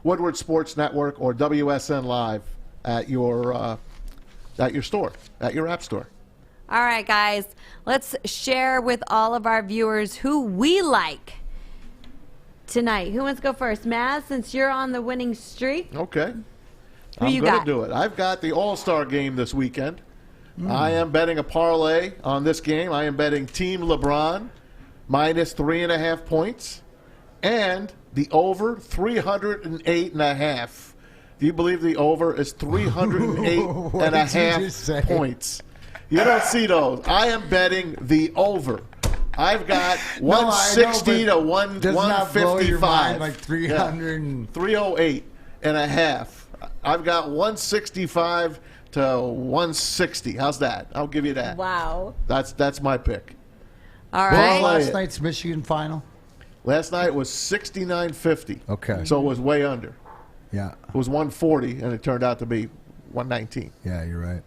Woodward Sports Network or WSN Live at your store, at your app store. All right, guys, let's share with all of our viewers who we like tonight. Who wants to go first? Maz, since you're on the winning streak. Okay. Who I'm you going to got? do it. I've got the All-Star game this weekend. I am betting a parlay on this game. I am betting Team LeBron minus 3.5 points and the over 308.5. Do you believe the over is 308.5 points? You don't see those. I am betting the over. I've got 160 to 155. Like 300 308.5. I've got 165 to 160. How's that? I'll give you that. Wow. That's my pick. All What right. was last night's Michigan final? Last night was 69.50. Okay. So it was way under. Yeah. It was 140, and it turned out to be 119. Yeah, you're right.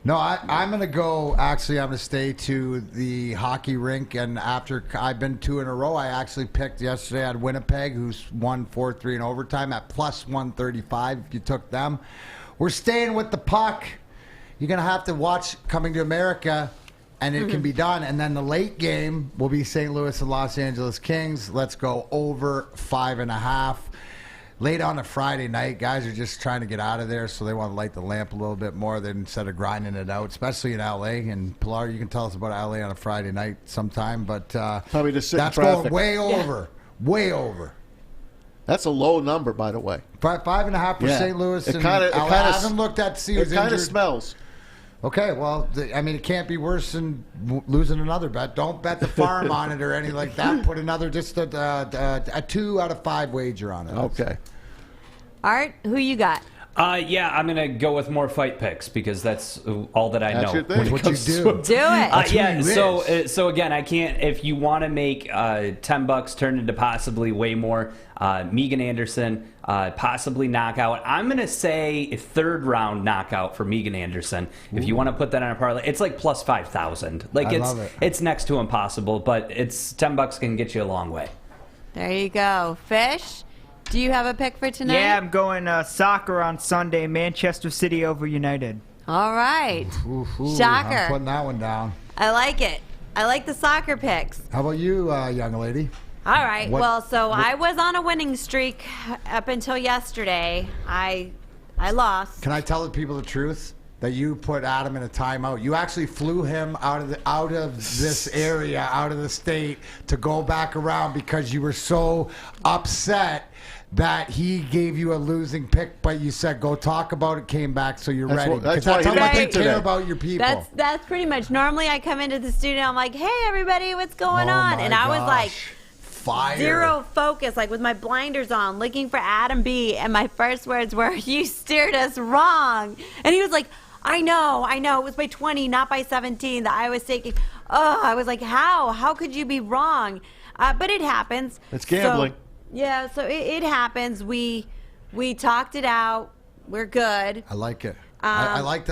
No, I'm going to go, actually, I'm going to stay to the hockey rink, and after I've been 2 in a row, I actually picked yesterday at Winnipeg, who's won 4-3 in overtime at plus 135 if you took them. We're staying with the puck. You're going to have to watch Coming to America, and it can be done. And then the late game will be St. Louis and Los Angeles Kings. Let's go over 5.5. Late on a Friday night, guys are just trying to get out of there, so they want to light the lamp a little bit more than instead of grinding it out, especially in L.A. And Pilar, you can tell us about L.A. on a Friday night sometime, but probably just sit in that's traffic. going way over, way over. That's a low number, by the way. 5.5 for St. Louis. It and kind of. I haven't looked at to see who's It kind of injured. smells. Okay, well, I mean, it can't be worse than losing another bet. Don't bet the farm on it or anything like that. Put another, just a 2 out of 5 wager on it. Okay. Art, who you got? Yeah, I'm going to go with more fight picks because that's all that I That's know. your thing. when it What you comes do. to- Do it. Yeah, so again, I can't, if you want to make $10 turn into possibly way more, Megan Anderson, possibly knockout. I'm going to say a 3rd round knockout for Megan Anderson. If you want to put that on a parlay, it's like plus 5,000. Like I love it. it's next to impossible, but it's $10 can get you a long way. There you go. Fish, do you have a pick for tonight? Yeah, I'm going soccer on Sunday, Manchester City over United. All right. Ooh, Shocker. I'm putting that one down. I like it. I like the soccer picks. How about you, young lady? All right. What- Well, so I was on a winning streak up until yesterday. I lost. Can I tell the people the truth? That you put Adam in a timeout. You actually flew him out of this area, out of the state, to go back around because you were so upset that he gave you a losing pick, but you said go talk about it, came back, so you're ready. That's Because why that's he how much didn't you care today. about your people. That's pretty much. Normally I come into the studio, I'm like, hey everybody, what's going Oh on? my And I was like gosh. fire. Zero focus, like with my blinders on, looking for Adam B. And my first words were, "You steered us wrong." And he was like, I know. It was by 20, not by 17 that I was taking. Oh, I was like, how? How could you be wrong? But it happens. It's gambling. So it happens. We talked it out. We're good. I like it. I like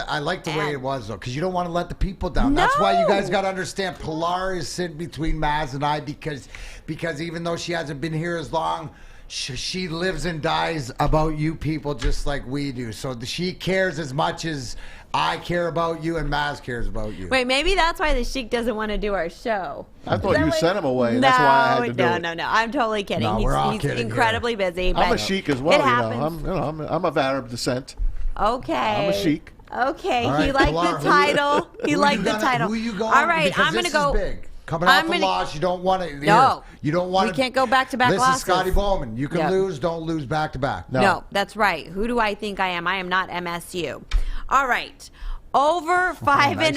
the way it was, though, because you don't want to let the people down. That's why you guys got to understand Pilar is sitting between Maz and I because even though she hasn't been here as long, she lives and dies about you people just like we do. So she cares as much as I care about you and Maz cares about you. Wait, maybe that's why the Sheik doesn't want to do our show. I thought you sent him away. That's why I had to do it. No. I'm totally kidding. No, we're all he's kidding incredibly busy. I'm but a Sheik as well. It happens. I'm of Arab descent. Okay. I'm a Sheik. Okay, Right, he liked Pilar, the title. He liked the title. Who you going? All right, because I'm going to this go. is big. Coming off a loss, you don't want to. No. You don't want We can't go back-to-back losses. losses. Scotty Bowman. You can Yep. lose, don't lose back-to-back. No, that's right. Who do I think I am? I am not MSU. All right. Over 5.5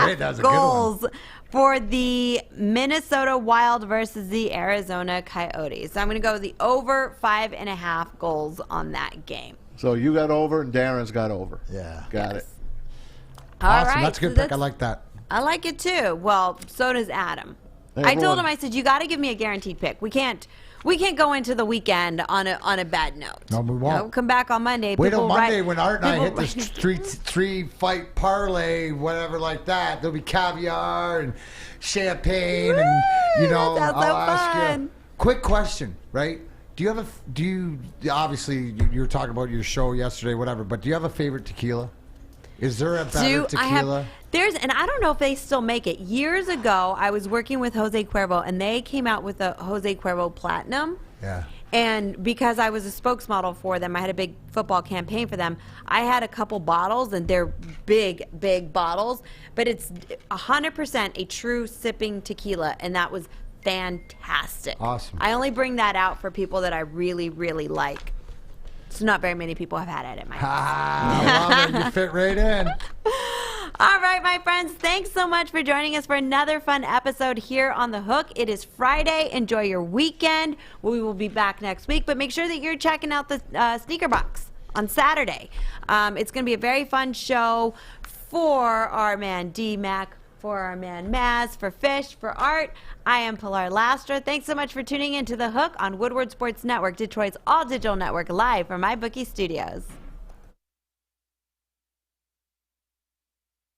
Hey, that was a good goals for the Minnesota Wild versus the Arizona Coyotes. So I'm going to go the over 5.5 goals on that game. So you got over and Darren's got over. Yeah. Got it. All Awesome. right, That's a good so pick. I like that. I like it too. Well, so does Adam. I told him, I said, you got to give me a guaranteed pick. We can't go into the weekend on a bad note. No, we won't. We'll come back on Monday. Wait till People Monday write- when Art and I hit people- this three fight parlay, whatever like that. There'll be caviar and champagne, and that sounds so I'll ask fun. you. Quick question, right? Do you obviously you were talking about your show yesterday, whatever, but do you have a favorite tequila? Is there a better tequila? And I don't know if they still make it. Years ago, I was working with Jose Cuervo, and they came out with a Jose Cuervo Platinum. Yeah. And because I was a spokesmodel for them, I had a big football campaign for them. I had a couple bottles, and they're big, big bottles, but it's 100% a true sipping tequila, and that was fantastic. Awesome. I only bring that out for people that I really, really like. So not very many people have had it at my house. I love it. You fit right in. All right, my friends, thanks so much for joining us for another fun episode here on The Hook. It is Friday. Enjoy your weekend. We will be back next week, but make sure that you're checking out the Sneaker Box on Saturday. It's going to be a very fun show for our man DMac, for our man Maz, for Fish, for Art. I am Pilar Lastra. Thanks so much for tuning in to The Hook on Woodward Sports Network, Detroit's all-digital network, live from my bookie studios.